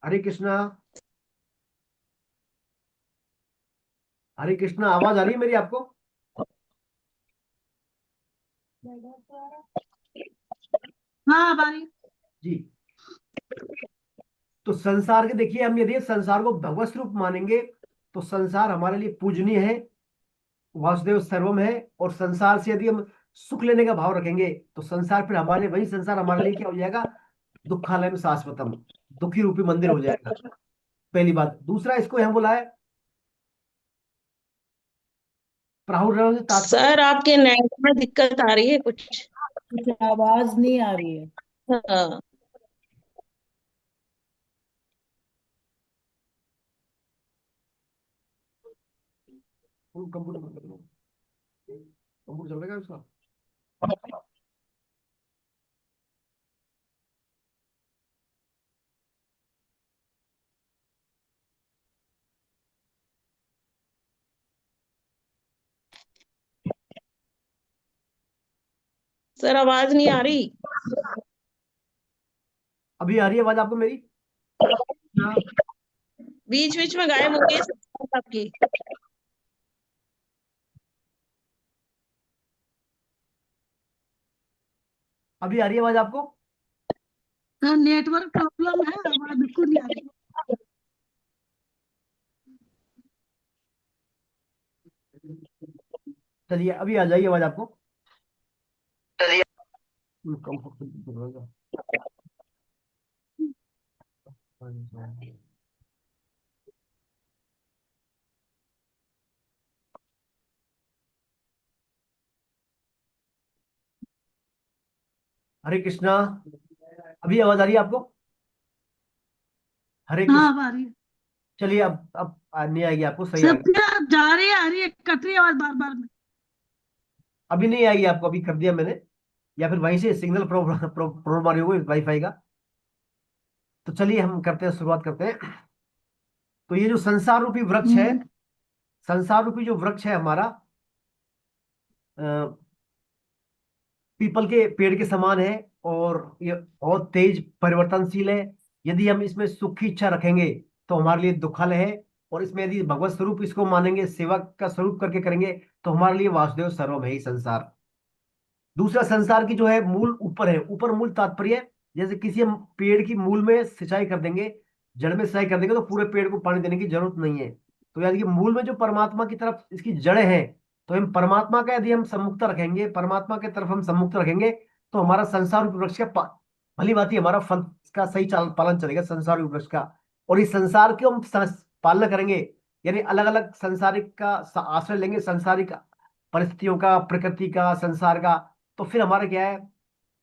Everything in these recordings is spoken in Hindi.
हरे कृष्णा। हरे कृष्णा, आवाज आ रही है मेरी आपको? हाँ भाई। जी। तो संसार के देखिए, हम यदि संसार को भगवत स्वरूप मानेंगे तो संसार हमारे लिए पूजनीय है, वासुदेव सर्वम है। और संसार से यदि हम सुख लेने का भाव रखेंगे तो संसार फिर हमारे वही संसार हमारे लिए क्या हो जाएगा? दुखालय में शाश्वतम, दुखी रूपी मंदिर हो जाएगा। पहली बात। दूसरा, इसको यहाँ बोला है प्राहुर तात्पर्य। सर आपके नेट में दिक्कत आ रही है कुछ। कुछ आवाज नहीं आ रही है। हाँ। कंप्यूटर कंप्यूटर चल रहा है उसका। सर आवाज नहीं आ रही। अभी आ रही है आवाज आपको मेरी? हाँ। बीच बीच में गायब हो गई सर आपकी। अभी आ रही है आवाज आपको? तो नेटवर्क प्रॉब्लम है, आवाज बिल्कुल नहीं आ रही। चलिए, अभी आ जाइए आवाज आपको। कम। हरे कृष्णा। अभी आवाज आ रही है आपको? हरे हाँ, कृष्ण। अब आ रही है। चलिए, अब नहीं आएगी आपको, सही सब आएगा। क्या जा रही है, आ रही है, कट रही है आवाज बार बार में। अभी नहीं आएगी आपको, अभी कर दिया मैंने। या फिर वहीं से सिग्नल प्रॉब्लम प्रॉब्लम आ रही होगी वाईफाई का। तो चलिए, हम करते हैं, शुरुआत करते हैं। तो ये जो संसार रूपी वृक्ष है, हम्म। संसार रूपी जो वृक्ष है हमारा, अ, पीपल के पेड़ के समान है। और ये बहुत तेज परिवर्तनशील है। यदि हम इसमें सुख की इच्छा रखेंगे तो हमारे लिए दुखालय है। और इसमें यदि भगवत स्वरूप इसको मानेंगे, सेवा का स्वरूप करके करेंगे, तो हमारे लिए वासुदेव सर्वम है ही संसार। दूसरा, संसार की जो है मूल ऊपर है। ऊपर मूल तात्पर्य है, जैसे किसी हम पेड़ की मूल में सिंचाई कर देंगे, जड़ में सिंचाई कर देंगे तो पूरे पेड़ को पानी देने की जरूरत नहीं है। तो यानी कि मूल में जो परमात्मा की तरफ इसकी जड़ें हैं, तो हम परमात्मा का यदि हम सम्मुक्त रखेंगे, परमात्मा की तरफ हम सम्मुक्त रखेंगे, तो हमारा संसार रूपी वृक्ष का भली भांति हमारा फल का सही चाल पालन चलेगा संसार रूपी वृक्ष का। और इस संसार की हम पालना करेंगे, यानी अलग अलग संसारिक का आश्रय लेंगे, संसारिक परिस्थितियों का, प्रकृति का, संसार का। तो फिर हमारा क्या है?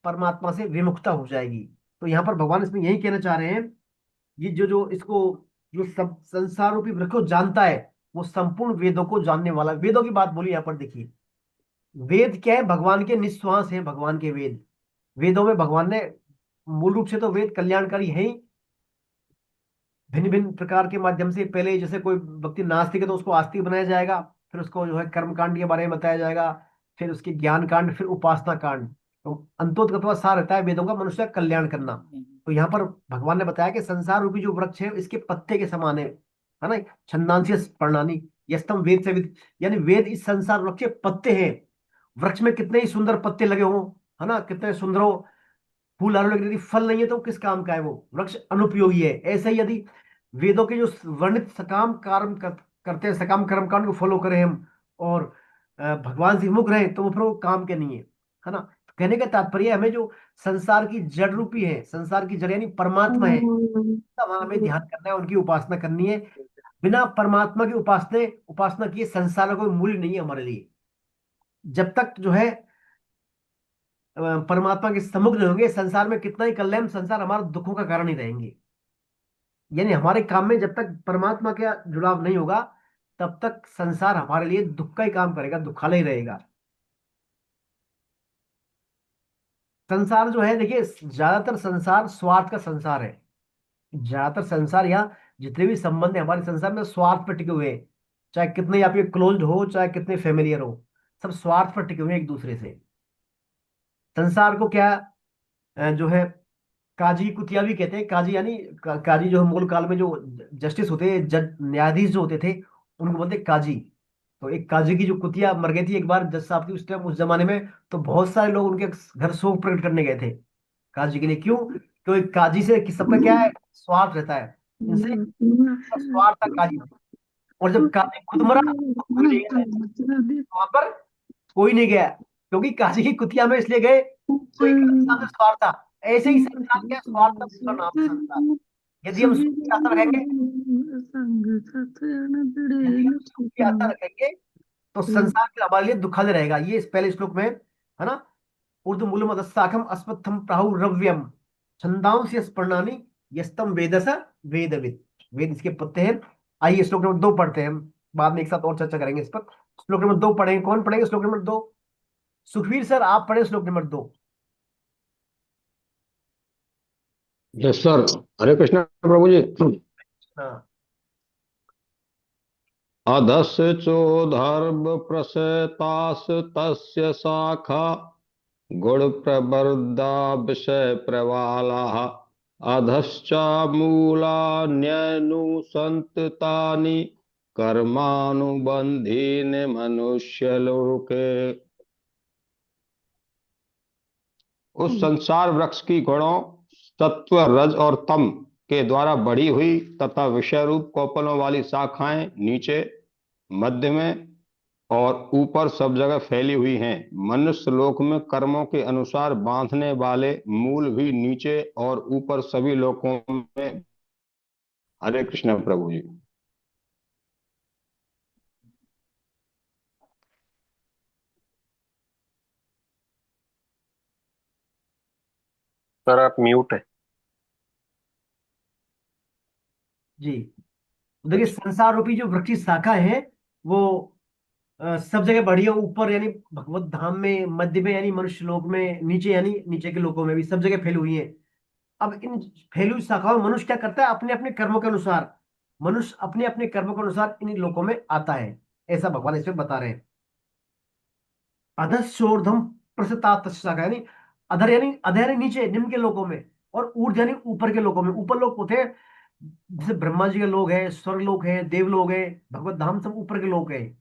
परमात्मा से विमुखता हो जाएगी। तो यहाँ पर भगवान इसमें यही कहना चाह रहे हैं, ये जो जो इसको, जो सब संसार रूपी वृक्ष को जानता है, वो संपूर्ण वेदों को जानने वाला। वेदों की बात बोली यहाँ पर देखिए। वेद क्या है? भगवान के निश्वास हैं, भगवान के वेद। वेदों में भगवान ने, मूल रूप से तो वेद कल्याणकारी है ही। भिन्न भिन्न प्रकार के माध्यम से, पहले जैसे कोई व्यक्ति नास्तिक है तो उसको आस्तिक बनाया जाएगा। फिर उसको जो है कर्म कांड के बारे में बताया जाएगा। फिर उसके ज्ञान कांड, फिर उपासना कांड। तो अंतोतगत्वा सार रहता है वेदों का, मनुष्य का कल्याण करना। तो यहाँ पर भगवान ने बताया कि संसार रूपी जो वृक्ष है इसके पत्ते के समान है ना। छंदांसी प्रणानी यस्तम वेद से यानी वेद इस संसार वृक्ष के पत्ते हैं। वृक्ष में कितने ही सुंदर पत्ते लगे हों, है ना, कितने सुंदर हो फूल आने लगे, यदि फल नहीं है तो किस काम का है वो वृक्ष? अनुपयोगी है। ऐसे ही यदि वेदों के जो वर्णित सकाम कर्म करते हैं, सकाम कर्म कांड को फॉलो करें हम, और भगवान से विमुख रहे, तो वो फिर वो काम के नहीं है ना। तो कहने का तात्पर्य हमें जो संसार की जड़ रूपी है, संसार की जड़ यानी परमात्मा है, तब हमें ध्यान करना है, उनकी उपासना करनी है। बिना परमात्मा की उपासना उपासना किए संसार का कोई मूल्य नहीं है हमारे लिए। जब तक जो है परमात्मा के सम्मुख नहीं होंगे, संसार में कितना ही कल्याण, संसार हमारा दुखों का कारण ही रहेंगे। यानी हमारे काम में जब तक परमात्मा का जुड़ाव नहीं होगा, तब तक संसार हमारे लिए दुख का ही काम करेगा, दुखालय ही रहेगा। संसार जो है देखिए, ज्यादातर संसार स्वार्थ का संसार है। ज्यादातर संसार यहाँ जितने भी संबंध है हमारे संसार में, स्वार्थ पर टिके हुए हैं। चाहे कितने आपके क्लोज हो, चाहे कितने फेमिलियर हो, सब स्वार्थ पर टिके हुए हैं एक दूसरे से। संसार को क्या जो है काजी कुतिया भी कहते हैं। काजी यानी काजी जो मुगल काल में जो जस्टिस होते, जज न्यायाधीश जो होते थे, उनको बोलते हैं काजी। तो एक काजी की जो कुतिया मर गई थी एक बार जज साहब की उस टाइम, उस जमाने में, तो बहुत सारे लोग उनके घर शोक प्रकट करने गए थे काजी के लिए। क्यों? क्योंकि काजी से कि सबका क्या है, स्वार्थ रहता है, इनसे स्वार्थ था काजी से। और जब काजी खुद मरा तो कोई नहीं गया वहां पर, कोई नहीं गया, क्योंकि काशी की कुतिया में इसलिए गए, कोई इंसान में स्वार्थ था। ऐसे ही संसार क्या है, स्वार्थ का पूरा नाम है संसार। यदि हम सुख की आशा रखेंगे, यदि हम सुख की आशा रखेंगे, तो संसार फिर हमारे लिए दुखद रहेगा। ये इस पहले श्लोक में है ना। ऊर्ध्व मूलम अधस्ताखम अस्मत्थम प्राहु रव्यम छंदांसि स्पर्णानि यस्तम वेदस वेदविद। वेद इसके पत्ते हैं। आइए श्लोक नंबर 2 पढ़ते हैं हम, बाद में एक साथ और चर्चा करेंगे इस पर। श्लोक नंबर 2 पढ़ेंगे। कौन पढ़ेंगे श्लोक नंबर 2? सुखवीर सर आप पढ़े shloka number 2। Yes sir. Hare Krishna Prabhu ji. हाँ। अधस्य चोधर्व प्रसतास तस्य शाखा गुण प्रवर्धा विषय प्रवाला अधश्चा मूलान्यनुसंततानि कर्मानुबंधीन मनुष्य लोके। उस संसार वृक्ष की गुणों सत्व रज और तम के द्वारा बढ़ी हुई तथा विषय रूप कोपलों वाली शाखाएं नीचे, मध्य में और ऊपर सब जगह फैली हुई हैं। मनुष्य लोक में कर्मों के अनुसार बांधने वाले मूल भी नीचे और ऊपर सभी लोकों में। हरे कृष्ण प्रभु जी। सर आप म्यूट है। जी। देखिए संसार रूपी जो वृक्ष की शाखा है वो सब जगह बढ़ी है। ऊपर यानी भगवत धाम में, मध्य में यानी मनुष्य लोक में, नीचे यानी नीचे के लोकों में भी सब जगह फैली हुई है। अब इन फैली हुई शाखाओं में मनुष्य क्या करता है, अपने अपने कर्मों के अनुसार, मनुष्य अपने अपने कर्मों के अनुसार इन लोकों में आता है। ऐसा भगवान इसमें बता रहे हैं। अधश्चोर्ध्वम प्रसतात् शाखा यानी अधर यानी अधर यानी नीचे निम्न के लोकों में, और ऊर्ध्व यानी ऊपर के लोकों में। ऊपर लोग होते हैं जैसे ब्रह्मा जी के लोग हैं, स्वर्ग लोग हैं, देव लोग हैं, भगवत धाम सब ऊपर के लोग हैं।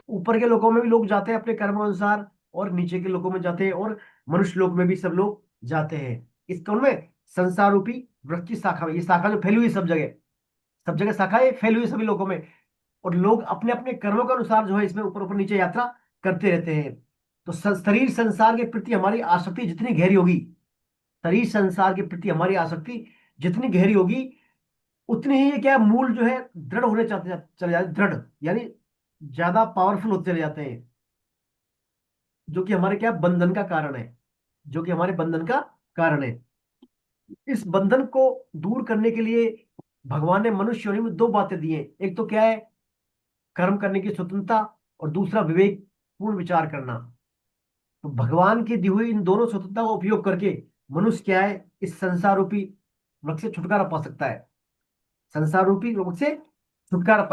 ऊपर के लोकों में भी लोग जाते हैं अपने कर्म अनुसार, और नीचे के लोकों में जाते हैं, और मनुष्य लोक में भी सब लोग जाते हैं। इस कौन में? संसार रूपी वृक्ष की शाखा में। ये शाखा जो फैली हुई सब जगह शाखा है फैली हुई सभी लोगों में। और लोग अपने अपने कर्मों के अनुसार जो है इसमें ऊपर ऊपर नीचे यात्रा करते रहते हैं। तो शरीर संसार के प्रति हमारी आसक्ति जितनी गहरी होगी, शरीर संसार के प्रति हमारी आसक्ति जितनी गहरी होगी, उतनी ही ये क्या है, मूल जो है दृढ़ होने चले जाते, दृढ़ यानी ज्यादा पावरफुल होते चले जाते हैं, जो कि हमारे क्या बंधन का कारण है, जो कि हमारे बंधन का कारण है। इस बंधन को दूर करने के लिए भगवान ने मनुष्य योनि में 2 बातें दी हैं। एक तो क्या है, कर्म करने की स्वतंत्रता, और दूसरा विवेक पूर्ण विचार करना। तो भगवान की दी हुई इन दोनों स्वतंत्रता का उपयोग करके मनुष्य क्या है, इस संसार रूपी वृक्ष से छुटकारा पा सकता है। संसार रूपी वृक्ष से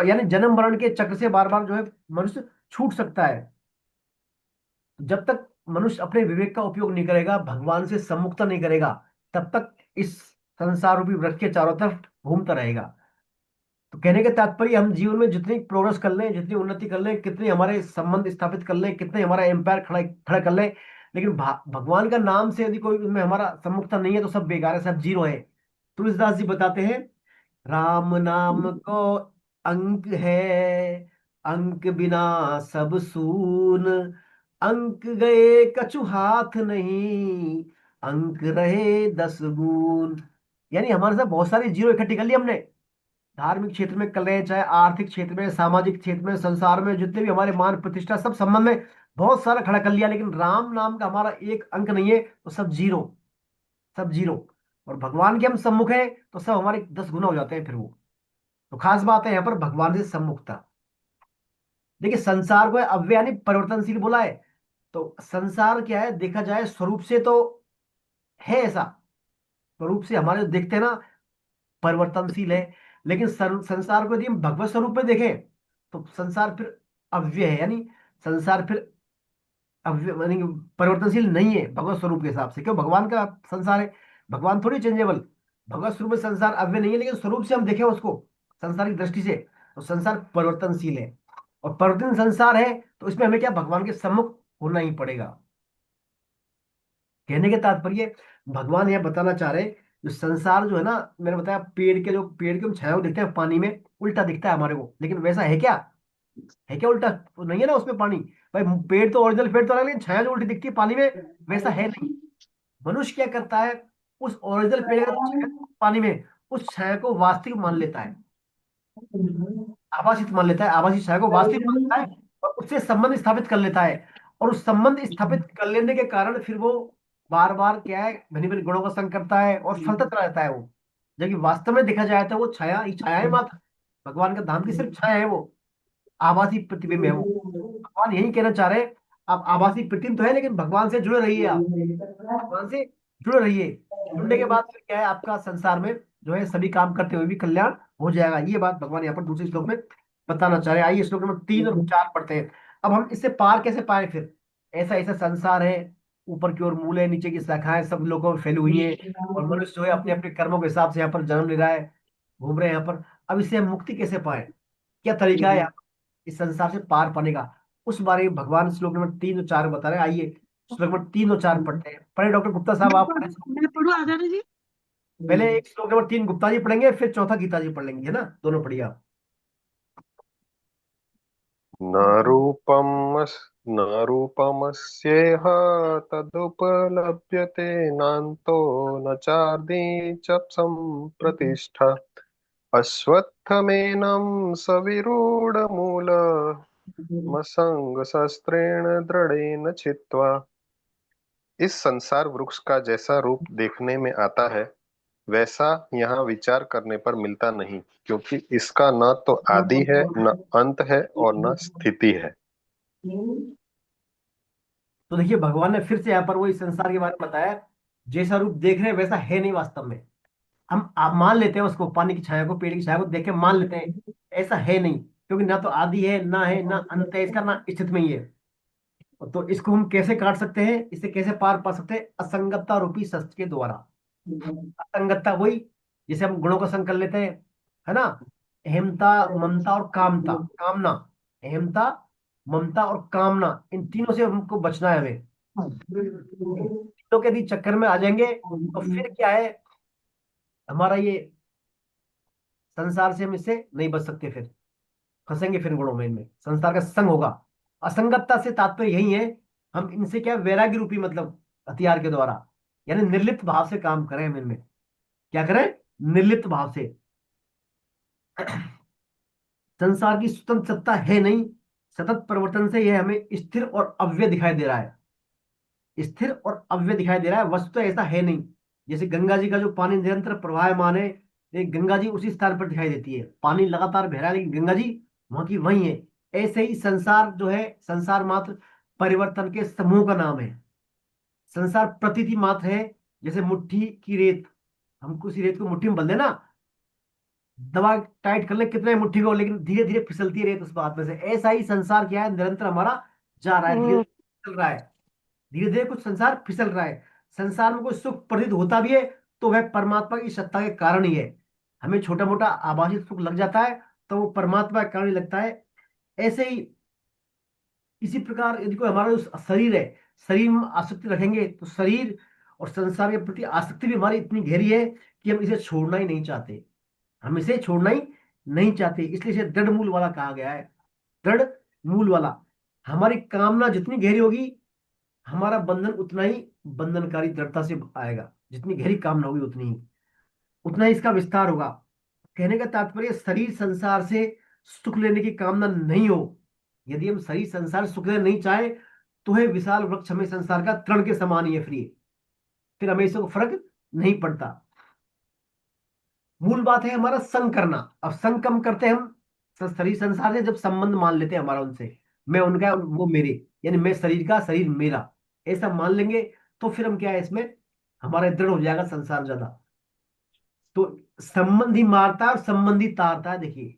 यानी जन्म मरण के चक्र से बार बार जो है मनुष्य छूट सकता है। जब तक मनुष्य अपने विवेक का उपयोग नहीं करेगा, भगवान से सम्मुखता नहीं करेगा, तब तक इस संसार रूपी वृक्ष के चारों तरफ घूमता रहेगा। तो कहने का तात्पर्य, हम जीवन में जितनी प्रोग्रेस कर लें, जितनी उन्नति कर लें, कितने हमारे संबंध स्थापित कर लें, कितने हमारा एम्पायर खड़ा खड़ा कर लें, लेकिन भगवान का नाम से यदि कोई उनमें हमारा सम्मुखता नहीं है तो सब बेकार है, सब जीरो है। तुलसीदास जी बताते हैं, राम नाम को अंक है, अंक बिना सब सून, अंक गए कछु हाथ नहीं, अंक रहे 10 गुण। यानी हमारे साथ बहुत सारी जीरो इकट्ठी कर ली हमने, धार्मिक क्षेत्र में कर रहे हैं, चाहे आर्थिक क्षेत्र में, सामाजिक क्षेत्र में, संसार में जितने भी हमारे मान प्रतिष्ठा सब संबंध में बहुत सारा खड़ा कर लिया, लेकिन राम नाम का हमारा एक अंक नहीं है, तो सब जीरो, सब जीरो। और भगवान के हम सम्मुख हैं तो सब हमारे 10 गुना हो जाते हैं फिर वो। तो खास बात है यहाँ पर भगवान से सम्मुखता। देखिए संसार को अव्यय यानी परिवर्तनशील बोला है। तो संसार क्या है, देखा जाए स्वरूप से तो है ऐसा, स्वरूप से हमारे जो देखते हैं ना परिवर्तनशील है, लेकिन संसार को यदि हम भगवत स्वरूप में देखें तो संसार फिर अव्यय है, यानी संसार फिर अव्यय यानी कि परिवर्तनशील नहीं है भगवत स्वरूप के हिसाब से। क्यों? भगवान का संसार है। भगवान थोड़ी चेंजेबल। भगवत स्वरूप में संसार अव्यय नहीं है, लेकिन स्वरूप से हम देखें उसको संसार की दृष्टि से, तो संसार परिवर्तनशील है। और परिवर्तन संसार है, तो इसमें हमें क्या भगवान के सम्मुख होना ही पड़ेगा। कहने के तात्पर्य भगवान यह बताना चाह रहे हैं, जो संसार जो है ना, मैंने बताया पेड़ के हम छाया को देखते हैं पानी में, उल्टा दिखता है हमारे को, लेकिन वैसा है क्या? है क्या उल्टा? तो नहीं है ना उसमें पानी। भाई पेड़ तो ओरिजिनल पेड़ तो अलग, लेकिन छाया जो उल्टी दिखती है पानी में, वैसा है नहीं। मनुष्य क्या करता है, उस ओरिजिनल पेड़ का छाया पानी में, उस छाया को वास्तविक मान लेता है, आभासित मान लेता है, आभासी छाया को वास्तविक मान लेता है, और उससे संबंध स्थापित कर लेता है। और उस संबंध स्थापित कर लेने के कारण फिर वो बार बार क्या है, भिन्न भिन्न गुणों का संग करता है और फलता रहता है वो। जबकि वास्तव में देखा जाए तो वो छाया ही छाया है मात्र, भगवान का धाम की सिर्फ छाया है वो, आभासी प्रतिबिंब है वो। भगवान यही कहना चाह रहे हैं, आप आभासी प्रतिबिंब तो है, लेकिन भगवान से जुड़े रहिए आप, भगवान से जुड़े रहिए। जुड़ने के बाद फिर क्या है, आपका संसार में जो है सभी काम करते हुए भी कल्याण हो जाएगा। ये बात भगवान यहाँ पर दूसरे श्लोक में बताना चाह रहे हैं। आइए श्लोक नंबर 3 और 4 पढ़ते हैं। अब हम इससे पार कैसे पाए फिर? ऐसा ऐसा संसार है, ऊपर की ओर मूल है, नीचे की शाखाएं सब लोगों में फैली हुई हैं, और मनुष्य जो है अपने अपने कर्मों के हिसाब से यहाँ पर जन्म ले रहा है, घूम रहे हैं यहाँ पर। अब इससे हम मुक्ति कैसे पाए? क्या तरीका है यहाँ पर इस संसार से पार पाने का? उस बारे में भगवान श्लोक नंबर 3 और 4 बता रहे हैं। आइए श्लोक नंबर 3 और 4 पढ़ते हैं। पढ़े डॉक्टर गुप्ता साहब, आप पढ़े। मैं पढ़ू आचार्य जी। पहले एक श्लोक नंबर 3 गुप्ता जी पढ़ेंगे, फिर चौथा गीता जी पढ़ लेंगे, है ना? दोनों पढ़िए आप। न रूपम् न रूपमस्येह तदुपलभ्यते नान्तो न चार्दी च सम्प्रतिष्ठा अश्वत्थमेनं सविरूढमूलमसङ्गशस्त्रेण दृढ़ेन छित्त्वा। इस संसार वृक्ष का जैसा रूप देखने में आता है, वैसा यहाँ विचार करने पर मिलता नहीं, क्योंकि इसका न तो आदि है, न अंत है, और न स्थिति है। तो देखिए भगवान ने फिर से यहाँ पर वही संसार के बारे में बताया। जैसा रूप देख रहे हैं वैसा है नहीं वास्तव में। हम आप मान लेते हैं उसको, पानी की छाया को, पेड़ की छाया को देख के मान लेते हैं, ऐसा है नहीं, क्योंकि ना तो आदि है ना अंत है इसका, ना स्थित में ही है। तो इसको हम कैसे काट सकते हैं, इससे कैसे पार पा सकते हैं? असंगतता रूपी शस्त्र के द्वारा। असंगतता वही, जैसे हम गुणों का संग कर लेते हैं, है ना? अहमता, ममता और कामता, कामना, अहमता, ममता और कामना, इन तीनों से हमको बचना है हमें। तीनों के यदि चक्कर में आ जाएंगे तो फिर क्या है, हमारा ये संसार से हम इससे नहीं बच सकते, फिर फंसेंगे फिर गुणों में, इनमें संसार का संग होगा। असंगतता से तात्पर्य यही है, हम इनसे क्या वैराग्य रूपी मतलब हथियार के द्वारा, यानी निर्लिप्त भाव से काम करें, हम इनमें क्या करें? निर्लिप्त भाव से। संसार की स्वतंत्र सत्ता है नहीं, सतत परिवर्तन से यह हमें स्थिर और अव्यय दिखाई दे रहा है, स्थिर और अव्यय दिखाई दे रहा है। वस्तु ऐसा है नहीं। जैसे गंगा जी का जो पानी निरंतर प्रवाहमान है, ये गंगा जी उसी स्थान पर दिखाई देती है, पानी लगातार बह रहा है, लेकिन गंगा जी वहां की वही है। ऐसे ही संसार जो है, संसार मात्र परिवर्तन के समूह का नाम है। संसार प्रतीति मात्र है, जैसे मुट्ठी की रेत, हम उसी रेत को मुट्ठी में बल देना, दबा टाइट कर ले कितने मुट्ठी को, लेकिन धीरे धीरे फिसलती है रेत उस बात में से। ऐसा ही संसार क्या है, निरंतर हमारा जा रहा है, धीरे चल रहा है, धीरे धीरे कुछ संसार फिसल रहा है। संसार में कोई सुख प्रतीत होता भी है तो वह परमात्मा की सत्ता के कारण ही है। हमें छोटा मोटा आभासी सुख लग जाता है तो वो परमात्मा के कारण ही लगता है। ऐसे ही इसी प्रकार यदि कोई हमारा जो शरीर है, शरीर में आसक्ति रखेंगे तो शरीर और संसार के प्रति आसक्ति भी हमारी इतनी गहरी है कि हम इसे छोड़ना ही नहीं चाहते, हम इसे छोड़ना ही नहीं चाहते। इसलिए इसे दृढ़ मूल वाला कहा गया है, दृढ़ मूल वाला। हमारी कामना जितनी गहरी होगी, हमारा बंधन उतना ही बंधनकारी दृढ़ता से आएगा। जितनी गहरी कामना होगी उतना ही इसका विस्तार होगा। कहने का तात्पर्य, शरीर संसार से सुख लेने की कामना नहीं हो, यदि हम शरीर संसार से सुख लेना नहीं चाहे, तो है विशाल वृक्ष हमें संसार का तृण के समान ही है, फ्री, फिर हमें इसको फर्क नहीं पड़ता। मूल बात है हमारा संग करना। अब संग कम करते हैं हम शरीर संसार से, जब संबंध मान लेते हैं हमारा उनसे, मैं उनका वो मेरे, यानी मैं शरीर का शरीर मेरा, ऐसा मान लेंगे, तो फिर हम क्या है, इसमें हमारा दृढ़ हो जाएगा संसार ज्यादा। तो संबंधी मारता है और संबंधी तारता है। देखिए,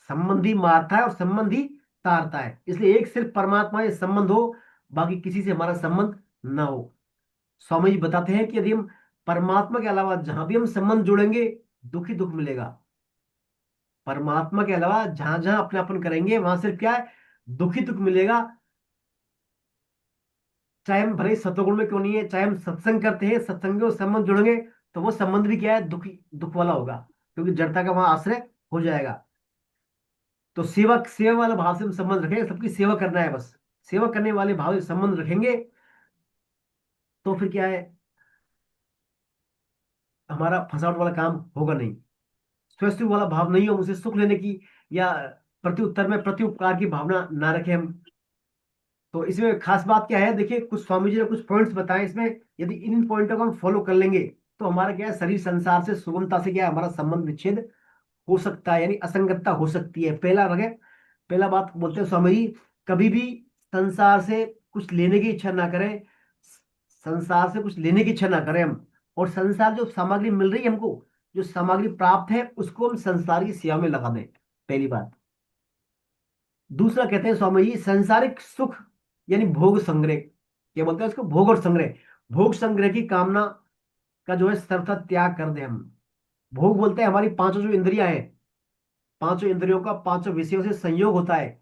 संबंधी मारता है और संबंधी तारता है, इसलिए एक सिर्फ परमात्मा से संबंध हो, बाकी किसी से हमारा संबंध ना हो। स्वामी जी बताते हैं कि यदि हम परमात्मा के अलावा जहां भी हम संबंध जोड़ेंगे दुख ही दुख मिलेगा। परमात्मा के अलावा जहां जहां अपने अपन करेंगे वहां सिर्फ क्या है, दुख ही दुख मिलेगा। चाहे हम भले ही सतोगुण में क्यों नहीं है, चाहे हम सत्संग करते हैं, सत्संग में संबंध जुड़ेंगे तो वो संबंध भी क्या है, दुख दुख वाला होगा, क्योंकि जड़ता का वहां आश्रय हो जाएगा। तो सेवा सेवा वाला भाव से हम संबंध रखेंगे, सबकी सेवा करना है बस। सेवा करने वाले भाव से संबंध रखेंगे तो फिर क्या है, हमारा फंसावट वाला काम होगा नहीं। स्वस्ति वाला भाव नहीं हो, मुझसे सुख लेने की या प्रति उत्तर में प्रति उपकार की भावना ना रखें हम। तो इसमें खास बात क्या है, देखिए कुछ स्वामी जी ने कुछ पॉइंट्स बताए इसमें। यदि इन पॉइंटों को हम फॉलो कर लेंगे तो हमारा क्या है, शरीर संसार से सुगमता से क्या है, हमारा संबंध विच्छेद हो सकता है, यानी असंगतता हो सकती है। पहला रहे, पहला बात बोलते हैं स्वामी जी, कभी भी संसार से कुछ लेने की इच्छा ना करें। संसार से कुछ लेने की इच्छा ना करें हम। और संसार जो सामग्री मिल रही है हमको, जो सामग्री प्राप्त है, उसको हम संसार की सेवा में लगा दें, पहली बात। दूसरा कहते हैं स्वामी जी, सांसारिक सुख यानी भोग संग्रह, क्या बोलते हैं उसको, भोग और संग्रह। भोग संग्रह की कामना का जो है सर्वथा त्याग कर दे हम। भोग बोलते हैं हमारी पांचों जो इंद्रियां हैं, पांचों इंद्रियों का पांचों विषयों से संयोग होता है,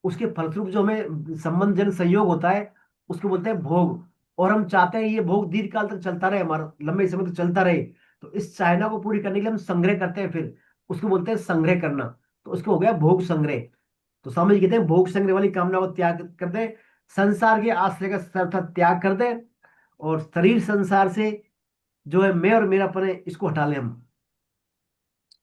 उसके फलस्वरूप जो हमें संबंध जन संयोग होता है, उसको बोलते हैं भोग। और हम चाहते हैं ये भोग दीर्घ काल तक चलता रहे, हमारा लंबे समय तक चलता रहे। तो इस चाहना को पूरी करने के लिए हम संग्रह करते हैं, फिर उसको बोलते हैं संग्रह करना। तो उसको हो गया भोग संग्रह। तो स्वामी जी कहते हैं भोग संग्रह वाली कामना को त्याग कर दे, संसार के आश्रय का सर्वथा त्याग कर दे, और शरीर संसार से जो है मैं और मेरापन है इसको हटा ले हम।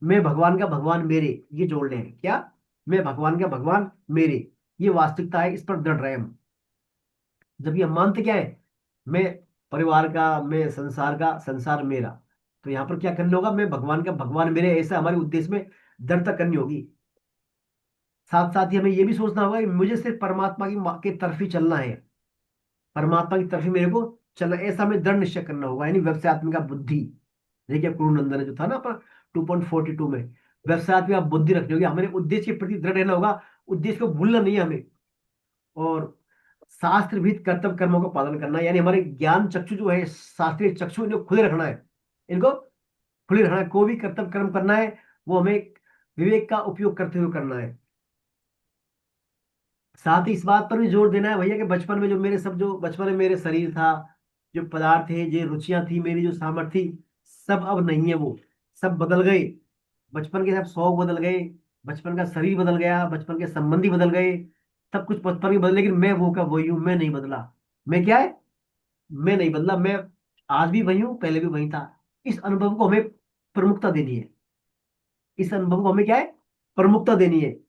मैं भगवान का भगवान मेरे, ये जोड़ लें क्या, मैं भगवान का भगवान मेरे, ये वास्तविकता है, इस पर दृढ़ रहे हम। जबकि हम मानते क्या है, मैं परिवार का, मैं संसार का, संसार मेरा। तो यहाँ पर क्या करना होगा, मैं भगवान का भगवान मेरे, ऐसा हमारे उद्देश्य में दृढ़ता करनी होगी। साथ साथ ही हमें ये भी सोचना होगा कि मुझे सिर्फ परमात्मा की तरफ ही चलना है, परमात्मा की तरफ ही मेरे को चलना, ऐसा हमें दृढ़ निश्चय करना होगा, यानी व्यवसायत्मिका बुद्धि। देखिए कुरुनंदन जो था ना अपना 2.42 में, व्यवसायत्मिका बुद्धि रखनी होगी, हमारे उद्देश्य के प्रति दृढ़ रहना होगा, उद्देश्य को भूलना नहीं है हमें। और शास्त्र विहित कर्तव्य कर्मों का पालन करना है, यानी हमारे ज्ञान चक्षु जो है, शास्त्रीय चक्षु, इनको खुले रखना है, इनको खुले रखना है। कोई भी कर्तव्य कर्म करना है वो हमें विवेक का उपयोग करते हुए करना है। साथ ही इस बात पर भी जोर देना है भैया कि बचपन में जो मेरे सब, जो बचपन में मेरे शरीर था, जो पदार्थ थे, जो रुचियां थी, मेरी जो सामर्थ्य थी, सब अब नहीं है, वो सब बदल गए। बचपन के सब शौक बदल गए, बचपन का शरीर बदल गया, बचपन के संबंधी बदल गए, सब कुछ बचपन के बदल, लेकिन मैं वो का वही हूँ, मैं नहीं बदला। मैं क्या है, मैं नहीं बदला, मैं आज भी वही हूँ, पहले भी वही था। इस अनुभव को हमें प्रमुखता देनी है, इस अनुभव को हमें क्या है, प्रमुखता देनी है।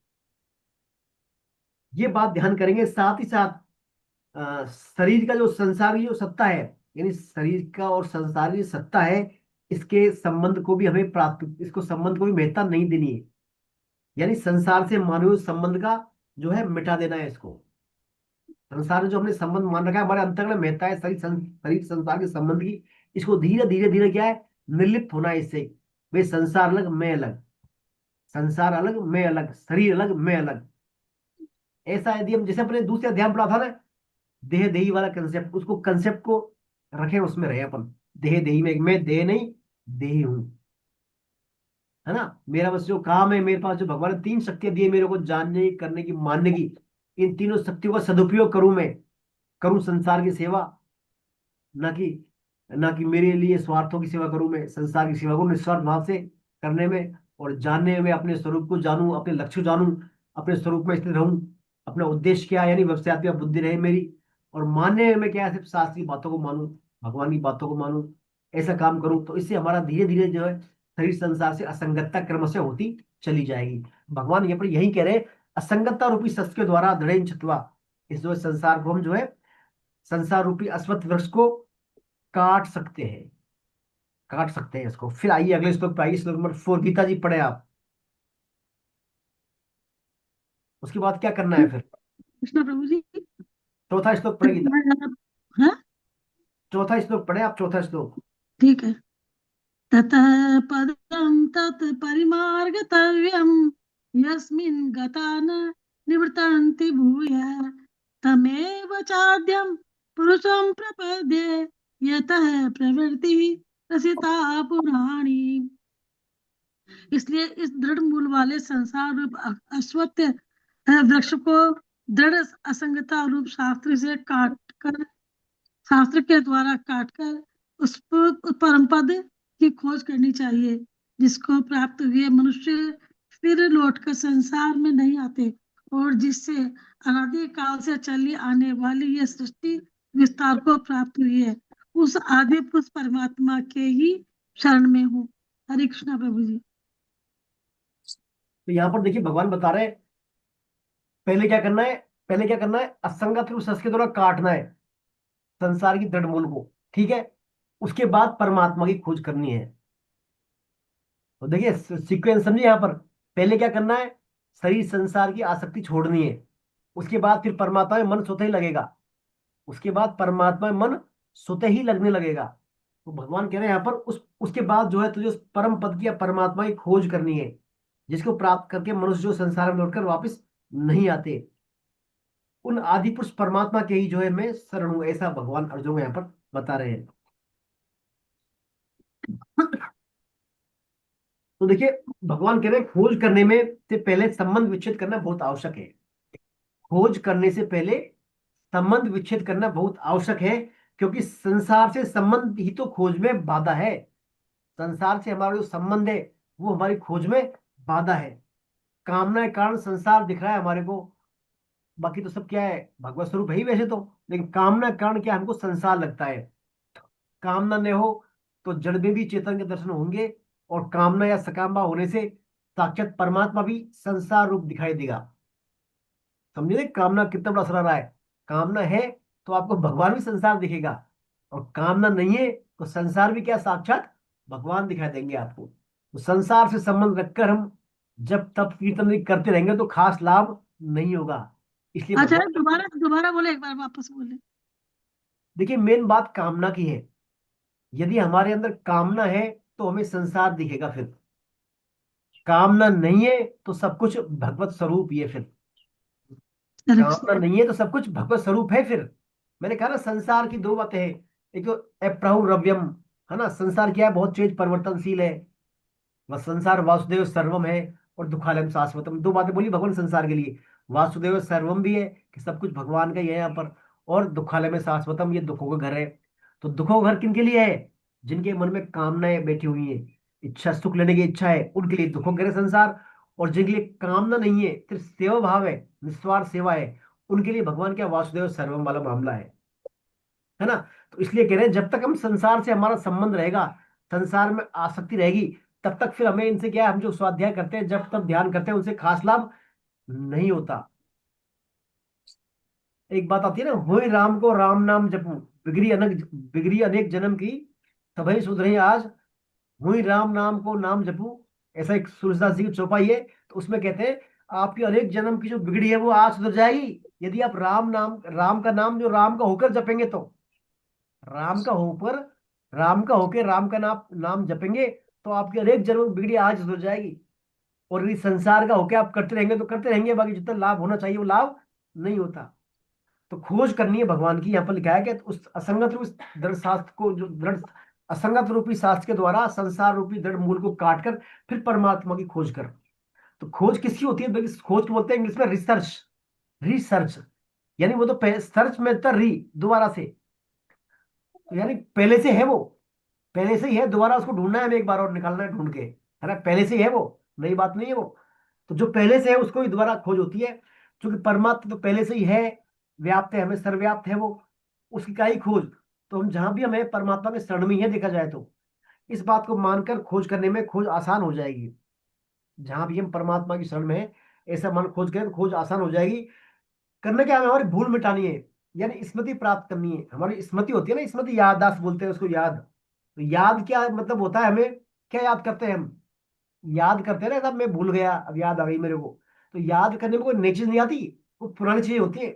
ये बात ध्यान करेंगे। साथ ही साथ शरीर का जो संसार की जो सत्ता है, यानी शरीर का और संसार की सत्ता है, इसके संबंध को भी हमें प्राथमिक, इसको संबंध को भी महत्ता नहीं देनी है। यानी संसार से मानवीय संबंध का जो है मिटा देना है इसको। संसार में जो हमने संबंध मान रखा है, हमारे अंतर्गत में महत्ता है शरीर संसार के संबंध की, इसको धीरे धीरे धीरे क्या है, निर्लिप्त होना है इससे। वे संसार अलग मैं अलग, संसार अलग मैं अलग, शरीर अलग मैं अलग। ऐसा यदि हम, जैसे अपने दूसरे अध्याय में पढ़ा था ना, देह देही वाला कंसेप्ट, उसको कंसेप्ट को रखें, उसमें रहे अपन। देह देही में मैं देह नहीं, देही हूं, है ना। मेरा बस जो काम है, मेरे पास जो भगवान ने तीन शक्तियां दी है मेरे को, जानने की, करने की, मानने की, इन तीनों शक्तियों का सदुपयोग करूं मैं, करूं संसार की सेवा, ना कि ना कि मेरे लिए स्वार्थों की सेवा करूं, मैं संसार की सेवा करूं निस्वार्थ भाव से करने में। और जानने में अपने स्वरूप को जानूं, अपने लक्ष्य को जानूं, अपने स्वरूप में स्थित रहूं, अपना उद्देश्य क्या है, यानी व्यवसायत्मक बुद्धि रहे मेरी। और मानने में क्या है, सिर्फ शास्त्रीय बातों को मानूं, भगवान की बातों को मानूं, ऐसा काम करूं, तो इससे हमारा धीरे धीरे जो है शरीर संसार से असंगतता क्रमशः होती चली जाएगी। भगवान यहाँ पर यही कह रहे हैं, असंगतता रूपी शस्त्र के द्वारा दृढ़ छतवा, इस जो संसार को हम जो है, संसार रूपी अश्वत्थ वृक्ष को काट सकते हैं, काट सकते हैं इसको। फिर आइए अगले श्लोक पे आइए, श्लोक नंबर 4, गीता जी पढ़े आप। उसके बाद क्या करना है फिर, कृष्ण प्रभु जी। चौथा श्लोक पढ़े गीता, हाँ चौथा श्लोक पढ़े आप, चौथा श्लोक। ठीक है। ततः पदं तत् परिमार्गतव्यं यस्मिन् गता न निवर्तन्ति भूयः तमेव चाद्यं पुरुषं प्रपद्ये यतः प्रवृत्तिः रचिता पुराणी। इसलिए इस दृढ़ मूल वाले संसार रूप अश्वत्थ वृक्ष को दृढ़ असंगता रूप शास्त्र से काट कर, शास्त्र के द्वारा काटकर उस परम पद की खोज करनी चाहिए, जिसको प्राप्त हुए मनुष्य फिर लौटकर संसार में नहीं आते, और जिससे अनादि काल से चली आने वाली यह सृष्टि विस्तार को प्राप्त हुई है। उस आदि पुरुष परमात्मा के ही शरण में हूँ। हरे कृष्णा प्रभु जी। तो यहाँ पर देखिए भगवान बता रहे हैं पहले क्या करना है, पहले क्या करना है, असंगत रूप सस के द्वारा काटना है संसार की दृढ़ मूल को, ठीक है। उसके बाद परमात्मा की खोज करनी है। तो देखिए सीक्वेंस समझिए यहाँ पर, पहले क्या करना है, शरीर संसार की आसक्ति छोड़नी है। उसके बाद फिर परमात्मा में मन स्वतः ही लगेगा, उसके बाद परमात्मा में मन स्वतः ही लगने लगेगा। तो भगवान कह रहे हैं यहाँ पर उसके बाद जो है तुझे उस परम पद की या परमात्मा की खोज करनी है, जिसको प्राप्त करके मनुष्य जो संसार में लौटकर वापस नहीं आते। उन आदि पुरुष परमात्मा के ही जो है मैं शरण हूं, ऐसा भगवान अर्जुन को यहाँ पर बता रहे हैं। तो देखिए भगवान कह रहे हैं खोज करने में से पहले संबंध विच्छेद करना बहुत आवश्यक है। खोज करने से पहले संबंध विच्छेद करना बहुत आवश्यक है, क्योंकि संसार से संबंध ही तो खोज में बाधा है। संसार से हमारा जो संबंध है वो हमारी खोज में बाधा है। कामना के कारण संसार दिख रहा है हमारे को, बाकी तो सब क्या है, भगवत स्वरूप है ही वैसे तो, लेकिन कामना के कारण क्या हमको संसार लगता है। कामना न हो तो जड़ में भी चेतन के दर्शन होंगे, और कामना या सकामना होने से साक्षात परमात्मा भी संसार रूप दिखाई देगा। समझे कामना कितना बड़ा असर आ रहा है। कामना है तो आपको भगवान भी संसार दिखेगा, और कामना नहीं है तो संसार भी क्या साक्षात भगवान दिखाई देंगे आपको। तो संसार से संबंध रखकर हम जब तब कीर्तन भी करते रहेंगे तो खास लाभ नहीं होगा। इसलिए अच्छा, भगवान, दोबारा दोबारा बोले, एक बार वापस बोले। देखिए मेन बात कामना की है। यदि हमारे अंदर कामना है तो हमें संसार दिखेगा, फिर कामना नहीं है तो सब कुछ भगवत स्वरूप ही है। फिर हरे कृष्ण। कामना नहीं है तो सब कुछ भगवत स्वरूप है। फिर मैंने कहा ना संसार की दो बातें हैं, एक तो अप्रहुरव्यम है ना, संसार क्या है, बहुत तेज परिवर्तनशील है। वह संसार वासुदेव सर्वम है, और दुखालयम शाश्वतम, दो बातें बोली भगवान संसार के लिए। वासुदेव सर्वम भी है कि सब कुछ भगवान का ही है यहाँ पर, और दुखालय में शाश्वतम, ये दुखों का घर है। तो दुखों का घर किन के लिए है, जिनके मन में कामनाएं बैठी हुई है, इच्छा सुख लेने की इच्छा है, उनके लिए दुखों का घर है संसार। और जिनके लिए कामना नहीं है, सिर्फ सेवा भाव है, निस्वार्थ सेवा है, उनके लिए भगवान क्या वासुदेव सर्वम वाला मामला है ना। तो इसलिए कह रहे हैं जब तक हम संसार से हमारा संबंध रहेगा, संसार में आसक्ति रहेगी, तब तक फिर हमें इनसे क्या है, हम जो स्वाध्याय करते हैं जब तब ध्यान करते हैं, उनसे खास लाभ नहीं होता। एक बात आती है ना, होय राम को राम नाम जपू, बिगड़ी अनेक जन्म की, तभी सुधरे आज, हुई राम नाम को नाम जपू। ऐसा एक सूरजदास जी की चौपाई है, तो उसमें कहते हैं आपकी अनेक जन्म की जो बिगड़ी है वो आज सुधर जाएगी, यदि आप राम का नाम जो राम का होकर जपेंगे तो। राम का होकर, राम का होके राम का नाम जपेंगे तो आपकी अनेक जन्म की बिगड़ी आज सुधर जाएगी। और यदि संसार का होके आप करते रहेंगे तो करते रहेंगे, बाकी जितना लाभ होना चाहिए वो लाभ नहीं होता। तो खोज करनी है भगवान की, यहाँ पर लिखा है कि उस असंगत रूप दृढ़ शास्त्र को, जो दृढ़ असंगत रूपी शास्त्र के द्वारा संसार रूपी दृढ़ मूल को काट कर फिर परमात्मा की खोज कर। तो खोज किसकी होती है, बल्कि खोज को बोलते हैं इंग्लिश में रिसर्च। रिसर्च यानी वो तो सर्च में था री, दोबारा से, तो यानी पहले से है वो, पहले से ही है, दोबारा उसको ढूंढना है, हमें एक बार और निकालना है ढूंढ के, है ना। पहले से ही है वो, नई बात नहीं है वो। तो जो पहले से है उसको ही दोबारा खोज होती है, क्योंकि परमात्मा तो पहले से ही है, व्याप्त है, हमें सर्वव्याप्त है वो, उसकी का ही खोज। तो हम जहां भी हमें परमात्मा के शरण में ही है देखा जाए तो, इस बात को मानकर खोज करने में खोज आसान हो जाएगी। जहां भी हम परमात्मा की शरण में है, ऐसा मन खोज करें तो खोज आसान हो जाएगी। करना क्या है, हमें हमारी भूल मिटानी है, यानी स्मृति प्राप्त करनी है। हमारी स्मृति होती है ना, स्मृति, याददाश्त बोलते हैं उसको, याद। तो याद क्या मतलब होता है, हमें क्या याद करते हैं हम, याद करते हैं ना, तब मैं भूल गया अब याद आ गई मेरे को। तो याद करने में कोई नई चीज नहीं आती, वो पुरानी चीजें होती है,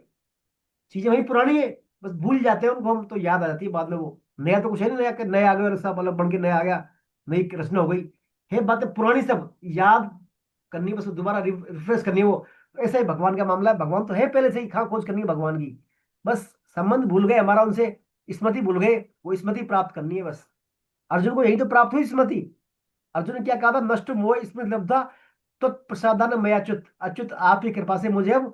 चीजें वही पुरानी है, बस भूल जाते हैं उनको हम, तो याद आ जाती है बाद में वो। नया तो कुछ है नहीं, नया नया आ गया रस्सा मतलब बन के नया आ गया, नई रचना हो गई, है बातें पुरानी सब याद करनी, बस दोबारा रिफ्रेश करनी है वो। तो ऐसा ही भगवान का मामला है, भगवान तो है पहले से ही, कहाँ खोज करनी है भगवान की, बस संबंध भूल गए हमारा उनसे, स्मृति भूल गए, वो स्मृति प्राप्त करनी है बस। अर्जुन को यही तो प्राप्त हुई स्मृति। अर्जुन ने क्या कहा था, नष्ट मोह स्मृति लब्धा तो प्रसादान मयाच्युत, अच्युत आपकी कृपा से मुझे अब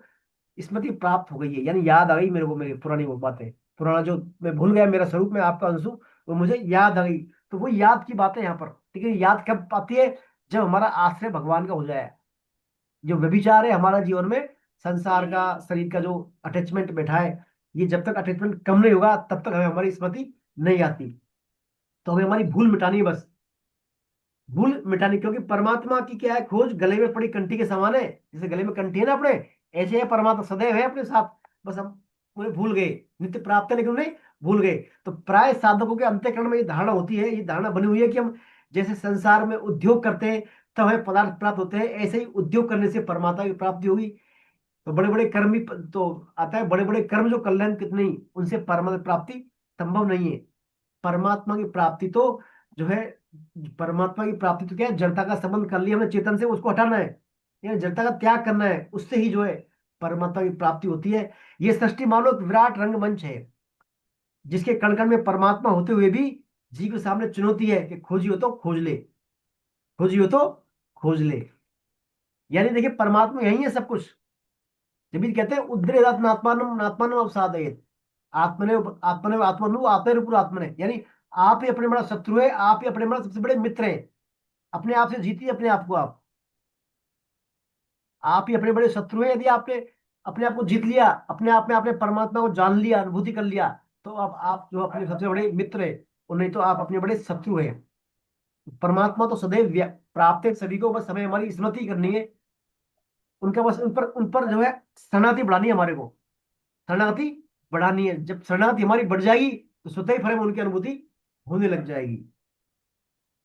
स्मृति प्राप्त हो गई है, यानी याद आ गई मेरे को मेरी पुरानी वो बातें, पुराना जो मैं भूल गया मेरा स्वरूप में आपका अंशु, वो मुझे याद आ गई। तो वो याद की बात है यहाँ पर। ठीक है, याद कब आती है, जब हमारा आश्रय भगवान का हो जाए। जो व्यभिचार है हमारा जीवन में, संसार का, शरीर का जो अटैचमेंट बैठा है, ये जब तक अटैचमेंट कम नहीं होगा तब तक हमें हमारी स्मृति नहीं आती। तो हमें हमारी भूल मिटानी है बस, भूल मिटानी। क्योंकि परमात्मा की क्या है खोज, गले में पड़ी कंठी के समान है। जैसे गले में कंठी है ना अपने, ऐसे है परमात्मा, सदैव है अपने साथ। बस हम उन्हें भूल गए, नित्य प्राप्त है लेकिन उन्हें भूल गए। तो प्राय साधकों के अंतःकरण में ये धारणा होती है, ये धारणा बनी हुई है कि हम जैसे संसार में उद्योग करते हैं तब हमें पदार्थ प्राप्त होते हैं, ऐसे ही उद्योग करने से परमात्मा की प्राप्ति होगी। तो बड़े बड़े कर्म भी तो आता है, बड़े बड़े कर्म जो कल्याण कितने ही, उनसे परमात्मा प्राप्ति संभव नहीं है। परमात्मा की प्राप्ति तो जो है, परमात्मा की प्राप्ति तो क्या है, जड़ता का संबंध कर लिया हमने चेतन से, उसको हटाना है, यानी जड़ता का त्याग करना है, उससे ही जो है परमात्मा की प्राप्ति होती है। ये सृष्टि मानो एक विराट रंगमंच है, जिसके कण कण में परमात्मा होते हुए भी जीव के सामने चुनौती है कि खोजी हो तो खोज ले, खोजी हो तो खोज ले। यानी देखिए परमात्मा यही है सब कुछ। जब भी कहते हैं उद्रेदात्म आत्मानम आत्मानम अवसादयेत, आत्मने आत्मने आत्मनु आत्मेर आत्मने, यानी आप ही अपने बड़ा शत्रु है, आप ही अपने बड़ा सबसे बड़े मित्र हैं। अपने आप से जीतिए अपने आप को, आप ही अपने बड़े शत्रु हैं। यदि आपने अपने आप को जीत लिया, अपने आप में आपने परमात्मा को जान लिया, अनुभूति कर लिया, तो अब आप जो अपने सबसे बड़े मित्र है, और नहीं तो आप अपने बड़े शत्रु हैं। परमात्मा तो सदैव प्राप्त है सभी को, बस हमें हमारी स्मृति करनी है, उनका बस उन पर जो है शरणागति बढ़ानी है हमारे को, शरणागति बढ़ानी है। जब शरणागति हमारी बढ़ जाएगी तो स्वतः ही फिर हमें उनकी अनुभूति होने लग जाएगी।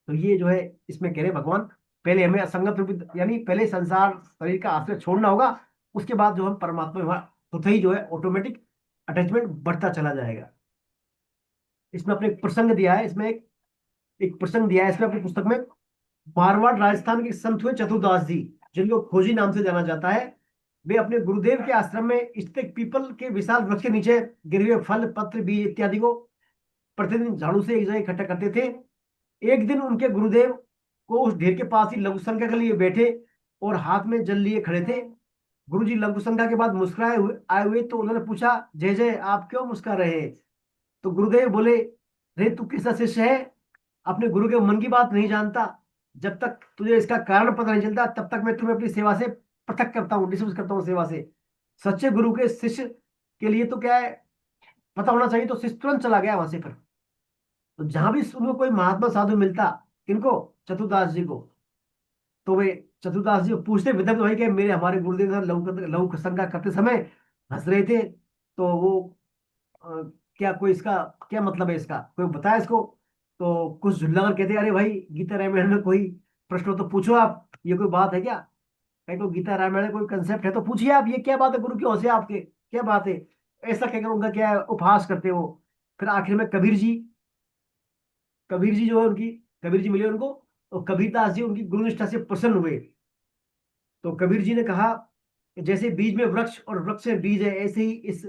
तो ये जो है इसमें कह रहे हैं भगवान, पहले हमें असंगत रूप, यानी पहले संसार शरीर का आश्रय छोड़ना होगा, उसके बाद जो हम परमात्मा में स्वतः ही जो है ऑटोमेटिक अटैचमेंट बढ़ता चला जाएगा। इसमें अपने एक प्रसंग दिया है, इसमें एक प्रसंग दिया है इसमें अपनी पुस्तक में। मारवाड़ राजस्थान के संत हुए चतुरदास जी, जिनको खोजी नाम से जाना जाता है। वे अपने गुरुदेव के आश्रम में स्थित एक पीपल के विशाल वृक्ष के नीचे गिरे हुए फल, पत्र, बीज इत्यादि को प्रतिदिन झाड़ू से एक जगह इकट्ठा करते थे। एक दिन उनके गुरुदेव को उस ढेर के पास ही लघु शंका के लिए बैठे और हाथ में जल लिए खड़े थे। गुरुजी लघु शंका के बाद मुस्कुराए हुए आए हुए, तो उन्होंने पूछा, जय जय आप क्यों मुस्कुरा रहे हैं? तो गुरुदेव बोले, रे तू कैसा शिष्य है, अपने गुरु के मन की बात नहीं जानता। जब तक तुझे इसका कारण पता नहीं चलता तब तक मैं तुम्हें अपनी सेवा से पृथक करता हूँ, डिस्मिस करता हूँ सेवा से। सच्चे गुरु के शिष्य के लिए तो क्या है, पता होना चाहिए। तो शिष्य तुरंत चला गया वहां से। फिर तो जहां भी उनको कोई महात्मा साधु मिलता, किनको, चतुर्दास जी को, तो वे चतुर्दास जी को पूछते विदग्ध भाई के मेरे हमारे गुरुदेव सर लघु शंका करते समय हंस रहे थे, तो वो अ, क्या कोई इसका क्या मतलब है, इसका कोई बताया इसको? तो कुछ झुल्लाकर कहते, अरे भाई गीता रामायण में कोई प्रश्न हो तो पूछो आप, ये कोई बात है क्या? कहीं को गीता रामायण में कोई कंसेप्ट है तो पूछिए आप, ये क्या बात है, गुरु क्यों हंसे आपके, क्या बात है? ऐसा कहकर उनका क्या है, उपहास करते हो। फिर आखिर में कबीर जी जो है उनकी, कबीर जी मिले उनको, तो कबीरदास जी उनकी गुरु निष्ठा से प्रसन्न हुए। तो कबीर जी ने कहा कि जैसे बीज में वृक्ष और वृक्ष में बीज है, ऐसे ही इस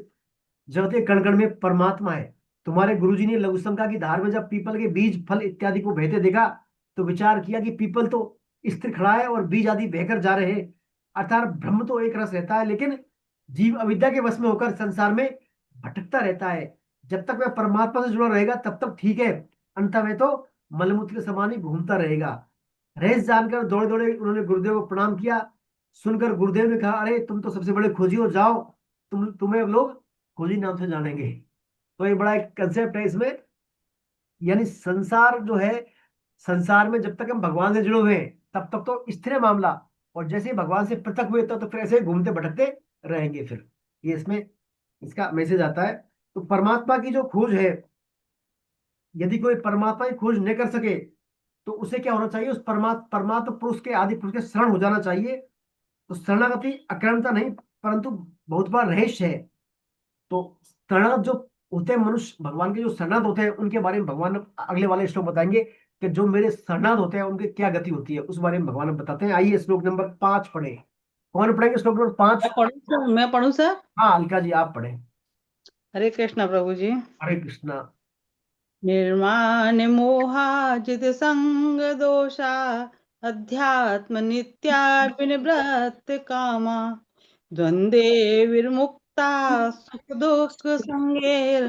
जगते कण कण में परमात्मा है। तुम्हारे गुरुजी ने लघु शंका की धार में जब पीपल के बीज, फल इत्यादि को बहते देखा, तो विचार किया कि पीपल तो स्थिर खड़ा है और बीज आदि बहकर जा रहे हैं, अर्थात ब्रह्म तो एक रस रहता है, लेकिन जीव अविद्या के वश में होकर संसार में भटकता रहता है। जब तक वह परमात्मा से जुड़ा रहेगा तब तक ठीक है, अंत में तो मलमूत्र के समान ही घूमता रहेगा। रहस्य जानकर दौड़े दौड़े उन्होंने गुरुदेव को प्रणाम किया। सुनकर गुरुदेव ने कहा, अरे तुम तो सबसे बड़े खोजी हो, जाओ तुम्हें लोग खोजी नाम से जानेंगे। तो ये बड़ा एक कंसेप्ट है इसमें, यानी संसार जो है, संसार में जब तक हम भगवान से जुड़े हुए हैं तब तक तो स्थिर है मामला, और जैसे ही भगवान से पृथक हुए तो फिर ऐसे घूमते भटकते रहेंगे। फिर ये इसमें इसका मैसेज आता है। तो परमात्मा की जो खोज है, यदि कोई परमात्मा की खोज नहीं कर सके तो उसे क्या होना चाहिए, उस परमात्मा पुरुष के, आदि पुरुष के शरण हो जाना चाहिए। तो शरणागति अकारणता नहीं, परंतु बहुत बार रहस्य है। तो शरणागत जो होते हैं मनुष्य, भगवान के जो शरणागत होते हैं उनके बारे में भगवान अगले वाले श्लोक बताएंगे कि जो मेरे शरणागत होते हैं उनकी क्या गति होती है, उस बारे में भगवान बताते हैं। आइए श्लोक नंबर 5 पढ़े। कौन पढ़ेंगे श्लोक नंबर 5? मैं पढ़ूं सर? हाँ अलका जी आप पढ़े। हरे कृष्णा प्रभु जी। हरे कृष्णा। निर्माण मोहाजित संग दोषा अध्यात्म नित्या विनिवृत्त कामा द्वंद्वे विर्मुक्ता सुख दुख संगेर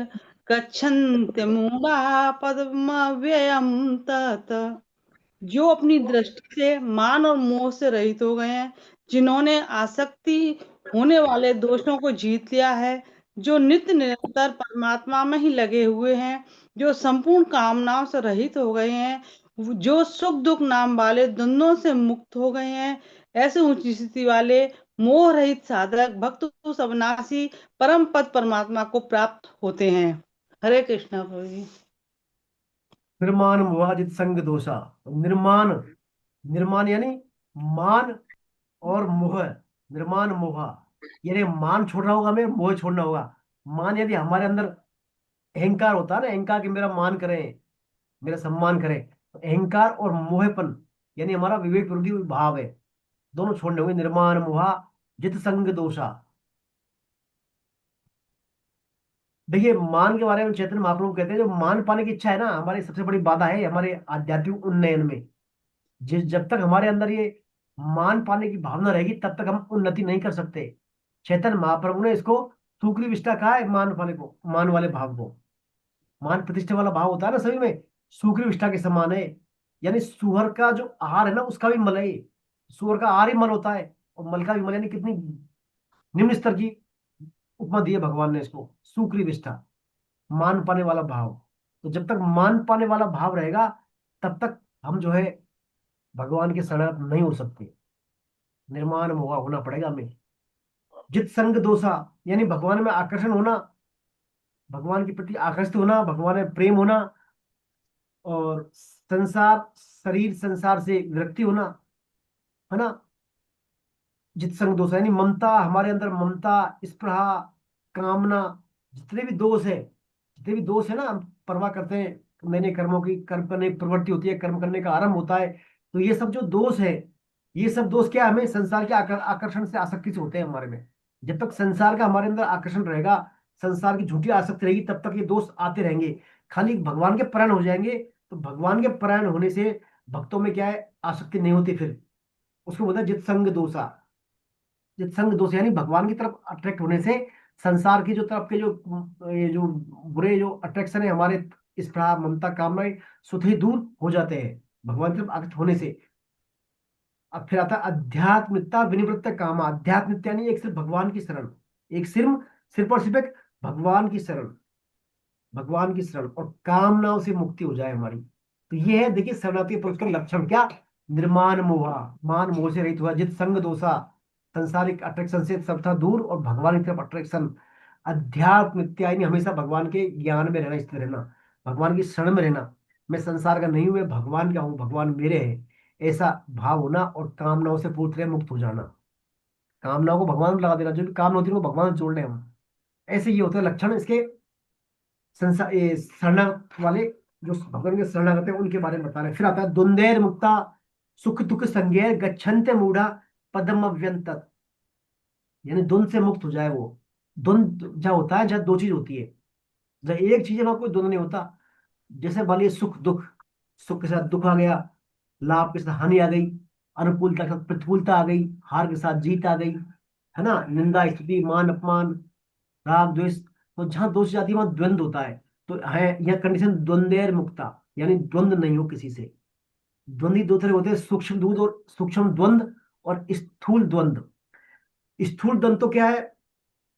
गच्छन्ति मूढ़ा पद्मव्ययम् तत्। जो अपनी दृष्टि से मान और मोह से रहित हो गए हैं, जिन्होंने आसक्ति होने वाले दोषों को जीत लिया है, जो नित्य निरंतर परमात्मा में ही लगे हुए हैं, जो संपूर्ण कामनाओं से रहित हो गए हैं, जो सुख दुख नाम वाले द्वंद्वों से मुक्त हो गए हैं, ऐसे ऊंची स्थिति वाले मोह रहित साधक भक्त उस अविनाशी परम पद परमात्मा को प्राप्त होते हैं। हरे कृष्णा प्रभु जी। निर्माण मोहाजित संग दोषा। निर्माण, निर्माण यानी मान और मोह। निर्माण मोह यानी मान छोड़ना होगा, हमें मोह छोड़ना होगा। मान यदि हमारे अंदर अहंकार होता है ना, अहंकार कि मेरा मान करें, मेरा सम्मान करें, तो अहंकार और मोहपन यानी हमारा विवेक विरोधी भाव है, दोनों छोड़ने होंगे। निर्माण मोहा जित संग दोषा। देखिए, मान के बारे में चैतन्य महाप्रभु कहते हैं, जो मान पाने की इच्छा है ना, हमारी सबसे बड़ी बाधा है हमारे आध्यात्मिक उन्नयन में। जिस जब तक हमारे अंदर ये मान पाने की भावना रहेगी, तब तक हम उन्नति नहीं कर सकते। चैतन्य महाप्रभु ने इसको सूक्ष्म विष्टा कहा है, मान पाने को, मान वाले भाव को। मान प्रतिष्ठा वाला भाव होता है ना सभी में, सूक्ष्म विष्टा के समान है। यानी सुअर का जो आहार है ना, उसका भी मल है ये। सुअर का आहार ही मल होता है, और मल का भी मल, यानी कितनी निम्न स्तर की उपमा दी है भगवान ने इसको, सूक्ष्म विष्टा, मान पाने वाला भाव। तो जब तक मान पाने वाला भाव रहेगा, तब तक हम जो है भगवान के शरण नहीं हो सकते। निर्माण मोह होना पड़ेगा हमें। जित संग दोषा यानी भगवान में आकर्षण होना, भगवान के प्रति आकर्षित होना, भगवान में प्रेम होना, और संसार, शरीर संसार से विरक्ति होना, है ना। जित संग दोष यानी ममता, हमारे अंदर ममता, स्पृहा, कामना, जितने भी दोष है, जितने भी दोष है ना, हम परवाह करते हैं नए नए कर्मों की, कर्म करने की प्रवृत्ति होती है, कर्म करने का आरंभ होता है। तो ये सब जो दोष है, ये सब दोष क्या है? हमें संसार के आकर्षण से, आसक्ति से होते हैं हमारे में। जब तक संसार का हमारे अंदर आकर्षण रहेगा, संसार की झूठी आसक्ति रहेगी, तब तक ये दोष आते रहेंगे। खाली भगवान के परायण हो जाएंगे, तो भगवान के परायण होने से भक्तों में क्या है? आसक्ति नहीं होती फिर। उसको बोलता है जित संग दोषा। जित संग दोष यानी भगवान की तरफ अट्रैक्ट होने से संसार की जो तरफ के जो ये जो बुरे जो अट्रैक्शन है हमारे, स्पृहा, ममता, कामना, स्वतः ही दूर हो जाते हैं भगवान की तरफ आकर्षित होने से। अब फिर आता है अध्यात्मिकता विनिवृत्त काम। अध्यात्मिकता यानी एक सिर्फ भगवान की शरण, एक सिर्फ, सिर्फ और सिर्फ एक भगवान की शरण, भगवान की शरण, और कामनाओं से मुक्ति हो जाए हमारी। तो ये है, देखिए, शरणार्थी पुरुष का लक्षण क्या? निर्माण मोहा, मान मोह से रहित हुआ। जित संग दोषा, संसारिक अट्रैक्शन से सर्वथा दूर, और भगवान की तरफ अट्रैक्शन। अध्यात्म नित्य यानी हमेशा भगवान के ज्ञान में रहना, स्थित रहना, भगवान की शरण में रहना। मैं संसार का नहीं हूं, मैं भगवान का हूँ, भगवान मेरे है, ऐसा भाव होना। और कामनाओं से पूरी तरह मुक्त हो जाना, कामनाओं को भगवान में लगा देना, जो भी काम होती है वो भगवान से जोड़ने हम। ऐसे ये होते हैं लक्षण इसके। संसार ये शरणागत वाले, जो भगवान के शरणागत है, उनके बारे में बता रहे हैं। फिर आता है द्वंद्वैर मुक्ता सुख दुख संज्ञैर गच्छन्ते मूढ़ा पदम अव्यंतत। यानी द्वंद से मुक्त हो जाए वो। द्वंद जहाँ होता है, जहाँ दो चीज होती है, जहाँ एक चीज है वहां कोई द्वंद नहीं होता। जैसे मान लीजिए सुख दुख, सुख के साथ दुख आ गया, लाभ के साथ हानि आ गई, अनुकूलता के साथ प्रतिकूलता आ गई, हार के साथ जीत आ गई, है ना, निंदा स्तुति मान अपमान, राग द्वेष। तो जहां दोष जाती है वहां द्वंद होता है। तो है यह कंडीशन द्वंद्वैर मुक्ता, यानी द्वंद नहीं हो किसी से। द्वंद्वी दो तरह होते हैं, सूक्ष्म द्वंद और सूक्ष्म द्वंद, और स्थूल द्वंद। स्थूल द्वंद तो क्या है?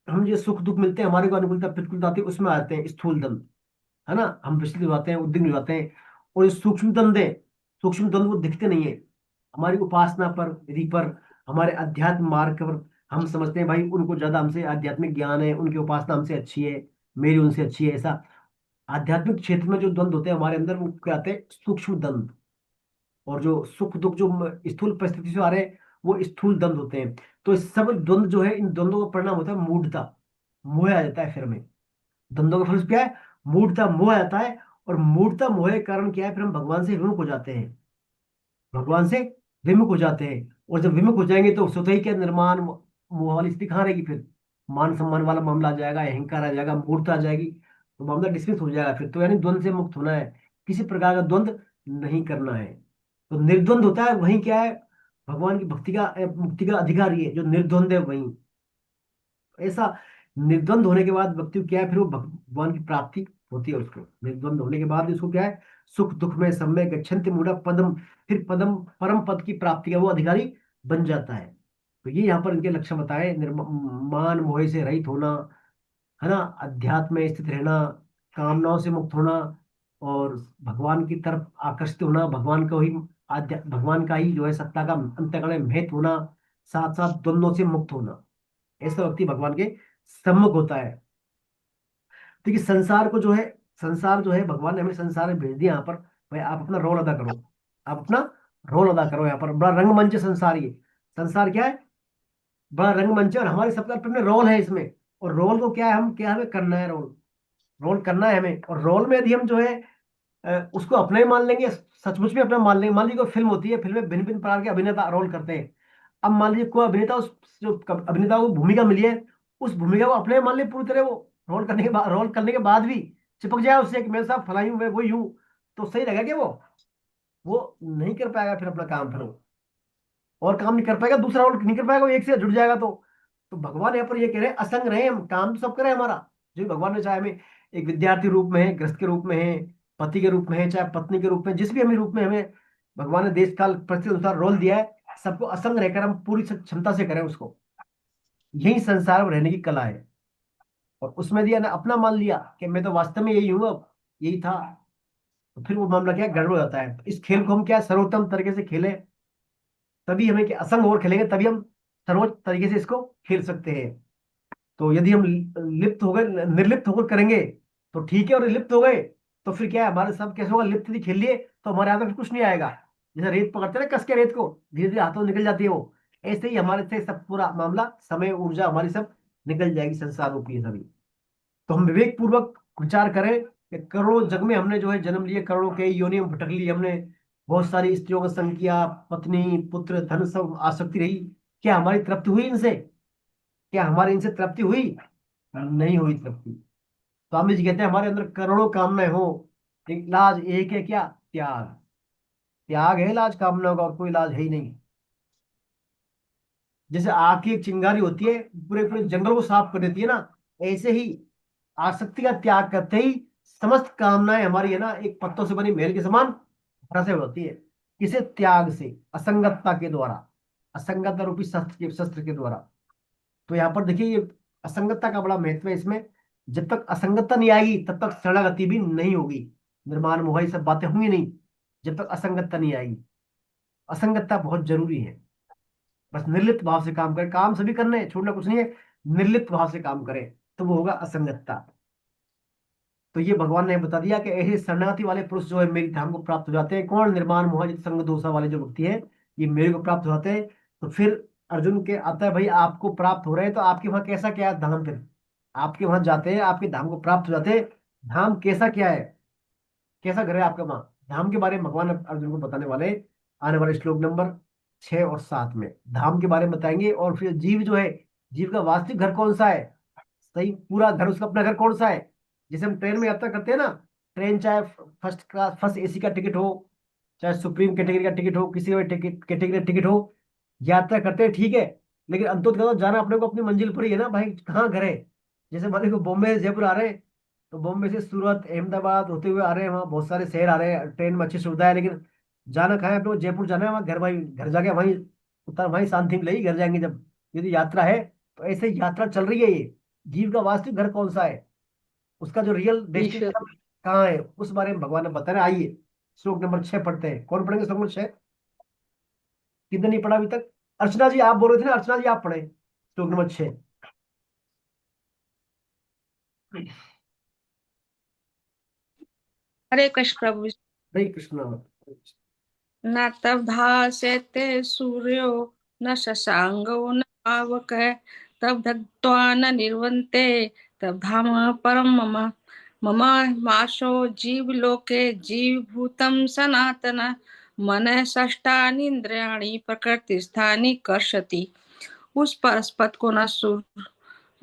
हम जो सुख दुख मिलते हैं, हमारे को अनुकूलता प्रतिकूलता आती है, उसमें आते हैं स्थूल द्वंद, है ना। हम विचलित हो जाते हैं, उद्विग्न हो जाते हैं। और ये सूक्ष्म द्वंद है, सूक्ष्म द्वंद वो दिखते नहीं है। हमारी उपासना पर, विधि पर, हमारे अध्यात्म मार्ग पर हम समझते हैं भाई उनको ज्यादा हमसे आध्यात्मिक ज्ञान है, उनकी उपासना हमसे अच्छी है, मेरी उनसे अच्छी है, ऐसा। आध्यात्मिक क्षेत्र में जो द्वंद होते हैं हमारे अंदर, वो क्या आते हैं? सूक्ष्म द्वंद। और जो सुख दुख जो स्थूल परिस्थिति से आ रहे हैं, वो स्थूल द्वंद होते हैं। तो इस सब द्वंद जो है, इन द्वंद्वों का परिणाम होता है मूढ़ता, मोह आ जाता है फिर हमें। द्वंद्वों का फल क्या है? मूढ़ता, मोह आ जाता है। और मूढ़ता मोह के कारण क्या है? फिर हम भगवान से विमुख हो जाते हैं, भगवान से विमुख हो जाते हैं। और जब विमुख हो जाएंगे तो स्वतः ही क्या, निर्माण मोह वाली स्थिति कहाँ रहेगी फिर? मान सम्मान वाला मामला आ जाएगा, अहंकार आ जाएगा, मूर्खता आ जाएगी। तो मामला डिस्मिस हो जाएगा फिर। तो यानी द्वंद्व से मुक्त होना है, किसी प्रकार का द्वंद्व नहीं करना है। तो निर्द्वंद होता है वही क्या है, भगवान की भक्ति का मुक्ति का अधिकारी है जो निर्द्वंद है वही। ऐसा निर्द्वंद होने के बाद व्यक्ति को क्या है, फिर वो भगवान की प्राप्ति होती है उसको। निर्द्वंद होने के बाद उसको क्या है, सुख दुख में सम्य गच्छन्ति मूढ़ पदम, फिर पदम परम पद की प्राप्ति का वो अधिकारी बन जाता है। तो ये यहाँ पर इनके लक्ष्य बताए, मान मोह से रहित होना, है ना, अध्यात्म में स्थित रहना, कामनाओं से मुक्त होना, और भगवान की तरफ आकर्षित होना, भगवान को ही भगवान का ही जो है सत्ता का अंतःकरण में महत्व होना, साथ साथ द्वंद्वों से मुक्त होना। ऐसा व्यक्ति भगवान के सम्मुख होता है। देखिए संसार को जो है, संसार जो है भगवान ने हमें संसार में भेज दिया यहाँ पर, भाई आप अपना रोल अदा करो, आप अपना रोल अदा करो। यहाँ पर बड़ा रंगमंच है संसार, ये संसार क्या है, बड़ा रंगमंच है, और हमारे सबका अपने रोल है इसमें। और रोल को क्या है, हम क्या हमें करना है, रोल रोल करना है हमें। और रोल में यदि हम जो है उसको अपना ही मान लेंगे, सचमुच में अपना मान लेंगे। मान लीजिए कोई फिल्म होती है, फिल्म में भिन्न भिन्न प्रकार के अभिनेता रोल करते हैं। अब मान लीजिए कोई अभिनेता, उस जो अभिनेता को भूमिका मिली है, उस भूमिका को अपने मान लीजिए पूरी तरह वो रोल करने के बाद भी चिपक जाए उससे कि मेरे साथ फलाई हूँ, मैं वही हूँ, तो सही लगेगा कि वो नहीं कर पाएगा फिर अपना काम, फिर वो और काम नहीं कर पाएगा, दूसरा रोल नहीं कर पाएगा, वो एक से जुड़ जाएगा। तो भगवान यहाँ पर ये कह रहे हैं असंग रहे, हम काम तो सब करें हमारा, जो भगवान ने चाहे हमें एक विद्यार्थी रूप में है, गृहस्थ के रूप में है, पति के रूप में है, चाहे पत्नी के रूप में, जिस भी हमें रूप में हमें भगवान ने देश काल परिस्थिति अनुसार रोल दिया है, सबको असंग रहकर हम पूरी क्षमता से करें उसको। यही संसार में रहने की कला है। और उसमें दिया ना अपना मान लिया कि मैं तो वास्तव में यही हूँ, अब यही था, तो फिर वो मामला क्या है, गड़बड़ हो जाता है। इस खेल को हम क्या सर्वोत्तम तरीके से खेलें, तभी हमें क्या असंग होकर खेलेंगे, तभी हम सर्वोच्च तरीके से इसको खेल सकते हैं। तो यदि हम लिप्त हो गए, निर्लिप्त होकर करेंगे तो ठीक है, और लिप्त हो गए तो फिर क्या है, हमारे सब कैसे होगा, लिप्त यदि खेल लिए तो हमारे हाथ में फिर कुछ नहीं आएगा। जैसे रेत पकड़ते हैं ना कस के, रेत को धीरे धीरे हाथों निकल जाती है वो, ऐसे ही हमारे से सब पूरा मामला, समय ऊर्जा हमारी सब निकल जाएगी संसार रूपी है सभी। तो हम विवेक पूर्वक विचार करें कि करोड़ों जग में हमने जो है जन्म लिए, करोड़ों के योनियों में भटक ली हमने, बहुत सारी स्त्रियों का संग किया, पत्नी पुत्र धन सब आसक्ति रही, क्या हमारी तृप्ति हुई इनसे, क्या हमारी इनसे तृप्ति हुई, नहीं हुई तृप्ति। स्वामी जी कहते हैं हमारे अंदर करोड़ों कामनाएं हो, एक इलाज एक है, क्या, त्याग। त्याग है इलाज कामनाओं का, और कोई इलाज है ही नहीं। जैसे आग की एक चिंगारी होती है, पूरे पूरे जंगल को साफ कर देती है ना, ऐसे ही आसक्ति का त्याग करते ही समस्त कामनाएं हमारी है ना, एक पत्तों से बनी महल के समान भरा से होती है। किसे, त्याग से, असंगतता के द्वारा, असंगत रूपी शस्त्र के द्वारा। तो यहाँ पर देखिए ये असंगतता का बड़ा महत्व है इसमें। जब तक असंगतता नहीं आएगी तब तक शरणागति भी नहीं होगी, निर्माण मोह ये सब बातें होंगी नहीं, जब तक असंगतता नहीं आएगी। असंगतता बहुत जरूरी है। बस निर्लिप्त भाव से काम करें, काम सभी करने हैं, छोड़ना कुछ नहीं है, निर्लिप्त भाव से काम करें तो वो होगा असंगतता। तो ये भगवान ने बता दिया कि ऐसे शरणागति वाले पुरुष जो है मेरी धाम को प्राप्त हो जाते हैं। कौन, निर्माण मोह जित संग दोषा वाले जो व्यक्ति है, ये मेरे को प्राप्त हो जाते हैं। तो फिर अर्जुन के आता है, भाई आपको प्राप्त हो रहे हैं तो आपके वहां कैसा क्या है धाम, फिर आपके वहां जाते हैं, आपके धाम को प्राप्त हो जाते हैं, धाम कैसा क्या है, कैसा घर है आपका वहां, धाम के बारे में भगवान अर्जुन को बताने वाले हैं। आने वाले श्लोक नंबर 6 और 7 में धाम के बारे में बताएंगे। और फिर जीव जो है, जीव का वास्तविक घर कौन सा है, सही पूरा घर, उसका अपना घर कौन सा है। जैसे हम ट्रेन में यात्रा करते हैं ना, ट्रेन चाहे फर्स्ट क्लास फर्स्ट एसी का टिकट हो, चाहे सुप्रीम कैटेगरी का टिकट हो, किसी भी कैटेगरी का टिकट हो, यात्रा करते हैं ठीक है, लेकिन अंततः तो जाना अपने को अपनी मंजिल पर ही है ना भाई, कहाँ घर है। जैसे मान लो बॉम्बे से जयपुर आ रहे हैं, तो बॉम्बे से सूरत अहमदाबाद होते हुए आ रहे हैं, वहाँ बहुत सारे शहर आ रहे हैं, ट्रेन में अच्छी सुविधा है, लेकिन जाना कहाँ है, अपने को जयपुर जाना है, वहाँ घर, भाई घर जाके वहीं उतर, वहीं शांति में घर जाएंगे जब, यदि यात्रा है। तो ऐसे ही यात्रा चल रही है ये, जीव का वास्तविक घर कौन सा है, उसका जो रियल ईश्वर। डेस्टिनेशन कहाँ है, उस बारे में भगवान ने बताया। आइए श्लोक नंबर 6 पढ़ते हैं। कौन पढ़ेंगे श्लोक नंबर 6, कितने नहीं पढ़ा अभी तक। अर्चना जी आप बोल रहे थे ना, अर्चना जी आप पढ़े श्लोक नंबर 6। हरे कृष्ण प्रभु। हरे कृष्ण। न तब भास्यते सूर्यो न शशांको न पावक, तब दग्ध्वा न निर्वन्ते तब धाम परम मम। मम माशो जीवलोके जीवभूतं सनातन, मन षष्ठानीन्द्रियाणि प्रकृतिस्थानि कर्षति। उस परस पद को न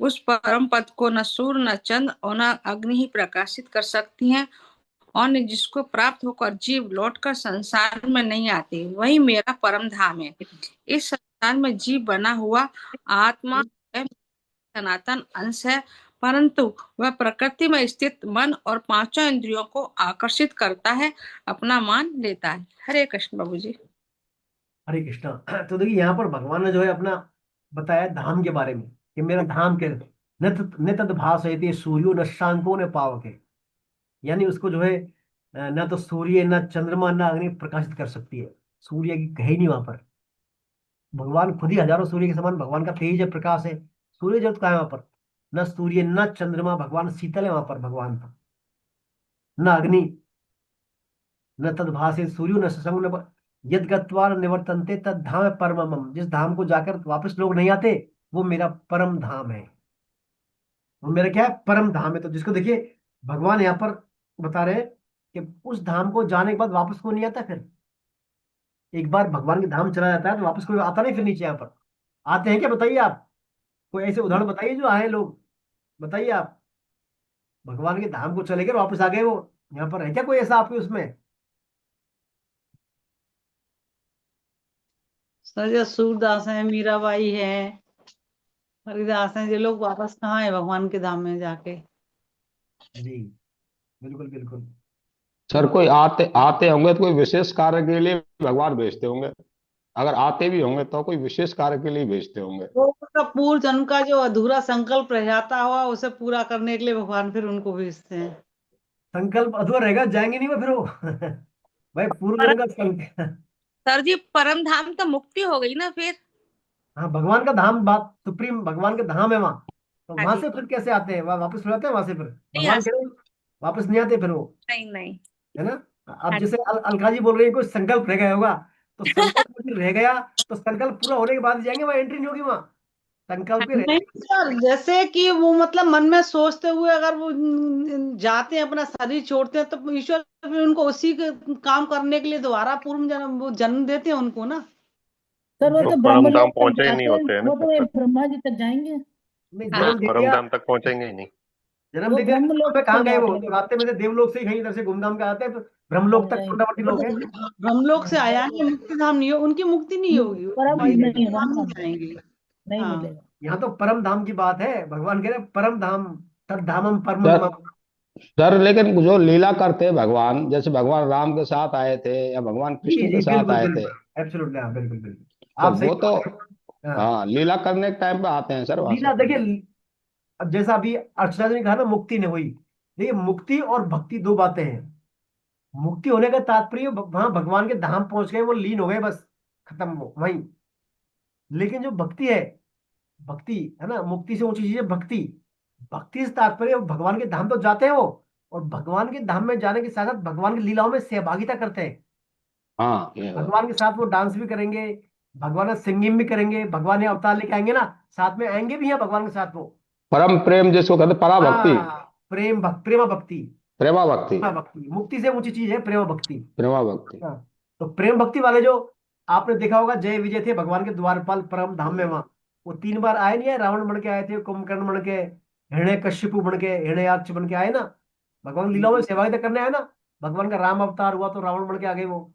उस परम पद को न सूर्य न चंद्र और न अग्नि ही प्रकाशित कर सकती हैं, और न जिसको प्राप्त होकर जीव लौटकर संसार में नहीं आते। वही मेरा परम धाम है। इस संसार में जीव बना हुआ आत्मा सनातन अंश है, परंतु वह प्रकृति में स्थित मन और पांचों इंद्रियों को आकर्षित करता है, अपना मान लेता है। हरे कृष्ण बाबू जी। हरे कृष्णा। तो देखिए यहाँ पर भगवान ने जो है अपना बताया धाम के बारे में कि मेरा धाम के न तद भासयति सूर्यो न शांको न पावके, यानी उसको जो है न तो सूर्य न चंद्रमा न अग्नि प्रकाशित कर सकती है। सूर्य की कहीं नहीं वहां पर। भगवान खुद ही हजारों सूर्य के समान भगवान का तेज है, प्रकाश है। सूर्य जगत कहाँ है वहां पर? न सूर्य न चंद्रमा, भगवान शीतल है वहां पर भगवान का। न अग्नि, न तद्भासे सूर्यो न शशंक न यद गत्वा न निवर्तन्ते तद धाम परमम। जिस धाम को जाकर वापस लोग नहीं आते, वो मेरा परम धाम है। वो मेरा क्या है? परम धाम है। तो जिसको देखिए भगवान यहाँ पर बता रहे हैं कि उस धाम को जाने के बाद वापस को नहीं आता फिर। एक बार भगवान के धाम चला जाता है तो वापस कोई आता नहीं फिर नीचे यहाँ पर। आते हैं क्या बताइए आप? कोई ऐसे उदाहरण बताइए जो आए लोग, बताइए आप। भगवान के धाम को चले गए वापस आ गए, वो यहाँ पर है क्या कोई ऐसा आपके उसमें? सर सूरदास है, मीराबाई है, हरिदास हैं, ये लोग वापस कहाँ है भगवान के धाम में जाके। जी बिल्कुल बिल्कुल। सर तो कोई आते आते होंगे तो कोई विशेष कार्य के लिए भगवान भेजते होंगे। अगर आते भी होंगे तो कोई विशेष कार्य के लिए भेजते होंगे। वो उसका पूर्व जन्म का जो अधूरा संकल्प रह जाता हुआ उसे पूरा करने के लिए भगवान फिर उनको भेजते हैं। संकल्प अधूरा रहेगा, जाएंगे नहीं वो फिर वो भाई पूर्व पर जन्म का संकल्प। सर जी, परम धाम तो मुक्ति हो गई ना फिर। हाँ भगवान का धाम, बात सुप्रीम भगवान का धाम है वहां। तो हाँ वहां जी। से फिर कैसे आते हैं? वहां वापस हो जाते हैं वहां से फिर? नहीं आ भगवान कह रहे हैं, वापस नहीं आते फिर वो, नहीं नहीं। है ना? अब हाँ जैसे अलका जी बोल रही है कोई संकल्प रह गया होगा, तो संकल्प यदि रह गया तो संकल्प पूरा होने के बाद ही जाएंगे, वहां एंट्री नहीं होगी वहां। संकल्प के नहीं रहते। सर, जैसे कि वो मतलब मन में सोचते हुए अगर वो जाते हैं, अपना शरीर छोड़ते हैं, तो ईश्वर फिर उनको उसी के काम करने के लिए दोबारा पूर्व जन्म वो जन्म देते हैं उनको ना। सर वो तो तो परम धाम ब्रह्मलोक तक पहुंचे ही नहीं जाते हैं, होते हैं ना वो फिर तो तक। ब्रह्मा जी तक जाएंगे। नहीं हाँ। तो जन्म दे परम दिया, धाम तक पहुंचेंगे ही नहीं। जन्म वो दे दिया ब्रह्मलोक पे कहाँ तक गए वो? जाते तो हैं। रास्ते में से देवलोक से ही कहीं इधर से घूमधाम के आते हैं, तो ब्रह्मलोक तक पुण्यवती लोग हैं। ब्रह्मलोक से आया है, मुक्ति धाम नहीं हो, उनकी मुक्ति नहीं होगी, वो परम नहीं नहीं, मुक्ति नहीं होगा धाम ना, नहीं वहाँ जाएंगे। नहीं हाँ। मिलेगा। यहाँ तो परम धाम की बात है। भगवान कह रहे हैं परम धाम, तद धामम परमम सर मम। सर लेकिन जो लीला करते हैं भगवान, जैसे भगवान राम के साथ आए थे या भगवान जी कृष्ण के जी साथ बिल्कुल आए थे, बिल्कुल, एब्सोल्युटली, हाँ बिल्कुल बिल्कुल, तो आप सही वो तो बोल रहे हैं। हाँ हाँ लीला करने के टाइम पे आते हैं सर वहां से। लीला देखिए, अब जैसा अभी अर्चना जी ने कहा ना मुक्ति नहीं हुई, देखिए मुक्ति और भक्ति दो बातें हैं। मुक्ति होने का तात्पर्य वहां भगवान के धाम पहुंच गए, वो लीन हो गए, बस खत्म वो वहीं। लेकिन जो भक्ति है, भक्ति है ना, मुक्ति से ऊंची चीज है भक्ति। भक्ति से तात्पर्य भगवान के धाम तो जाते हैं वो, और भगवान के धाम में जाने के साथ साथ भगवान की लीलाओं में सहभागिता करते हैं। हाँ ये भगवान के साथ वो डांस भी करेंगे, भगवान का सिंगिंग भी करेंगे, भगवान ये अवतार लेके आएंगे ना, साथ में आएंगे भी हैं भगवान के साथ वो। परम प्रेम जिसको कहते हैं, पराभक्ति, हाँ प्रेम भक्त, प्रेमा भक्ति। प्रेमा भक्ति, हाँ भक्ति मुक्ति से ऊंची चीज है प्रेमा भक्ति। प्रेमा भक्ति। हाँ तो प्रेम भक्ति वाले जो आपने देखा होगा जय विजय थे भगवान के द्वारपाल परम धाम में, वहां वो 3 बार आए नहीं है? रावण बन के आए थे, कुंभकर्ण बन के, हिरण्यकश्यपु बन के, हिरण्याक्ष बन के आए ना, भगवान लीलाओं में सहभागिता करने आए ना। भगवान का राम अवतार हुआ तो रावण बन के आ गए वो,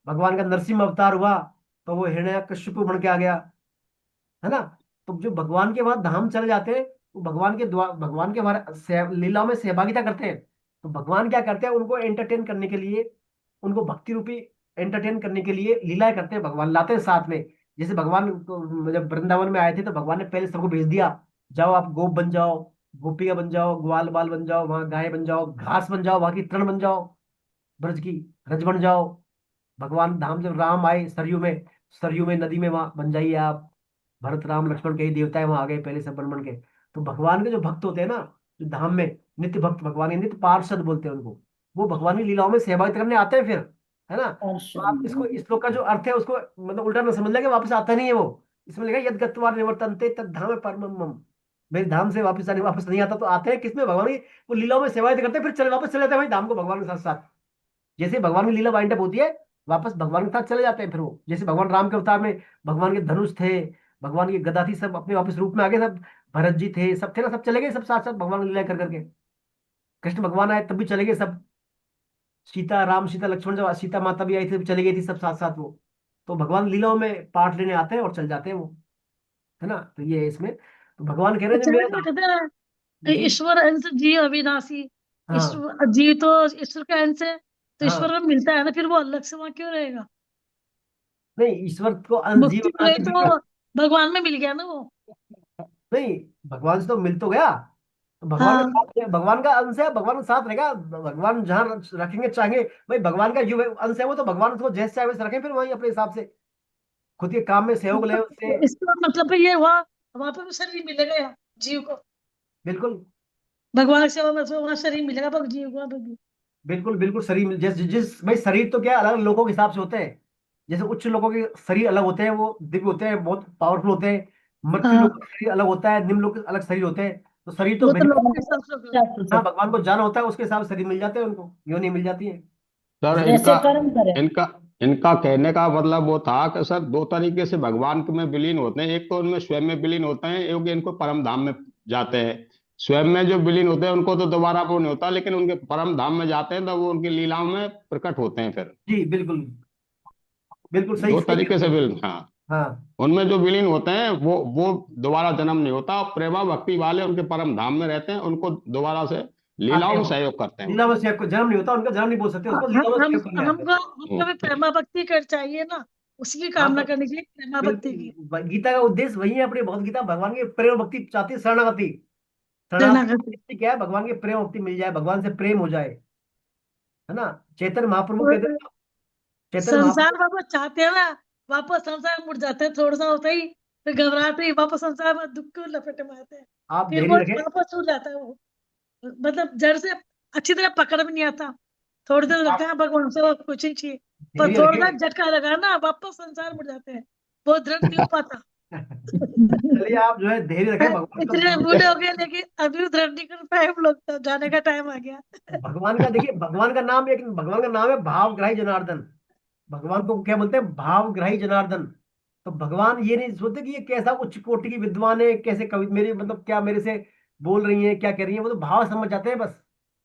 भगवान का नरसिंह अवतार हुआ तो वो हिरण्यकश्यपु बन के आ गया, है ना? तो जो भगवान के वहां धाम चले जाते हैं, वो भगवान के द्वार, भगवान के हमारे लीलाओं में सहभागिता करते हैं। तो भगवान क्या करते हैं? उनको एंटरटेन करने के लिए, उनको भक्ति रूपी एंटरटेन करने के लिए लीलाएं करते हैं, भगवान लाते हैं साथ में। जैसे भगवान जब वृंदावन में आए थे तो भगवान ने पहले सबको भेज दिया, जाओ आप गोप बन जाओ, गोपिका बन जाओ, ग्वाल बाल बन जाओ, वहां गाय बन जाओ, घास बन जाओ, वहां की तृण बन जाओ, ब्रज की रज बन जाओ। भगवान धाम जब राम आए सरयू में, सरयू में नदी में वहां बन जाइए आप। भरत राम लक्ष्मण कई देवता है वहां आ गए पहले सब बन बन के। तो भगवान के जो भक्त होते हैं ना, जो धाम में नित्य भक्त, भगवान के नित्य पार्षद बोलते हैं उनको, वो भगवान की लीलाओं में सहभागिता करने आते हैं फिर, है ना? और तो आप इसको, इस श्लोक का जो अर्थ है उसको मतलब उल्टा ना समझ लेंगे, वापस आता नहीं है वो। इसमें लिखा है यद गत्वा निवर्तन्ते तद धाम परमम मम। मेरे धाम से वापस आने, वापस नहीं आता तो आते हैं किसमें? भगवान की वो लीलाओं में सेवाएं करते हैं, फिर चले वापस चले जाते हैं भाई धाम को भगवान के साथ साथ। जैसे भगवान की लीला वाइंड अप होती है, वापस भगवान के साथ चले जाते हैं फिर वो। जैसे भगवान राम के अवतार में भगवान के धनुष थे, भगवान की गदा थी, सब अपने वापस रूप में आ गए सब, भरत जी थे, सब थे ना, सब चले गए सब साथ साथ भगवान की लीला कर करके। कृष्ण भगवान आए तब भी चले गए सब। सीता राम सीता लक्ष्मण, जब सीता माता भी आई थी चली गई थी सब साथ साथ वो। तो भगवान लीलाओं में पार्ट लेने आते हैं और चल जाते हैं वो, है ना। तो ये है इसमें, तो भगवान कह रहे हैं जो अच्छा मेरा क्या धाम। कहते हैं, जी। ईश्वर अंश जीव अविनाशी। हाँ ईश्वर जीव तो ईश्वर का अंश है, तो हाँ। ईश्वर में मिलता है ना, फिर वो अलग से वहां क्यों रहेगा? नहीं, ईश्वर को अंश जीव मुक्ति मिले अविनाशी तो मिला। भगवान में मिल गया ना वो। नहीं, भगवान से तो मिल तो गया, तो भगवान का हाँ साथ है, भगवान का अंश है, भगवान के साथ रहेगा। भगवान जहाँ रखेंगे चाहेंगे, भाई भगवान का जो अंश है वो, तो भगवान उसको जैसे चाहे वैसे रखें फिर वहीं अपने हिसाब से, खुद के काम में सहयोग ले उससे। इसका मतलब है ये हुआ, वहां पर भी शरीर मिलेगा यार जीव को। बिल्कुल भगवान की सेवा में से वहां शरीर मिलेगा पर जीव को भी। बिल्कुल। बिल्कुल शरीर जिस जिस भाई, शरीर तो क्या अलग अलग लोगों के हिसाब से होते हैं। जैसे उच्च लोगों के शरीर अलग होते हैं, वो दिव्य होते हैं, बहुत पावरफुल होते हैं। मृत्यु हाँ लोगों का शरीर अलग होता है, निम्न लोग के अलग शरीर होते हैं। तो शरीर तो वो तो भिन्न, लोगों के हिसाब से होगा। हाँ भगवान को जाना होता है उसके हिसाब से शरीर मिल जाते हैं उनको, योनि मिल जाती है। सर जैसे इनका इनका इनका कहने का मतलब वो था कि सर दो तरीके से भगवान में विलीन होते हैं, एक तो उनमें स्वयं में विलीन होते हैं, एक इनको परम धाम में जाते हैं। स्वयं में जो विलीन होते हैं उनको तो दोबारा वो नहीं होता, लेकिन उनके परम धाम में जाते हैं तो वो उनकी लीलाओं में प्रकट होते हैं फिर। जी बिल्कुल। बिल्कुल सही दो सही कह तरीके से रहे हैं। विलीन, हाँ। हाँ उनमें जो विलीन होते हैं वो दोबारा जन्म नहीं होता, प्रेमा भक्ति वाले उनके परम धाम में रहते हैं, उनको दोबारा से आते लीलाओं हैं में वो, सहयोग करते हैं। लीला में से आपको जन्म नहीं होता, उनका जन्म नहीं बोल सकते उसको, लीला में से करने आते हैं। हमको भी हम्म। प्रेमा भक्ति कर चाहिए ना, उसकी हाँ कामना तो करने के लिए प्रेमा भक्ति की। गीता का उद्देश्य वही है, अपनी भगवत गीता भगवान के प्रेम और भक्ति चाहती है, शरणागति। शरणागति का शरणागति। उद्देश्य क्या है, भगवान के प्रेम भक्ति मिल जाए, भगवान से प्रेम हो जाए, है ना। चैतन्य महाप्रभु कहते और हैं, चैतन्य संसार महाप्रभु। वापस चाहते हैं ना, वापस संसार में मुड़ जाते हैं, थोड़ा सा होता ही फिर घबराहट ही, वापस संसार में दुख को लपेटे में आते हैं। आप फिर वो धैर्य रखें। वापस छूट जाता है वो, मतलब जड़ से अच्छी तरह पकड़ भी नहीं आता। थोड़ी देर लगता आप है भगवान से वो कुछ ही चाहिए, पर धैर्य थोड़ा सा रखें। झटका लगा ना वापस संसार मुड़ जाते हैं, बहुत दृढ़ नहीं हो पाता। चलिए आप जो है धैर्य रखें, भगवान इतने बूढ़े हो गए लेकिन अभी भी दृढ़ नहीं कर पाए हम लोग, तो जाने का टाइम आ गया। भगवान का देखिए, भगवान का नाम एक, भगवान का नाम है भावग्राही जनार्दन। भगवान को क्या बोलते हैं, भावग्राही जनार्दन। तो भगवान ये नहीं सोचते कि ये कैसा उच्च कोटि की विद्वान है, कैसे कवि मेरे मतलब क्या मेरे से बोल रही है, क्या कर रही है, वो तो भाव समझ जाते हैं बस।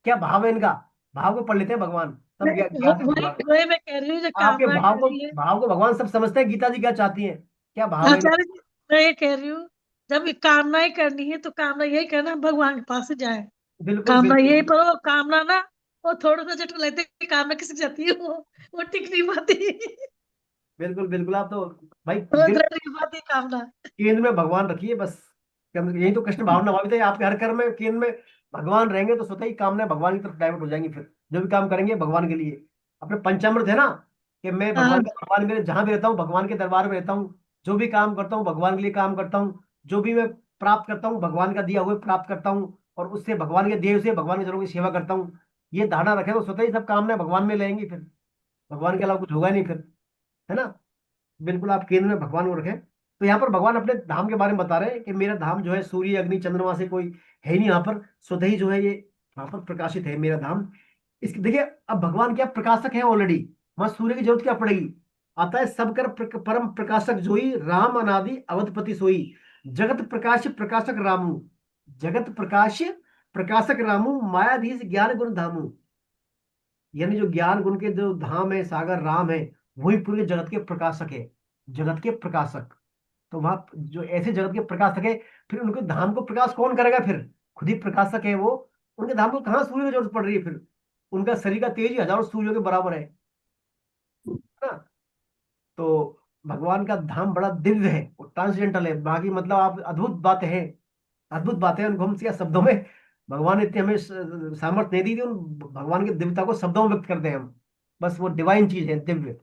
क्या भाव है इनका, भाव को पढ़ लेते हैं भगवान, सब नहीं, ज्ञान है वही भगवान को। वही मैं कह रही हूँ, जो आपके कामना कर रही है। भाव को भगवान सब समझते हैं, गीता जी क्या चाहती हैं, क्या भाव है इनका। आचार्य जी, मैं ये कह रही हूँ, जब ये कामना ही करनी है तो कामना यही करना, भगवान के पास ही जाए। बिल्कुल कामना बिल्कुल। यही पर वो कामना ना, वो थोड़ा सा झटक लेते हैं, कामना किसी जाती है वो टिक नहीं पाती। बिल्कुल बिल्कुल आप तो भाई वो दिल दृढ़ नहीं पाती कामना। केंद्र में भगवान रखिए बस। यही तो कृष्ण भावना भावित है, आपके हर कर्म में केंद्र में भगवान रहेंगे तो स्वतः ही कामना भगवान की तरफ डाइवर्ट हो जाएंगी, फिर जो भी काम करेंगे भगवान के लिए। अपने पंचामृत है ना, कि मैं हाँ भगवान का, भगवान मेरे जहां भी रहता हूँ भगवान के दरबार में रहता हूँ, जो भी काम करता हूँ भगवान के लिए काम करता हूँ, जो भी मैं प्राप्त करता हूँ भगवान का दिया हुआ प्राप्त करता हूँ, और उससे भगवान के दिए से भगवान के जनों की सेवा करता हूँ। ये धारणा रखे तो स्वतः ही सब कामनाएं भगवान में रहेंगी, फिर भगवान के अलावा कुछ होगा नहीं फिर, है ना। बिल्कुल आप केंद्र में भगवान को रखें। तो यहाँ पर भगवान अपने धाम के बारे में बता रहे हैं कि मेरा धाम जो है सूर्य अग्नि चंद्रमा से कोई है नहीं, यहाँ पर स्वतः ही जो है ये यहाँ पर प्रकाशित है मेरा धाम। इसके देखिए, अब भगवान क्या प्रकाशक है ऑलरेडी, वहां सूर्य की जरूरत क्या पड़ेगी। आता है सब कर परम प्रकाशक जोई, राम अनादि अवधपति सोई, जगत प्रकाश प्रकाशक रामू, जगत प्रकाश प्रकाशक रामू, मायाधीश ज्ञान गुण धामू। यानी जो ज्ञान गुण के जो धाम है, सागर राम है, वही पूरे जगत के प्रकाशक है, जगत के प्रकाशक। तो वहां जो ऐसे जगत के प्रकाशक है, फिर उनके धाम को प्रकाश कौन करेगा फिर, खुद ही प्रकाशक है वो। उनके धाम को कहाँ सूर्य की जरूरत पड़ रही है फिर, उनका शरीर का तेज ही हजारों सूर्यों के बराबर है ना। तो भगवान का धाम बड़ा दिव्य है, वो ट्रांसजेंडल है, बाकी मतलब आप अद्भुत बातें हैं, अद्भुत बातें हैं, उनको हम क्या शब्दों में, भगवान ने इतनी हमें सामर्थ्य नहीं दी थी उन भगवान की दिव्यता को शब्दों में व्यक्त करते हैं हम, बस वो डिवाइन चीज है दिव्य।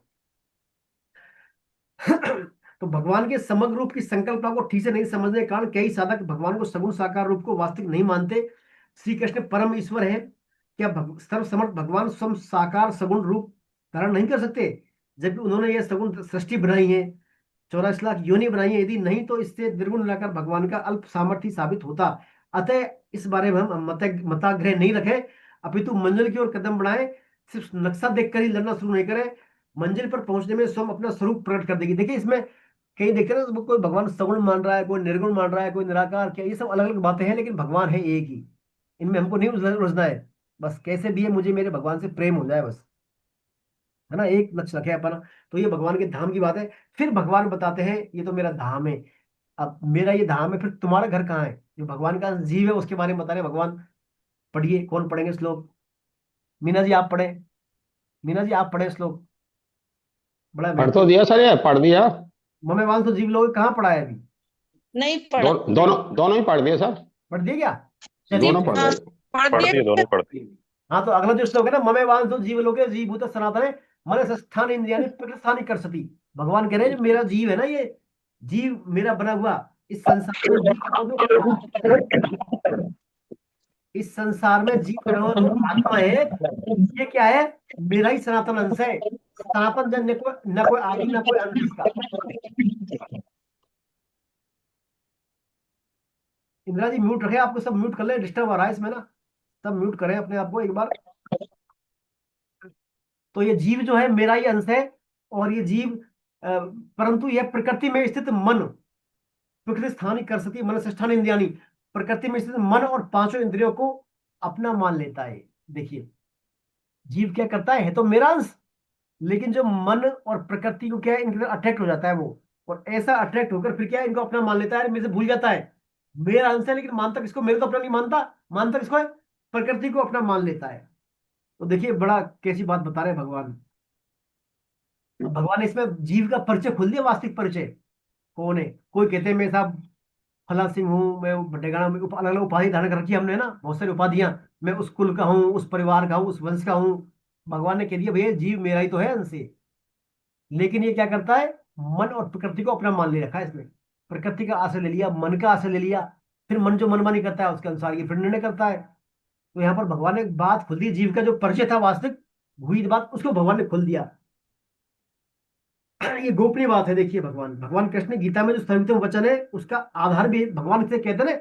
तो भगवान के समग्र रूप की संकल्पना को ठीक से नहीं समझने के कारण कई साधक भगवान को सगुण साकार रूप को वास्तविक नहीं मानते। श्री कृष्ण परम ईश्वर है, क्या सर्वसमर्थ भगवान स्वयं साकार सगुण रूप धारण नहीं कर सकते, जबकि उन्होंने यह सगुण सृष्टि बनाई है, 84 लाख योनि बनाई है, यदि नहीं तो इससे निर्गुण मिलाकर भगवान का अल्प सामर्थ्य ही साबित होता। अतः इस बारे में हम मताग्रह नहीं रखें, अपितु मंजिल की ओर कदम बढ़ाएं। सिर्फ नक्शा देखकर ही लड़ना शुरू नहीं करें, मंजिल पर पहुंचने में स्वयं अपना स्वरूप प्रकट कर देगी। देखिए इसमें कहीं देखते हैं ना तो कोई भगवान सगुण मान रहा है, कोई निर्गुण मान रहा है, कोई निराकार, क्या ये सब अलग अलग बातें हैं, लेकिन भगवान है एक ही। इनमें हमको नहीं उलझना है। बस कैसे भी है, मुझे मेरे भगवान से प्रेम हो जाए बस, है ना, एक लक्ष्य रखे अपना। तो ये भगवान के धाम की बात है। फिर भगवान बताते हैं ये तो मेरा धाम है। अब मेरा ये धाम है, फिर तुम्हारा घर कहाँ है? जो भगवान का जीव है उसके बारे में बता रहे हैं भगवान। पढ़िए, कौन पढ़ेंगे श्लोक? मीना जी आप पढ़े। मीना जी आप पढ़े श्लोक, बड़ा पढ़ तो महत्वपूर्ण। दिया सर, ये पढ़ दिया। ममे वांस तो जीव लोग कहाँ पढ़ा है अभी? नहीं पढ़ा। दोनों दोनों ही पढ़ दिए सर। पढ़ दिए क्या? जी दोनों चलिए। पढ़ हाँ, दिए। पढ़ पढ़ दिए, दोनों दिया। पढ़ दिए। हाँ, तो अगला जो श्लोक है ना, ममे वांस तो जीव लोग जीव भूत सनातन मन स्थान इंद्रिया प्रकृति कर सती। भगवान कह रहे हैं जो मेरा जीव है ना, ये जीव मेरा बना हुआ, इस संसार में जीव का जो, इस संसार में जीव बना हुआ जो आत्मा है, ये क्या है? मेरा ही सनातन अंश है। सनातन जन न कोई आदि न कोई अंत इसका। इंदिरा जी म्यूट रखे, आपको सब म्यूट कर ले, डिस्टर्ब हो रहा है इसमें ना। सब म्यूट करें अपने आप को एक बार। तो ये जीव जो है मेरा ही अंश है। और ये जीव परंतु यह प्रकृति में स्थित मन, प्रकृति स्थान कर सकती मन से स्थान इंद्रियानी, प्रकृति में स्थित मन और पांचों इंद्रियों को अपना मान लेता है। देखिए, जीव क्या करता है तो मेरा अंश, लेकिन जो मन और प्रकृति को क्या है, इनके अट्रैक्ट हो जाता है वो। और ऐसा अट्रैक्ट होकर फिर क्या है, इनको अपना मान लेता है, मेरे से भूल जाता है मेरा अंश है, लेकिन मानता किसको? मेरे तो अपना नहीं मानता, मानता किसको है? प्रकृति को अपना मान लेता है। तो देखिए बड़ा कैसी बात बता रहे हैं भगवान। अब भगवान ने इसमें जीव का परिचय खुल दिया, वास्तविक परिचय कौन है। कोई कहते हैं मैं साहब फला सिंह हूँ, मैं बटेगाना में, अलग अलग उपाधि धारण कर रखी है हमने ना, बहुत सारी उपाधियां। मैं उस कुल का हूँ, उस परिवार का हूँ, उस वंश का हूँ। भगवान ने कह दिया भैया जीव मेरा ही तो है अंश से। लेकिन ये क्या करता है, मन और प्रकृति को अपना मान ले रखा है इसने। प्रकृति का आश्रय ले लिया, मन का आश्रय ले लिया। फिर मन जो मनमानी करता है उसके अनुसार ये फिर निर्णय करता है। तो यहाँ पर भगवान ने एक बात खुल दी, जीव का जो परिचय था वास्तविक हुई बात, उसको भगवान ने खोल दिया। ये गोपनीय बात है। देखिए भगवान भगवान कृष्ण ने गीता में जो सर्वोत्तम वचन है उसका आधार भी भगवान से कहते हैं ना,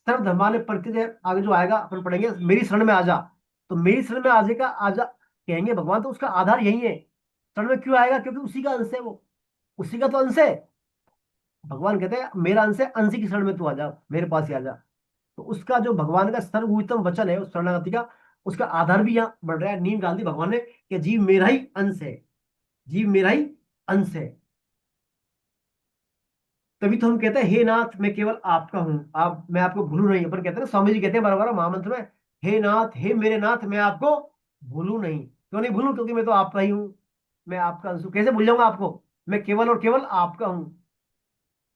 सर्वधर्माने परित्यज्य, आगे जो आएगा अपन पढ़ेंगे, मेरी शरण में आ जा। तो मेरी शरण में आजे का आजा कहेंगे भगवान, तो उसका आधार यही है। शरण में क्यों आएगा? क्योंकि उसी का अंश है वो, उसी का तो अंश है। भगवान कहते हैं मेरा अंश है, अंश की शरण में तू आ जा, मेरे पास ही आ जा। तो उसका जो भगवान का सर्वोत्तम वचन है उस शरणागति का, उसका आधार भी यहाँ बढ़ रहा है। नींव डाल दी भगवान ने कि जीव मेरा ही अंश है, जीव मेरा ही अंश है। तभी तो हम कहते हैं हे नाथ मैं केवल आपका हूं, आप, मैं आपको भूलू नहीं। अपन कहते हैं ना, स्वामी जी कहते हैं बार बार महामंत्र में, हे नाथ हे मेरे नाथ मैं आपको भूलू नहीं। क्यों नहीं भूलू? क्योंकि मैं तो आपका ही हूँ, मैं आपका अंश हूं। कैसे भूल जाऊंगा आपको? मैं केवल और केवल आपका हूँ।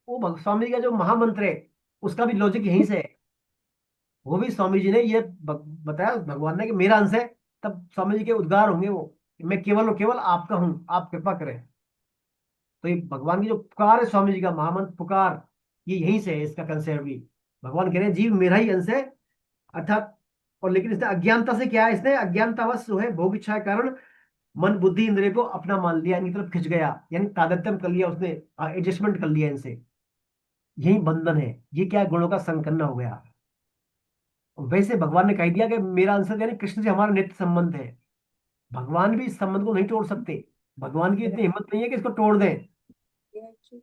वो स्वामी जी का जो महामंत्र है उसका भी लॉजिक यहीं से है। वो भी स्वामी जी ने ये बताया भगवान ने कि मेरा अंश है, तब स्वामी जी के उद्गार होंगे वो कि मैं केवल और केवल आपका हूँ, आप कृपा करें। तो ये भगवान की जो पुकार है, स्वामी जी का महामंत्र पुकार, ये यहीं से है, इसका कंसेप्ट भी। भगवान कह रहे हैं जीव मेरा ही अंश है, अर्थात। और लेकिन इसने अज्ञानता से क्या है, इसने अज्ञानतावश जो है भोग इच्छा के कारण मन बुद्धि इंद्रिय को अपना मान लिया, इनकी तरफ खिंच गया, यानी तादात्म्य कर लिया उसने, एडजस्टमेंट कर लिया इनसे। यही बंधन है, ये क्या है, गुणों का संकन्न हो गया। वैसे भगवान ने कह दिया कि मेरा अंश यानी कृष्ण से हमारा नित्य संबंध है। भगवान भी इस संबंध को नहीं तोड़ सकते। भगवान की इतनी हिम्मत नहीं है कि इसको तोड़ दें।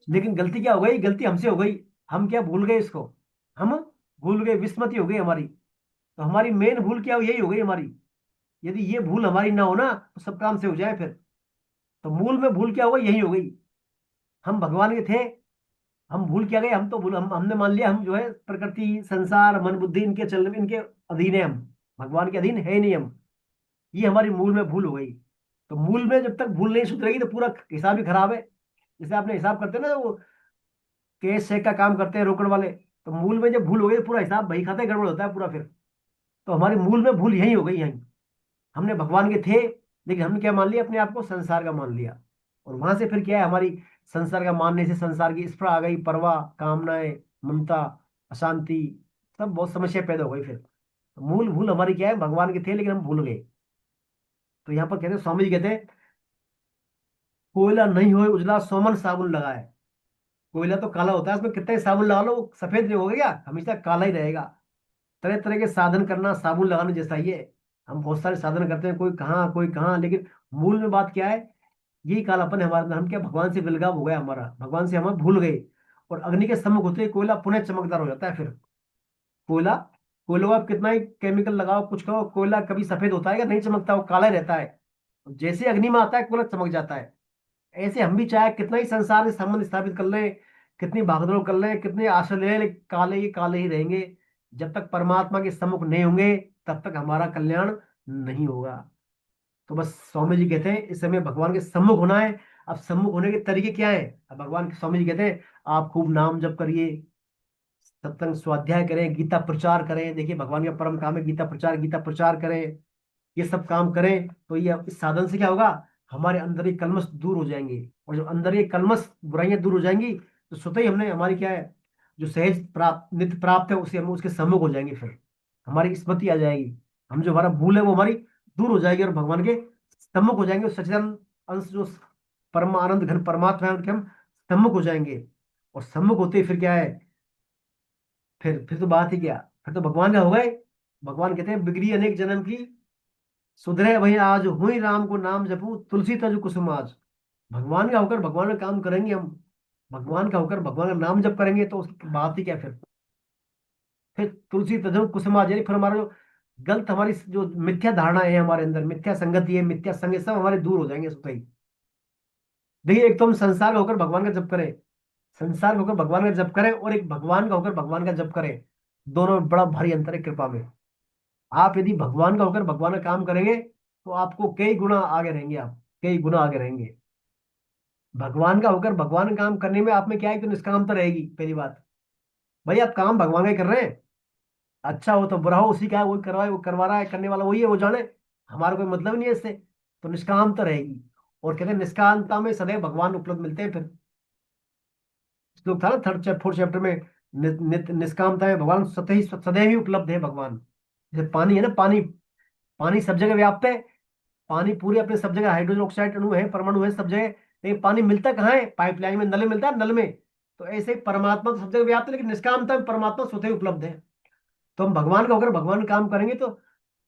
लेकिन गलती क्या हो गई? गलती हमसे हो गई। हम क्या भूल गए इसको? हम भूल गए, विस्मृति हो गई हमारी। तो हमारी मेन भूल क्या हो, यही हो गई हमारी। यदि ये भूल हमारी ना हो ना तो सब काम से हो जाए फिर। तो मूल में भूल क्या हुआ, यही हो गई। हम भगवान के थे, हम भूल क्या गए? हम तो भूल, हमने मान लिया हम जो है प्रकृति संसार मन बुद्धि इनके चलने में, इनके अधीन है हम, भगवान के अधीन है ही नहीं हम। ये हमारी मूल में भूल हो गई। तो मूल में जब तक भूल नहीं सुधरेगी तो पूरा हिसाब ही खराब है। जैसे आपने हिसाब करते हैं ना, वो कैश चेक का काम करते हैं रोकड़ वाले, तो मूल में जब भूल हो गई तो पूरा हिसाब बही खाता गड़बड़ होता है पूरा फिर। तो हमारी मूल में भूल यही हो गई यहीं। हमने भगवान के थे, लेकिन हमने क्या मान लिया? अपने आप को संसार का मान लिया। और वहां से फिर क्या है, हमारी संसार का मानने से संसार की स्पृहा आ गई, परवाह, कामनाएं, ममता, अशांति, सब बहुत समस्या पैदा हो गई फिर। तो मूल भूल हमारी क्या है, भगवान के थे लेकिन हम भूल गए। तो यहाँ पर कहते हैं, स्वामी जी कहते हैं, कोयला नहीं हो उजला सोमन साबुन लगाए। कोयला तो काला होता है, उसमें कितना ही साबुन लगा लो वो सफेद नहीं होगा क्या? हमेशा काला ही रहेगा। तरह तरह के साधन करना साबुन लगाने जैसा ही है। हम बहुत सारे साधन करते हैं, कोई कहाँ कोई कहाँ, लेकिन मूल में बात क्या है? यही कालापन है हमारे अंदर, हम क्या भगवान से विलगाव हो गया हमारा, भगवान से हम भूल गए। और अग्नि के सम्मुख होते ही कोयला पुनः चमकदार हो जाता है। फिर कोयला, कोयले को आप कितना ही केमिकल लगाओ कुछ करो, कोयला कभी सफेद होता है या नहीं चमकता, वो काला ही रहता है। जैसे अग्नि में आता है कोयला चमक जाता है। ऐसे हम भी चाहे कितना ही संसार से संबंध स्थापित कर लें, कितनी भागदौड़ कर लें, कितने आश्रय ले लें, काले ही रहेंगे। जब तक परमात्मा के सम्मुख नहीं होंगे तब तक हमारा कल्याण नहीं होगा। तो बस स्वामी जी कहते हैं इस समय भगवान के सम्मुख होना है। अब सम्मुख होने के तरीके क्या है? अब भगवान स्वामी जी कहते हैं आप खूब नाम जप करिए, सत्संग स्वाध्याय करें, गीता प्रचार करें। देखिए भगवान का परम काम है गीता प्रचार करें। ये सब काम करें तो ये इस साधन से क्या होगा, हमारे अंदर के कलमश दूर हो जाएंगे। और जब अंदर के कलमश बुराइयां दूर हो जाएंगी तो स्वतः ही हमने हमारी क्या है, जो सहज प्राप्त नित्य प्राप्त है उसे हम उसके सम्मुख हो जाएंगे। फिर हमारी स्मृति आ जाएगी, हम जो हमारा भूल है वो हमारी दूर हो जाएगी और भगवान के सम्मुख हो जाएंगे। सच्चिदानंद अंश जो परम आनंद घन परमात्मा है उनके हम सम्मुख हो जाएंगे। और सम्मुख होते ही फिर क्या है, फिर तो बात ही क्या, फिर तो भगवान का हो गए। भगवान कहते हैं बिगड़ी अनेक जन्म की सुधरे वही आज, हुई राम को नाम जपू तुलसी तजु कुसुम आज। भगवान का होकर भगवान का काम करेंगे हम, भगवान का होकर भगवान का नाम जप करेंगे तो उसकी बात ही क्या। फिर तुलसी तजु कुसुम आज, यानी फिर हमारा जो गलत, हमारी जो मिथ्या धारणा है हमारे अंदर, मिथ्या संगति है, मिथ्या संग है, सब हमारे दूर हो जाएंगे स्वतः ही। देखिए एक तो हम संसार का होकर भगवान का जप करें, संसार का होकर भगवान का जप करें, और एक भगवान का होकर भगवान का जप करें, दोनों में बड़ा भारी अंतर है कृपा में। आप यदि भगवान का होकर भगवान का काम करेंगे तो आपको कई गुना आगे रहेंगे, आप कई गुना आगे रहेंगे। भगवान का होकर भगवान का काम करने में आप में क्या है, तो निष्कामता रहेगी पहली बात। भाई आप काम भगवान का ही कर रहे हैं, अच्छा हो तो बुरा हो उसी का है, वही करवाए वो करवा रहा है, करने वाला वही है, वो जाने, हमारा कोई मतलब नहीं है इससे। तो निष्कामता रहेगी। और कहते हैं निष्कामता में सदैव भगवान उपलब्ध मिलते हैं। फिर श्लोक था ना फोर्थ चैप्टर में, निष्कामता में भगवान सदैव ही उपलब्ध है भगवान। जैसे पानी है ना, पानी, पानी सब जगह व्याप्त है। पानी पूरे अपने सब जगह, हाइड्रोजन ऑक्साइड अणु है, परमाणु है सब जगह, लेकिन पानी मिलता कहाँ है? पाइपलाइन में, नल में मिलता है, नल में। तो ऐसे ही परमात्मा तो सब जगह व्याप्त है, लेकिन निष्कामता में परमात्मा स्वतः ही उपलब्ध है। तो हम भगवान का होकर भगवान का काम करेंगे तो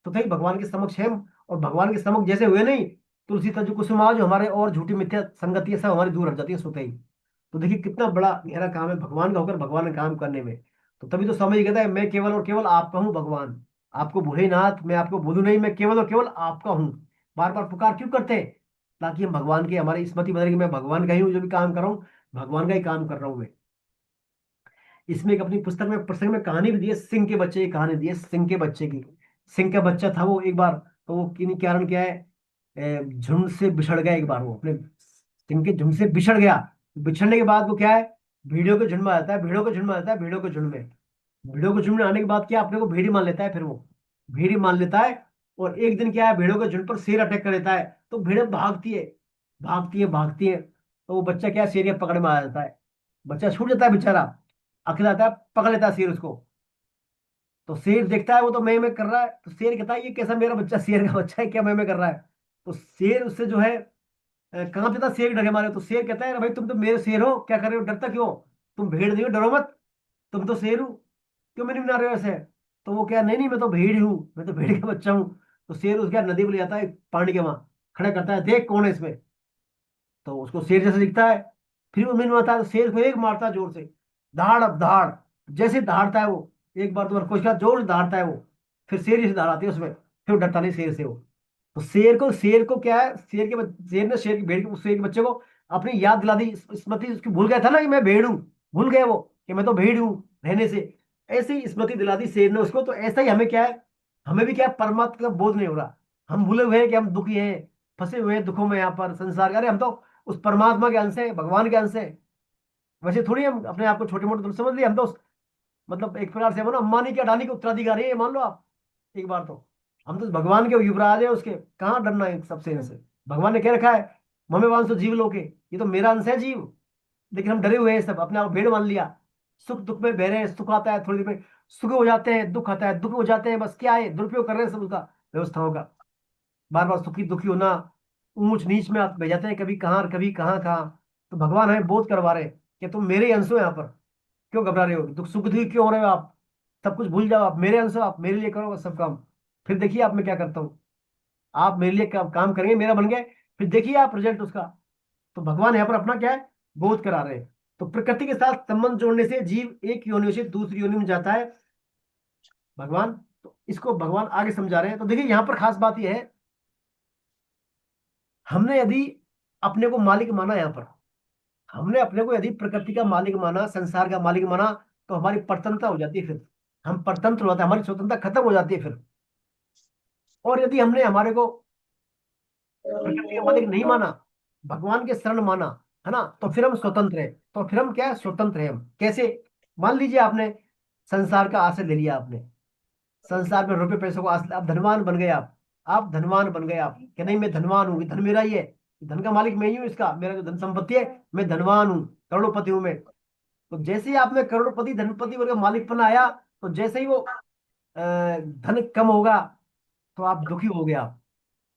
स्वतः ही भगवान के समक्ष है हम। और भगवान के समक्ष जैसे हुए नहीं, तुलसी तजु कुसुमा, जो हमारे और झूठी मिथ्या संगति है सब हमारी दूर हट जाती है स्वतः ही। तो देखिए कितना बड़ा गहरा काम है भगवान का होकर भगवान का काम करने में। तो तभी तो स्वामी जी कहता है मैं केवल और केवल आपका हूँ भगवान, आपको भूले नाथ, मैं आपको भूलू नहीं, मैं केवल और केवल आपका हूँ। बार बार पुकार क्यों करते हैं? ताकि हम भगवान के, हमारी स्मृति बदले कि मैं भगवान का ही हूँ, जो भी काम कर रहा हूँ भगवान का ही काम कर रहा हूँ मैं। इसमें एक अपनी पुस्तक में प्रसंग में कहानी भी दी है, सिंह के बच्चे की कहानी दी है, सिंह के बच्चे की। सिंह का बच्चा था वो एक बार, तो वो किन्हीं कारण क्या है, झुंड से बिछड़ गया एक बार, वो अपने सिंह के झुंड से बिछड़ गया। बिछड़ने के बाद वो क्या है, भेड़ियों के झुंड में आता है, भेड़ों के झुंड में आता है, भेड़ों के झुंड में, भेड़ों के झुंड में आने के बाद क्या अपने को भेड़ी मान लेता है, फिर वो भेड़ी मान लेता है। और एक दिन क्या है, भेड़ों के झुंड पर शेर अटैक कर देता है, तो भेड़ें भागती है, भागती है। तो वो बच्चा क्या है, शेर के पकड़ में आ जाता है, बच्चा छूट जाता है बेचारा, अकेला आता है, पकड़ लेता है शेर उसको। तो शेर देखता है वो तो मैं कर रहा है, तो शेर कहता है ये कैसा मेरा बच्चा शेर का बच्चा है, क्या मैं कर रहा है। तो शेर उससे जो है कहाँ पे था, शेर डरे मारे। तो शेर कहता है अरे भाई तुम तो मेरे शेर हो, क्या कर रहे हो, डरता क्यों, तुम भेड़ नहीं हो, डरो मत, तुम तो शेर हो, क्यों मेरे बना रहे हो ऐसे। तो वो क्या, नहीं नहीं मैं तो भेड़ हूँ, मैं तो भेड़ का बच्चा हूँ। तो शेर उसके नदी में ले जाता है, पानी के वहां खड़ा करता है, देख कौन है इसमें। तो उसको शेर जैसे दिखता है, फिर वो मैंने आता है, तो शेर को एक मारता है जोर से, धाड़ अब धाड़। जैसे दहाड़ता है वो, एक बार दो बार कोशिश किया, जोर से दहाड़ता है वो, फिर शेर जैसे दहाड़ाती है उसमें, फिर वो डरता नहीं शेर से वो। तो शेर को क्या है, शेर ने शेर की भेड़ के शेर के बच्चे को अपनी याद दिला दी, स्मृति उसकी भूल गया था ना कि मैं भेड़ हूँ, भूल गया वो कि मैं तो भेड़ हूँ रहने से। ऐसे ही स्मृति दिला दी शेर ने उसको। तो ऐसा ही हमें क्या है, हमें भी क्या है, परमात्मा का बोध नहीं हो रहा, हम भूले हुए हैं कि हम दुखी हैं, फंसे हुए हैं दुखों में यहाँ पर संसार। अरे हम तो उस परमात्मा के अंश है, भगवान के अंश है। वैसे थोड़ी हम अपने आप को छोटे मोटे तुम समझ लिए, हम तो मतलब एक प्रकार से वो ना अंबानी के अडानी के उत्तराधिकारी है, मान लो आप एक बार। तो हम तो भगवान के युवराज है उसके, कहाँ डरना है सबसे इनसे। भगवान ने क्या रखा है, ममे वांसो जीव लोके, ये तो मेरा अंश है जीव। लेकिन हम डरे हुए हैं सब, अपने आप को भेड़ मान लिया, सुख दुख में बह रहे हैं, सुख आता है थोड़ी देर में, सुख हो जाते हैं, दुख आता है, दुख हो जाते हैं, बस क्या है, दुरुपयोग कर रहे हैं सब उसका, व्यवस्थाओं का। बार बार सुखी दुखी होना, ऊंच नीच में आप बह जाते हैं, कभी कहाँ कभी कहाँ कहाँ। तो भगवान हमें बोध करवा रहे हैं कि तुम मेरे ही अंश हो यहाँ पर, क्यों घबरा रहे हो, दुख सुख दुखी क्यों हो रहे हो आप, सब कुछ भूल जाओ, आप मेरे अंश हो, आप मेरे लिए करो बस सब काम। फिर देखिए आप मैं क्या करता हूँ, आप मेरे लिए काम करेंगे, मेरा बन गए, फिर देखिए आप रिजल्ट उसका। तो भगवान यहाँ पर अपना क्या है, बोध करा रहे हैं। तो प्रकृति के साथ संबंध जोड़ने से जीव एक योनि से दूसरी योनि में जाता है भगवान। तो इसको भगवान आगे समझा रहे हैं। तो देखिए यहाँ पर खास बात यह है, हमने यदि अपने को मालिक माना, यहाँ पर हमने अपने को यदि प्रकृति का मालिक माना, संसार का मालिक माना, तो हमारी परतंत्रता हो जाती है फिर। हम परतंत्र हो जाते हैं, हमारी स्वतंत्रता खत्म हो जाती है फिर। और यदि हमने हमारे को प्रकृति का मालिक नहीं माना, भगवान के शरण माना, है ना, तो फिर हम स्वतंत्र हैं। तो फिर हम क्या है, स्वतंत्र हैं। हम कैसे? मान लीजिए आपने संसार का आश्रय ले लिया, आपने संसार में रुपए पैसों को आश्रय, आप धनवान बन गए। आप धनवान बन गए। आप कि नहीं, मैं धनवान हूँ, ये धन मेरा ही है, धन का मालिक मैं ही हूँ, इसका मेरा जो धन संपत्ति है, मैं धनवान हूँ, करोड़पति हूँ मैं। तो जैसे ही आप में करोड़पति धनपति वर्ग का मालिकपना आया, तो जैसे ही वो धन कम होगा, तो आप दुखी हो गया।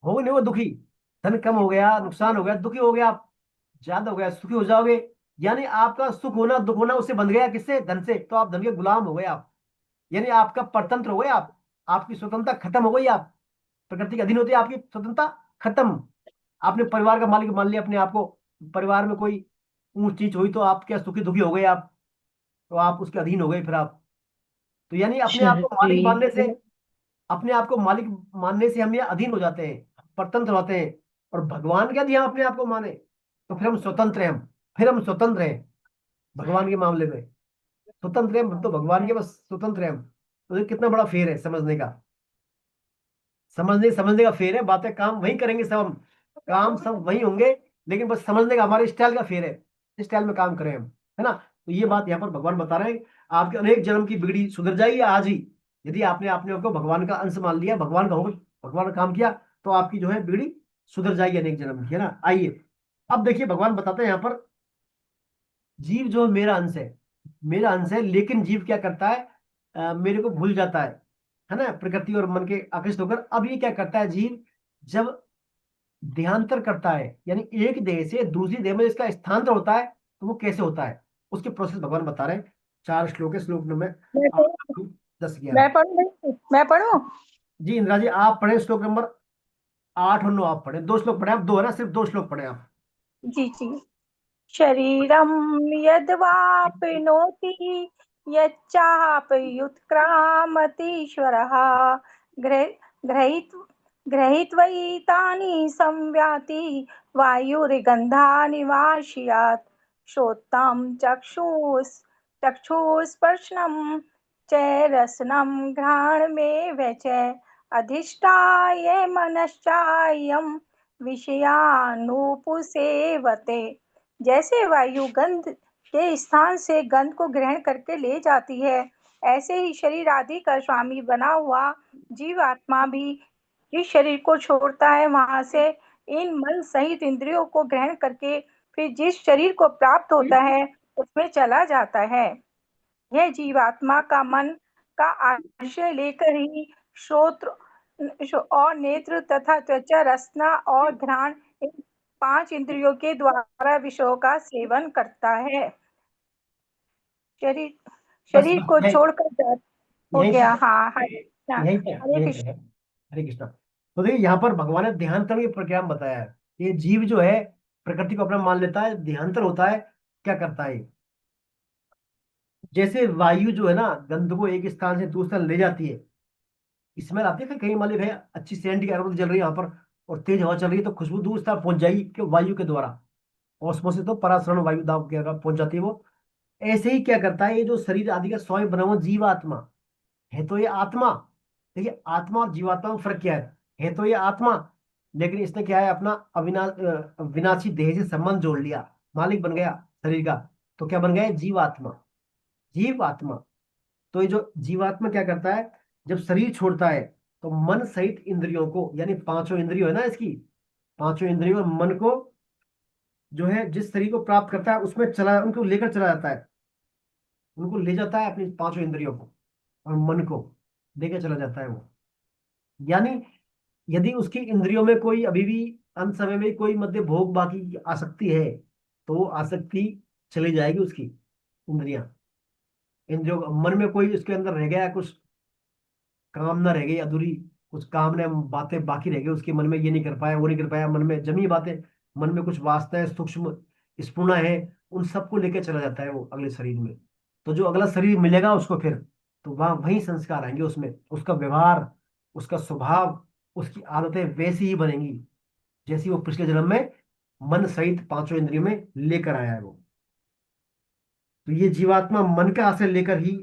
हो नहीं वो दुखी? धन कम हो गया, नुकसान हो गया, दुखी हो गया आप। ज्यादा हो गया, सुखी हो जाओगे। यानी आपका सुख होना दुख होना उससे बंध गया, किससे? धन से। तो आप धन के गुलाम हो गए आप, यानी आपका परतंत्र हो गए आप। आपकी स्वतंत्रता खत्म हो गई। आप प्रकृति के अधीन होते, आपकी स्वतंत्रता खत्म। आपने परिवार का मालिक मान लिया अपने आप को। परिवार में कोई ऊंच नीच हुई तो आप क्या, सुखी दुखी हो गए आप, तो आप उसके अधीन हो गए फिर आप। तो यानी अपने आप को मालिक मानने से, शरीर अपने आप को मालिक मानने से हम ये अधीन हो जाते हैं, परतंत्र होते हैं। और भगवान के यदि हम अपने आप को माने, तो फिर हम स्वतंत्र हैं। हम फिर हम स्वतंत्र हैं भगवान के मामले में। स्वतंत्र हैं हम तो भगवान के, बस स्वतंत्र हैं हम। तो ये कितना बड़ा फेर है समझने का। समझने समझने का फेर है। बातें काम वही करेंगे सब हम, काम सब वही होंगे, लेकिन बस समझने का हमारे स्टाइल का फेर है। इस स्टाइल में काम करें हम, है ना। तो ये बात यहाँ पर भगवान बता रहे हैं। आपके अनेक जन्म की बिगड़ी सुधर जाएगी आज ही, यदि आपने अपने आप को भगवान का अंश मान लिया, भगवान का होकर भगवान का काम किया, तो आपकी जो है बिगड़ी सुधर जाएगी अनेक जन्म की, है ना। आइए अब देखिए, भगवान बताते हैं यहाँ पर, जीव जो मेरा अंश है, मेरा अंश है, लेकिन जीव क्या करता है, मेरे को भूल जाता है ना, प्रकृति और मन के आकृष्ट होकर। अब ये क्या करता है जीव, जब देहांतर करता है, यानी एक देह से दूसरी देह में इसका स्थानांतर होता है, तो वो कैसे होता है, उसके प्रोसेस भगवान बता रहे हैं। 4 श्लोक है, श्लोक नंबर मैं 8, पढ़ूं 10, मैं 11। पढ़ूं मैं पढ़ूं। जी इंदिरा जी, आप पढ़े श्लोक नंबर 8 और 9, आप पढ़े। 2 श्लोक पढ़े आप, 2 है ना, सिर्फ 2 श्लोक पढ़े आप। जी जी। शरीरं यद्वाप्नोति यच्चाप्युत्क्रामतीश्वरः गृहीत गृहीत्वैतानि संव्याति वायुर्गन्धानि वाशयात् श्रोत्रं चक्षुस्पर्शनं च रसनं घ्राणमेव च अधिष्ठाय मनश्चायं विषयानुपसेवते। जैसे वायु गंध के स्थान से गंध को ग्रहण करके ले जाती है, ऐसे ही शरीर आदि का स्वामी बना हुआ जीवात्मा भी जिस शरीर को छोड़ता है, वहां से इन मन सहित इंद्रियों को ग्रहण करके फिर जिस शरीर को प्राप्त होता है उसमें चला जाता है। यह जीवात्मा का मन का आश्रय लेकर ही श्रोत्र और नेत्र तथा त्वचा, रसना और घ्राण, इन 5 इंद्रियों के द्वारा विषयों का सेवन करता है। शरीर बस शरीर बस को छोड़कर हो यहीं गया। पे हाँ, हरे कृष्णा। यहीं पे हरे यहीं पे कृष्ण। है। हरे कृष्णा। तो देखिए यहाँ पर भगवान ने देहांतर की प्रक्रिया में बताया है। ये जीव जो है प्रकृति को अपना मान लेता है, देहांतर होता है। क्या करता है, जैसे वायु जो है ना, गंध को एक स्थान से दूसरा ले जाती है। स्मेल आती है, कहीं मान ली भाई अच्छी सेंट की अगरबत्ती जल रही है यहाँ पर, और तेज हवा चल रही है, तो खुशबू दूर तक पहुंच जाएगी कि वायु के द्वारा, ऑस्मोसिस, तो परासरण वायु दाब के द्वारा पहुंच जाती है वो। ऐसे ही क्या करता है, ये जो शरीर आदि का स्वयं बना हुआ जीवात्मा है, तो ये आत्मा। देखिए आत्मा और जीवात्मा में फर्क क्या है तो ये आत्मा, लेकिन इसने क्या है, अपना विनाशी देह से संबंध जोड़ लिया, मालिक बन गया शरीर का। तो क्या बन गया है, जीवात्मा। जीवात्मा। तो ये जो जीवात्मा क्या करता है, जब शरीर छोड़ता है, तो मन सहित इंद्रियों को, यानी पांचों इंद्रियों है ना इसकी, पांचों इंद्रियों और मन को जो है, जिस शरीर को प्राप्त करता है उसमें चला, उनको लेकर चला जाता है। उनको ले जाता है अपनी पांचों इंद्रियों को और मन को लेकर चला जाता है वो। यानी यदि उसकी इंद्रियों में कोई अभी भी अंत समय में कोई मध्य भोग बाकी आसक्ति है, तो वो आसक्ति चली जाएगी उसकी। इंद्रियां, इंद्रियों मन में कोई उसके अंदर रह गया कुछ कामना रह गई अधूरी, कुछ कामना बातें बाकी रह गई उसके मन में, ये नहीं कर पाया वो नहीं कर पाया, मन में जमी बातें, मन में कुछ वासनाएं सूक्ष्म स्फुरणा है, उन सबको लेकर चला जाता है वो अगले शरीर में। तो जो अगला शरीर मिलेगा उसको फिर, तो वहां वही संस्कार आएंगे उसमें, उसका व्यवहार, उसका स्वभाव, उसकी आदतें वैसी ही बनेंगी जैसी वो पिछले जन्म में मन सहित पांचों इंद्रियों में लेकर आया है वो। तो ये जीवात्मा मन का आश्रय लेकर ही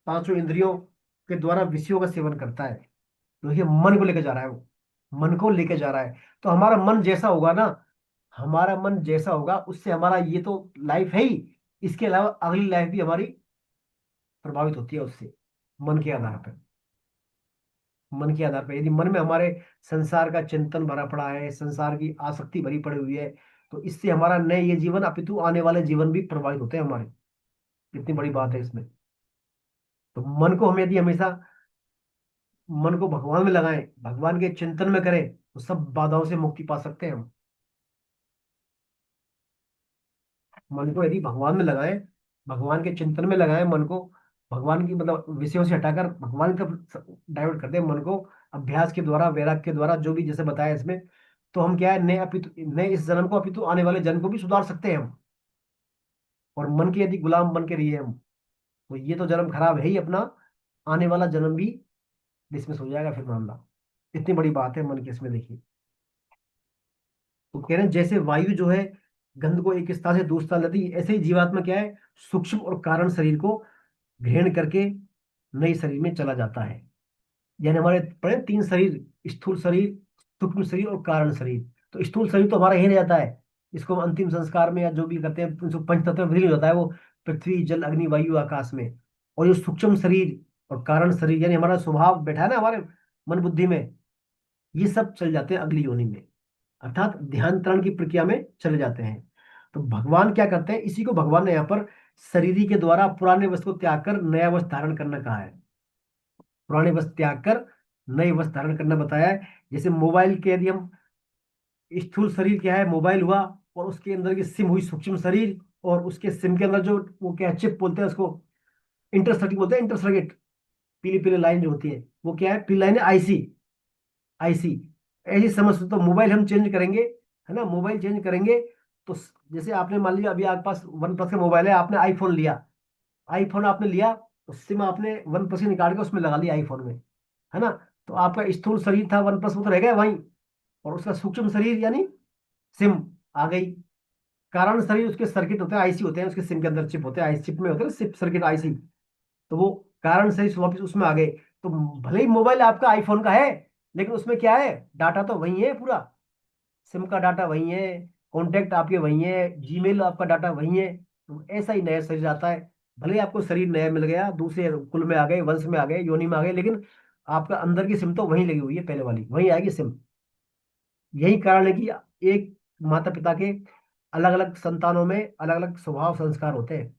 पांचों इंद्रियों के द्वारा विषयों का सेवन करता है। तो ये मन को लेकर जा रहा है वो, मन को लेकर जा रहा है। तो हमारा मन जैसा होगा ना, हमारा मन जैसा होगा उससे हमारा ये तो लाइफ है ही, इसके अलावा अगली लाइफ भी हमारी प्रभावित होती है उससे, मन के आधार पर। मन के आधार पर यदि मन में हमारे संसार का चिंतन भरा पड़ा है, संसार की आसक्ति भरी पड़ी हुई है, तो इससे हमारा न ये जीवन अपितु आने वाले जीवन भी प्रभावित होते हैं हमारे। इतनी बड़ी बात है इसमें। तो मन को हम यदि हमेशा, मन को भगवान में लगाएं, भगवान के चिंतन में करें, तो सब बाधाओं से मुक्ति पा सकते हैं हम। मन को यदि भगवान में लगाएं, भगवान के चिंतन में लगाएं मन को, भगवान की मतलब विषयों से हटाकर भगवान की तरफ डाइवर्ट कर दें मन को, अभ्यास के द्वारा, वैराग्य के द्वारा, जो भी जैसे बताया इसमें, तो हम क्या है, नए अपितु, नए इस जन्म को अपितु आने वाले जन्म को भी सुधार सकते हैं हम। और मन के यदि गुलाम बन के रहिए हम, तो ये तो जन्म खराब है ही अपना, आने वाला जन्म भी डिसमिस हो जाएगा फिर मामला। इतनी बड़ी बात है मन की इसमें, देखिए। तो कह रहे हैं जैसे वायु जो है गंध को एक स्थान से दूसरे स्थान लाती है, ऐसे ही जीवात्मा क्या है, सूक्ष्म और कारण शरीर को ग्रहण करके नए शरीर में चला जाता है। यानी हमारे पड़े तीन शरीर, स्थूल शरीर, सूक्ष्म शरीर और कारण शरीर। तो स्थूल शरीर तो हमारा ही रह जाता है, इसको हम अंतिम संस्कार में या जो भी करते हैं उसको पंचतत्व में विलीन हो जाता है वो, पृथ्वी जल अग्नि वायु आकाश में। और जो सूक्ष्म शरीर और कारण शरीर यानी हमारा स्वभाव बैठा है ना हमारे मन बुद्धि में, ये सब चल जाते हैं अगली योनि में, अर्थात ध्यान की प्रक्रिया में चले जाते हैं। तो भगवान क्या करते हैं, इसी को भगवान ने यहाँ पर शरीर के द्वारा पुराने वस्त्र को त्याग कर नया वस्त्र धारण करना कहा है। पुराने वस्त्र त्याग कर नए वस्त्र धारण करना बताया है। जैसे मोबाइल के यदि हम, स्थूल शरीर क्या है, मोबाइल हुआ, और उसके अंदर की सिम हुई सूक्ष्म शरीर, और उसके सिम के अंदर जो वो क्या है, चिप बोलते हैं उसको, इंटर सर्किट बोलते हैं, इंटर सर्किट, पीली पीली लाइन जो होती है वो क्या है, पीली लाइन है आईसी। आईसी ऐसी समझ। तो मोबाइल हम चेंज करेंगे, है ना, मोबाइल चेंज करेंगे तो जैसे आपने मान लिया अभी आपके पास वन प्लस का मोबाइल है, आपने आईफोन लिया, आईफोन आपने लिया तो सिम आपने वन प्लस निकाल के उसमें लगा लिया आईफोन में, है ना। तो आपका स्थूल शरीर था वन प्लस, वो तो रह गया वहीं, और उसका सूक्ष्म शरीर यानी सिम आ गई। कारण शरीर, उसके सर्किट होते हैं, आईसी होते हैं, उसके सिम के अंदर चिप होते हैं, आईसी चिप में होते हैं सिप सर्किट आईसी। तो वो कारण शरीर वापिस उसमें आ गए। तो भले ही मोबाइल आपका आईफोन का है, लेकिन उसमें क्या है, डाटा तो वही है पूरा, सिम का डाटा वही है, कॉन्टेक्ट आपके वही है, जीमेल आपका डाटा वही है। तो ऐसा ही नया शरीर आता है, भले ही आपको शरीर नया मिल गया, दूसरे कुल में आ गए, वंश में आ गए, योनि में आ गए, लेकिन आपका अंदर की सिम तो वहीं लगी हुई है, पहले वाली वहीं आएगी सिम। यही कारण है कि एक माता पिता के अलग अलग संतानों में अलग अलग स्वभाव संस्कार होते हैं।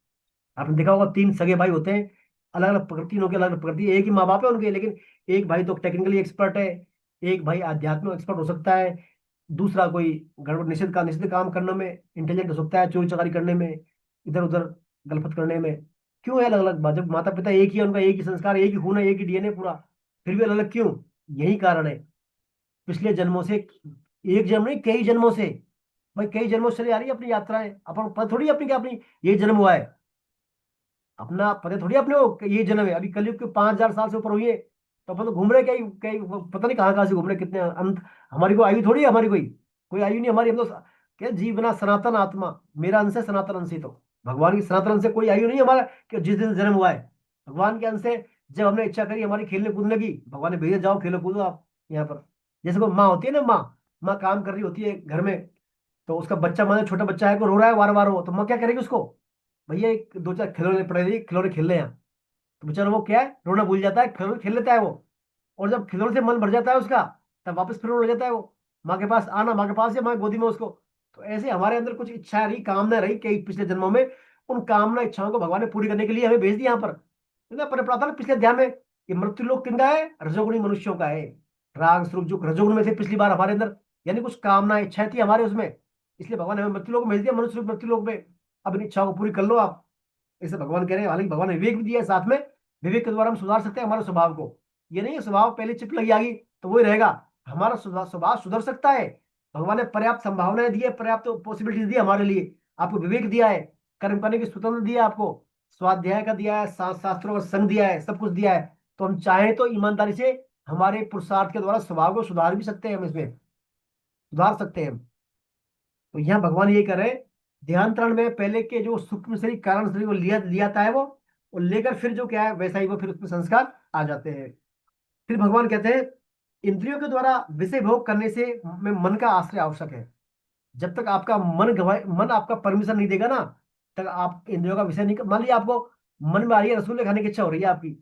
आपने देखा होगा तीन सगे भाई होते हैं, अलग अलग प्रकृति, तीनों की अलग अलग प्रकृति, एक ही माँ बाप है उनके, लेकिन एक भाई तो टेक्निकली एक्सपर्ट है, एक भाई आध्यात्मिक एक्सपर्ट हो सकता है, दूसरा कोई गड़बड़ निषिद्ध काम करने में इंटेलिजेंट हो सकता है, चोरी चकारी करने में, इधर उधर गलफत करने में। क्यों है अलग अलग? जब माता पिता एक ही है, उनका एक ही संस्कार, एक ही खून है, एक ही डीएनए पूरा, फिर भी अलग अलग क्यों? यही कारण है, पिछले जन्मों से, एक जन्म नहीं कई जन्मों से, भाई कई जन्मों से चली आ रही है अपनी यात्राएं। अपन पता थोड़ी अपनी क्या अपनी ये जन्म हुआ है, अपना पता थोड़ी अपने को ये जन्म है। अभी कलयुग के 5,000 साल से ऊपर हुई है, तो अपन तो घूम रहे कई कई, पता नहीं कहाँ से घूम रहे, कितने अंत। हमारी कोई आयु थोड़ी है, हमारी कोई कोई आयु नहीं हमारी। हम तो क्या जीवना सनातन आत्मा, मेरा अंश है सनातन अंश ही। तो भगवान की सनातन अंश से कोई आयु नहीं है हमारा कि जिस दिन जन्म हुआ है। भगवान के अंश से जब हमने इच्छा करी हमारी खेलने कूदने की, भगवान ने भेजा जाओ खेलो कूदो आप यहाँ पर। जैसे कोई माँ होती है ना, माँ माँ काम कर रही होती है घर में, तो उसका बच्चा, मान छोटा बच्चा है को रो रहा है वार वार हो, तो माँ क्या करेगी उसको, भैया एक दो चार खिलौने पड़े, खिलौने खेल रहे हैं। तो बेचारा वो क्या है, रोना भूल जाता है, खिलौने खेल लेता है वो। और जब खिलौने से मन भर जाता है उसका, तब वापस फिर हो जाता है वो माँ के पास आना, माँ के पास या माँ गोदी में उसको। तो ऐसे हमारे अंदर कुछ इच्छा रही, कामना रही कई पिछले जन्मों में, उन कामना इच्छाओं को भगवान ने पूरी करने के लिए हमें भेज दिया यहाँ पर। पर पढ़ा था पिछले अध्याय में, ये मृत्यु लोक किनका है, रजोगुणी मनुष्यों का है। राग स्वरूप जो रजोगुण में थे पिछली बार हमारे अंदर, यानी कुछ कामना इच्छाएं थी हमारे उसमें, इसलिए भगवान ने हमें मृत्यु लोक में भेज दिया, मनुष्य रूप मृत्यु लोक में। अब इन इच्छाओं को पूरी कर लो आप, ऐसे भगवान कह रहे हैं। हालांकि भगवान ने विवेक भी दिया है साथ में, विवेक के द्वारा हम सुधार सकते हैं हमारे स्वभाव को। ये नहीं है स्वभाव पहले चिप लगी आ गई तो वही रहेगा, हमारा स्वभाव सुधर सकता है। भगवान ने पर्याप्त संभावनाएं दी है, पर्याप्त पॉसिबिलिटीज दी है हमारे लिए। आपको विवेक दिया है, कर्म करने की स्वतंत्रता दिया है आपको, स्वाध्याय का दिया है, शास्त्रों का संग दिया है, सब कुछ दिया है। तो हम चाहें तो ईमानदारी से हमारे पुरुषार्थ के द्वारा स्वभाव को सुधार भी सकते हैं, हम इसमें सुधार सकते हैं। तो यहाँ भगवान ये कर रहे हैं, ध्यान में पहले के जो सूक्ष्म शरीर कारण शरीर वो लिया लियाता है वो, और लेकर फिर जो क्या है वैसा ही वो फिर उसमें संस्कार आ जाते हैं। फिर भगवान कहते हैं इंद्रियों के द्वारा विषय भोग करने से में मन का आश्रय आवश्यक है। जब तक आपका मन आपका परमिशन नहीं देगा ना, तक आप इंद्रियों का विषय नहीं मान लिया आपको मन में आ रही है, रसगुल्ले खाने की इच्छा हो रही है आपकी,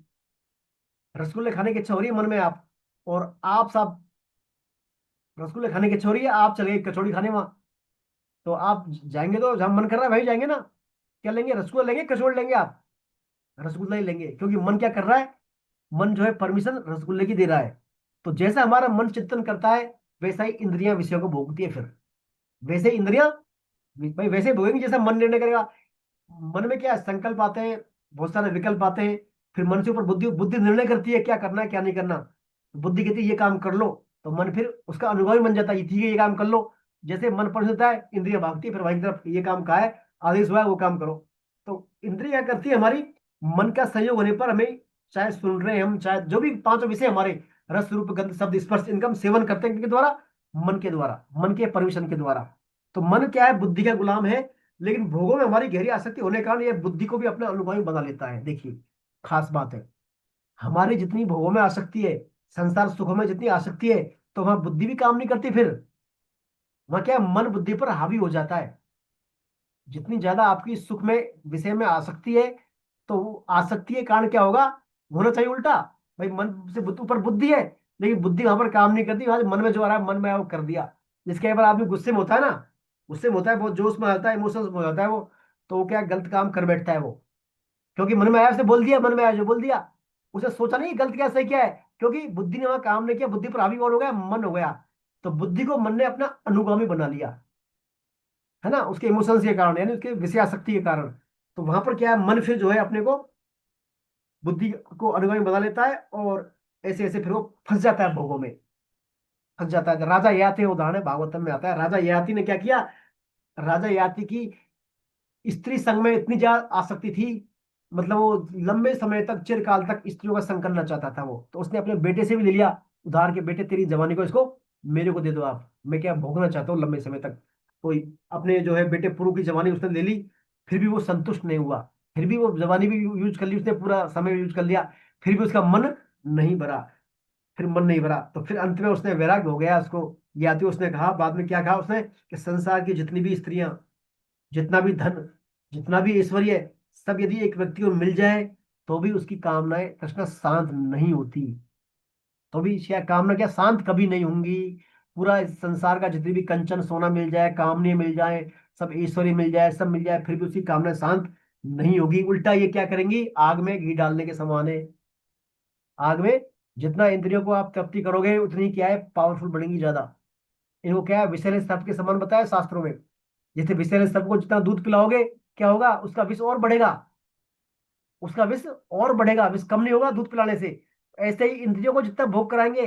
रसगुल्ले खाने की इच्छा हो रही है मन में आप, और आप सब रसगुल्ले खाने की इच्छा हो रही है, आप चले गए कचौड़ी खाने वहां। तो आप जाएंगे तो जहां मन कर रहा है वहीं जाएंगे ना, क्या लेंगे, रसगुल्ला लेंगे कचौड़ी लेंगे आप, रसगुल्ला ही लेंगे, क्योंकि मन क्या कर रहा है, मन जो है परमिशन रसगुल्ले की दे रहा है। तो जैसा हमारा मन चिंतन करता है वैसा ही इंद्रियां विषयों को भोगती है, फिर वैसे ही इंद्रियां भाई वैसे ही भोगेंगी जैसा मन निर्णय करेगा। मन में क्या है, संकल्प आते हैं, बहुत सारे विकल्प आते हैं, फिर मन से ऊपर बुद्धि बुद्धि निर्णय करती है क्या करना है क्या नहीं करना। बुद्धि कहती है ये काम कर लो, तो मन फिर उसका अनुभवी बन जाता है, ये ठीक है ये काम कर लो। जैसे मन पर होता है इंद्रिया भागती है फिर वही तरफ, ये काम कहा है आदेश हुआ है वो काम करो। तो इंद्रिया क्या करती है हमारी, मन का संयोग होने पर हमें, चाहे सुन रहे हैं हम, चाहे जो भी पांचों विषय हमारे रस रूप गंध शब्द स्पर्श इनका हम सेवन करते हैं किसके द्वारा, मन के द्वारा, मन के परमिशन के द्वारा। तो मन क्या है, बुद्धि का गुलाम है, लेकिन भोगों में हमारी गहरी आसक्ति होने के कारण यह बुद्धि को भी अपना अनुभवी बना लेता है। देखिए खास बात है, हमारी जितनी भोगों में आसक्ति है, संसार सुखों में जितनी आसक्ति है, तो वहां बुद्धि भी काम नहीं करती, फिर वहां क्या है, मन बुद्धि पर हावी हो जाता है। जितनी ज्यादा आपकी सुख में विषय में आसक्ति है, तो वो आसक्ति के कारण क्या होगा, होना चाहिए उल्टा। भाई मन से ऊपर बुद्धि है, लेकिन बुद्धि वहां पर काम नहीं करती, वहां मन में जो आ रहा है मन में आया वो कर दिया। जिसके एक बार आदमी गुस्से में होता है ना, गुस्से में होता है, बहुत जोश में आता है, इमोशंस में हो जाता है वो, तो वो क्या गलत काम कर बैठता है वो, क्योंकि मन में आया उसे बोल दिया, मन में आया जो बोल दिया, उसे सोचा नहीं गलत क्या सही क्या है, क्योंकि बुद्धि ने वहां काम नहीं किया, बुद्धि पर हावी कौन हो गया, मन हो गया। तो बुद्धि को मन ने अपना अनुगामी बना लिया, है ना, उसके इमोशंस के कारण, यानी उसके विषय आसक्ति के कारण। तो वहां पर क्या है, मन फिर जो है अपने को बुद्धि को अनुगामी बना लेता है, और ऐसे ऐसे फिर वो फंस जाता है भोगों में, फंस जाता है। राजा ययाति उदाहरण है, भागवतम में आता है, राजा ययाति ने क्या किया, राजा ययाति की स्त्री संग में इतनी ज्यादा आसक्ति थी, मतलब वो लंबे समय तक चिरकाल तक स्त्रियों का संग करना चाहता था वो, तो उसने अपने बेटे से भी ले लिया उधार के, बेटे तेरी जवानी को इसको मेरे को दे दो आप, मैं क्या भोगना चाहता हूँ लंबे समय तक। कोई अपने जो है बेटे पुरु की जवानी उसने ले ली, फिर भी वो संतुष्ट नहीं हुआ, फिर भी वो जवानी भी यूज कर ली उसने, पूरा समय यूज कर लिया, फिर भी उसका मन नहीं भरा, फिर मन नहीं भरा। तो फिर अंत में उसने वैराग्य हो गया उसको, या तो उसने कहा बाद में क्या कहा उसने, कि संसार की जितनी भी स्त्रियां, जितना भी धन, जितना भी ऐश्वर्य, सब यदि एक व्यक्ति को मिल जाए तो भी उसकी कामनाएं तृष्णा शांत नहीं होती, तो भी क्या कामना क्या शांत कभी नहीं होंगी। पूरा इस संसार का जितनी भी कंचन सोना मिल जाए, कामने मिल जाए, सब ऐश्वर्य मिल जाए, सब मिल जाए, फिर भी उसकी कामना शांत नहीं होगी। उल्टा ये क्या करेंगी, आग में घी डालने के समान है। आग में जितना इंद्रियों को आप तृप्ति करोगे उतनी क्या है पावरफुल बनेंगी ज्यादा। इनको क्या है विषैले सर्प के समान बताया शास्त्रों में, जैसे विषैले सर्प को जितना दूध पिलाओगे क्या होगा, उसका विष और बढ़ेगा, उसका विष और बढ़ेगा, विष कम नहीं होगा दूध पिलाने से। ऐसे ही इंद्रियों को जितना भोग कराएंगे,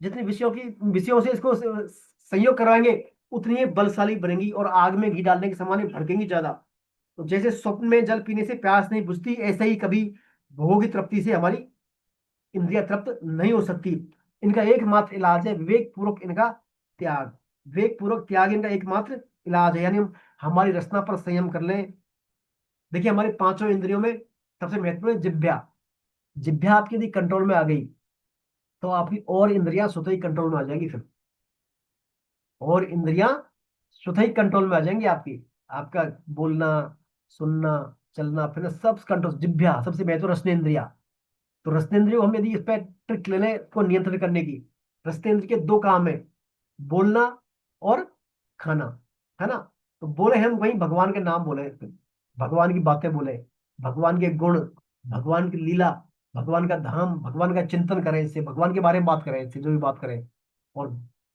जितनी विषयों से इसको संयोग करवाएंगे, उतनी ये बलशाली बनेंगी, और आग में घी डालने के समान ये भड़केंगी ज्यादा। तो जैसे स्वप्न में जल पीने से प्यास नहीं बुझती, ऐसे ही कभी भोग की तृप्ति से हमारी इंद्रिया तृप्त नहीं हो सकती। इनका एकमात्र इलाज है विवेक पूर्वक इनका त्याग, विवेक पूर्वक त्याग इनका एकमात्र इलाज है, यानी हम हमारी रचना पर संयम कर लें। देखिए हमारे पांचों इंद्रियों में सबसे महत्वपूर्ण है जिह्वा। जिह्वा आपकी यदि कंट्रोल में आ गई तो आपकी और इंद्रियां स्वतः ही कंट्रोल में आ जाएंगी, फिर और इंद्रियां स्वतः ही कंट्रोल में आ जाएंगी आपकी, आपका बोलना, सुनना, चलना फिरना सब कंट्रोल। जिह्वा सबसे महत्वपूर्ण रसने इंद्रिया। तो रसनेंद्रिय को हम यदि इस पर ट्रिक ले लें को नियंत्रण करने की, रसनेंद्र के दो काम है, बोलना और खाना, है ना। तो बोले हम वही भगवान के नाम बोले, भगवान की बातें बोले, भगवान के गुण, भगवान की लीला, भगवान का धाम, भगवान का चिंतन करें, इससे भगवान के बारे में बात करें, इससे जो भी बात करें। और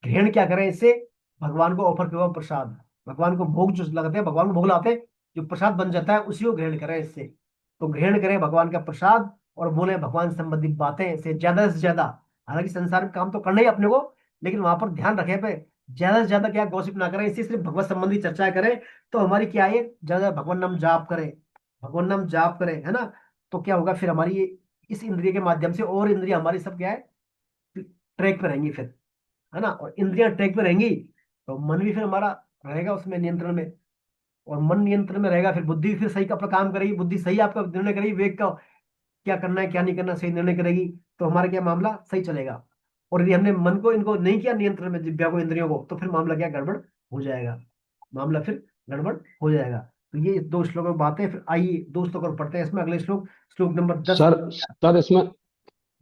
ग्रहण क्या करें इससे, भगवान को ऑफर किया हुआ प्रसाद, भगवान को भोग जो लगते हैं, भगवान को भोग लाते हैं, जो प्रसाद बन जाता है उसी को ग्रहण करें इससे। तो ग्रहण करें भगवान का प्रसाद, और बोले भगवान संबंधित बातें से ज्यादा। हालांकि संसार में काम तो करना ही अपने को, लेकिन वहां पर ध्यान रखें पे ज्यादा से ज्यादा क्या गॉसिप ना करें, इससे सिर्फ भगवत संबंधी चर्चाएं करें। तो हमारी क्या है, ज्यादा भगवान नाम जाप करें, भगवान नाम जाप करें, है ना। तो क्या होगा फिर, हमारी इस इंद्रिय के माध्यम से और इंद्रिय हमारी सब क्या है, ट्रैक पे रहेंगी फिर, है ना। और इंद्रियां ट्रैक पे रहेंगी तो मन भी फिर हमारा रहेगा उसमें नियंत्रण में। और मन नियंत्रण में रहेगा, फिर बुद्धि फिर सही का अपना काम करेगी, बुद्धि सही आपका निर्णय करेगी, विवेक का क्या करना है क्या नहीं करना सही निर्णय करेगी। तो हमारा क्या मामला सही चलेगा। और यदि हमने मन को इनको नहीं किया नियंत्रण में, जिब्या को इंद्रियों को, तो फिर मामला क्या गड़बड़ हो जाएगा, मामला फिर गड़बड़ हो जाएगा। तो ये दो श्लोकों में बातें, फिर आइए दो श्लोक और पढ़ते हैं इसमें। अगले श्लोक, श्लोक नंबर 10। सर सर इसमें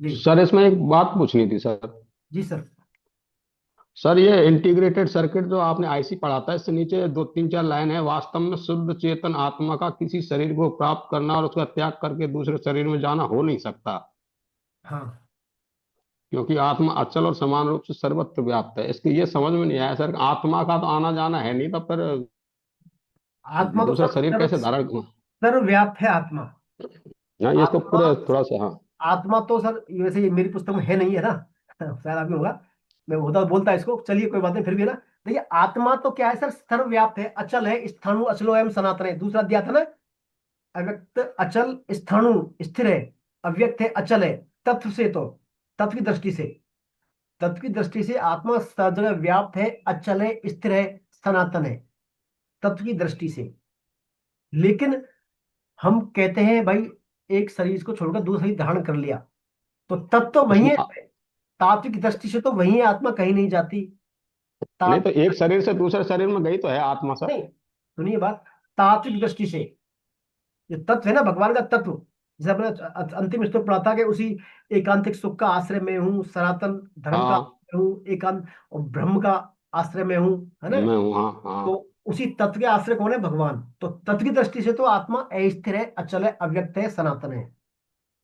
जी। सर इसमें एक बात पूछनी थी सर। जी सर। सर ये इंटीग्रेटेड सर्किट जो आपने आईसी पढ़ा था, इससे नीचे दो तीन चार लाइन है, वास्तव में शुद्ध चेतन आत्मा का किसी शरीर को प्राप्त करना और उसका त्याग करके दूसरे शरीर में जाना हो नहीं सकता, हाँ, क्योंकि आत्मा अचल और समान रूप से सर्वत्र व्याप्त है। इसके ये समझ में नहीं आया सर, आत्मा का तो आना जाना है नहीं, तो फिर आत्मा तो दूसरा सर शरीर कैसे धारण। सर्वव्याप्त है आत्मा। हाँ, ये इसको आत्मा, पूरे थोड़ा सा, हाँ। आत्मा तो सर वैसे ये मेरी पुस्तक में है नहीं, है ना। शायद आपकी होगा, मैं होता तो बोलता इसको, चलिए कोई बात नहीं, फिर भी है ना। देखिए आत्मा तो क्या है सर, सर्वव्याप्त है, अचल है, स्थाणु अचलो एवं सनातन है। दूसरा दिया था ना, अव्यक्त अचल स्थाणु स्थिर है, अव्यक्त है अचल है। तत्व से तो, तत्व की दृष्टि से, तत्व की दृष्टि से आत्मा सब जगह व्याप्त है, अचल है, स्थिर है, सनातन है, तत्व की दृष्टि से। लेकिन हम कहते हैं भाई, एक शरीर को छोड़कर दूसरा शरीर धारण कर लिया, तो तब तो वही उसमें है। तात्विक दृष्टि से तो वही है, आत्मा कहीं नहीं जाती। नहीं, तो तात्विक, एक शरीर से दूसरे शरीर में गई तो है आत्मा सर। नहीं, सुनिए बात, तात्विक दृष्टि से जो तत्व है ना, भगवान का तत्व, जैसे अपने अंतिम श्लोक पढ़ा था कि उसी एकांतिक सुख का आश्रय में हूँ, सनातन धर्म का हाँ, आश्रय हूँ, एकांत और ब्रह्म का आश्रय में हूँ, है ना। मैं हूँ, हाँ हाँ। तो उसी तत्व के आश्रय कौन है, भगवान। तो तत्व की दृष्टि से तो आत्मा अस्थिर है, अचल है, अव्यक्त है, सनातन है।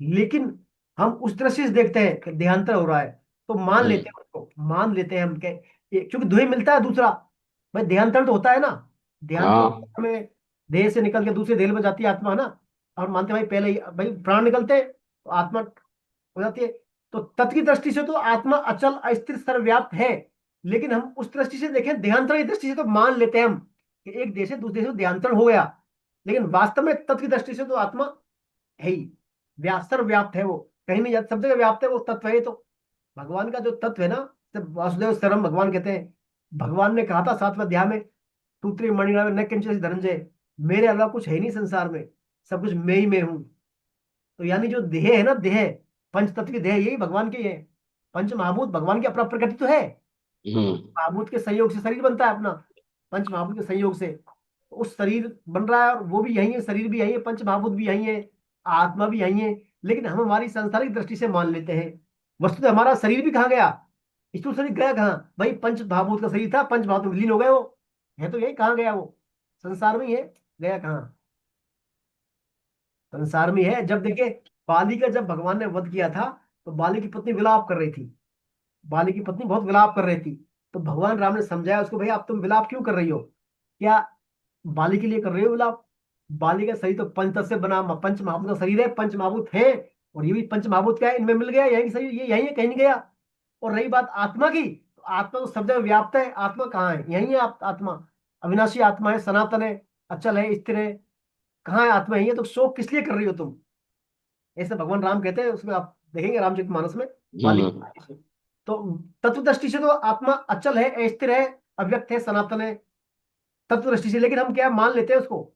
लेकिन हम उस दृष्टि से देखते हैं कि देहांतर हो रहा है, तो मान हम्म, लेते हैं उसको, मान लेते हैं हम के क्योंकि दुहे मिलता है दूसरा, भाई देहांतर तो होता है ना। हाँ, देहांतर में देह से निकल के दूसरे देह में जाती है आत्मा, है ना। और मानते हैं भाई पहले ही भाई प्राण निकलते हैं तो आत्मा हो जाती है। तो तत्व की दृष्टि से तो आत्मा अचल अस्थिर सर्वव्याप्त है। लेकिन हम उस दृष्टि से देखें, देहांतर की दृष्टि से तो मान लेते हैं हम कि एक देश से दूसरे देश में देहांतर हो गया। लेकिन वास्तव में तत्व की दृष्टि से तो आत्मा है ही, सर्वव्याप्त है वो, कहीं नहीं जाता, सब जगह व्याप्त है वो तत्व है। ये तो भगवान का जो तत्व है ना, जब वासुदेव सर्वम भगवान कहते हैं। भगवान ने कहा था 7वें अध्याय में, तूत्री मणिनाम न किंचित धनंजय, मेरे अलावा कुछ है नहीं संसार में, सब कुछ मैं ही मैं हूं। तो यानी जो देह है ना, देह, पंच तत्व की देह यही भगवान की है। पंच महाभूत भगवान की अपना प्रकृति तो है, हम्म, महाभूत के संयोग से शरीर बनता है अपना, पंच महाभूत के संयोग से तो उस शरीर बन रहा है, और वो भी यही है, शरीर भी यही है, पंच महाभूत भी यही है, आत्मा भी यही है। लेकिन हम हमारी सांसारिक दृष्टि से मान लेते हैं। वस्तुतः हमारा शरीर भी कहाँ गया, स्थूल शरीर गया कहाँ भाई, पंच महाभूत का शरीर था, पंच महाभूत में विलीन हो गए वो, है तो यही, कहाँ गया वो, संसार में ही है, गया कहाँ, संसार में ही है। जब देखे बाली का, जब भगवान ने वध किया था, तो बाली की पत्नी विलाप कर रही थी, बाली की पत्नी बहुत विलाप कर रही थी। तो भगवान राम ने समझाया उसको, भैया अब तुम विलाप क्यों कर रही हो, क्या बाली के लिए कर रहे हो विलाप। बाली का शरीर तो पंच से बना, पंच महाभूत का शरीर है, पंच महाभूत है, और ये भी पंच महाभूत क्या है, इनमें मिल गया, यही शरीर ये यही है, कहीं नहीं गया। और रही बात आत्मा की, तो आत्मा तो सब जगह व्याप्त है, आत्मा कहाँ है, यही है आत्मा, अविनाशी आत्मा है, सनातन है, अचल है, स्थिर है। कहाँ है आत्मा, यही है। तो शोक किस लिए कर रही हो तुम, ऐसे भगवान राम कहते हैं, उसमें आप देखेंगे रामचरितमानस में, बाली हम्म, की। तो तत्व दृष्टि से तो आत्मा अचल है, अस्थिर है, अव्यक्त है, सनातन है, तत्व दृष्टि से। लेकिन हम क्या मान लेते हैं उसको,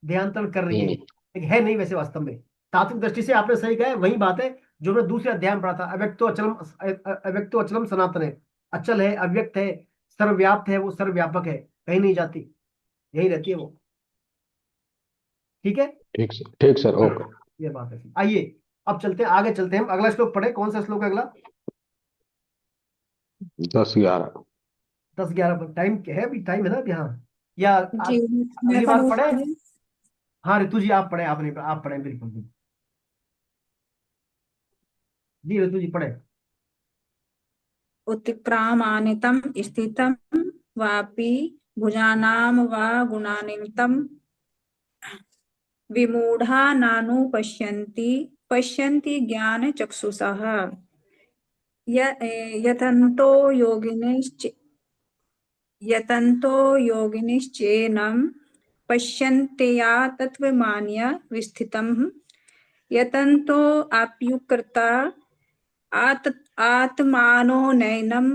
देहांतरण कर रही है, हम्म, लेकिन है नहीं वैसे वास्तव में। तात्विक दृष्टि से आपने सही कहा है, वही बात है जो मैं दूसरे अध्याय में पढ़ा था, अव्यक्तो अचलम, अव्यक्तो अचलम सनातन है, अचल है, अव्यक्त है, सर्वव्याप्त है, वो सर्वव्यापक है, कहीं नहीं जाती, यही रहती है वो। ठीक है। ठीक सर, ओके। हाँ, ये बात है। आइए अब चलते हैं, आगे चलते हैं हम, अगला श्लोक पढ़े, कौन सा श्लोक है अगला। 10-11। 10-11 टाइम है, अभी टाइम है ना अभी, हाँ। या जी, मैं अगली बार पढ़ूँ? पढ़े। हाँ ऋतु जी आप पढ़े, आपने आप पढ़े बिल्कुल जी। जी ऋतु जी पढ़े। उत्क्रामान्वितं स्थितं वापि भुजानां वा गुणान्वितं विमूढा नानुपश्यन्ति पश्यन्ति ज्ञानचक्षुषः यतन्तो योगिनश्च यतन्तो योगिनिश्चैनं पश्यन्त्या तत्त्वमान्य विस्थितं यतन्तो आप्युक्ता आत्मानो नैनं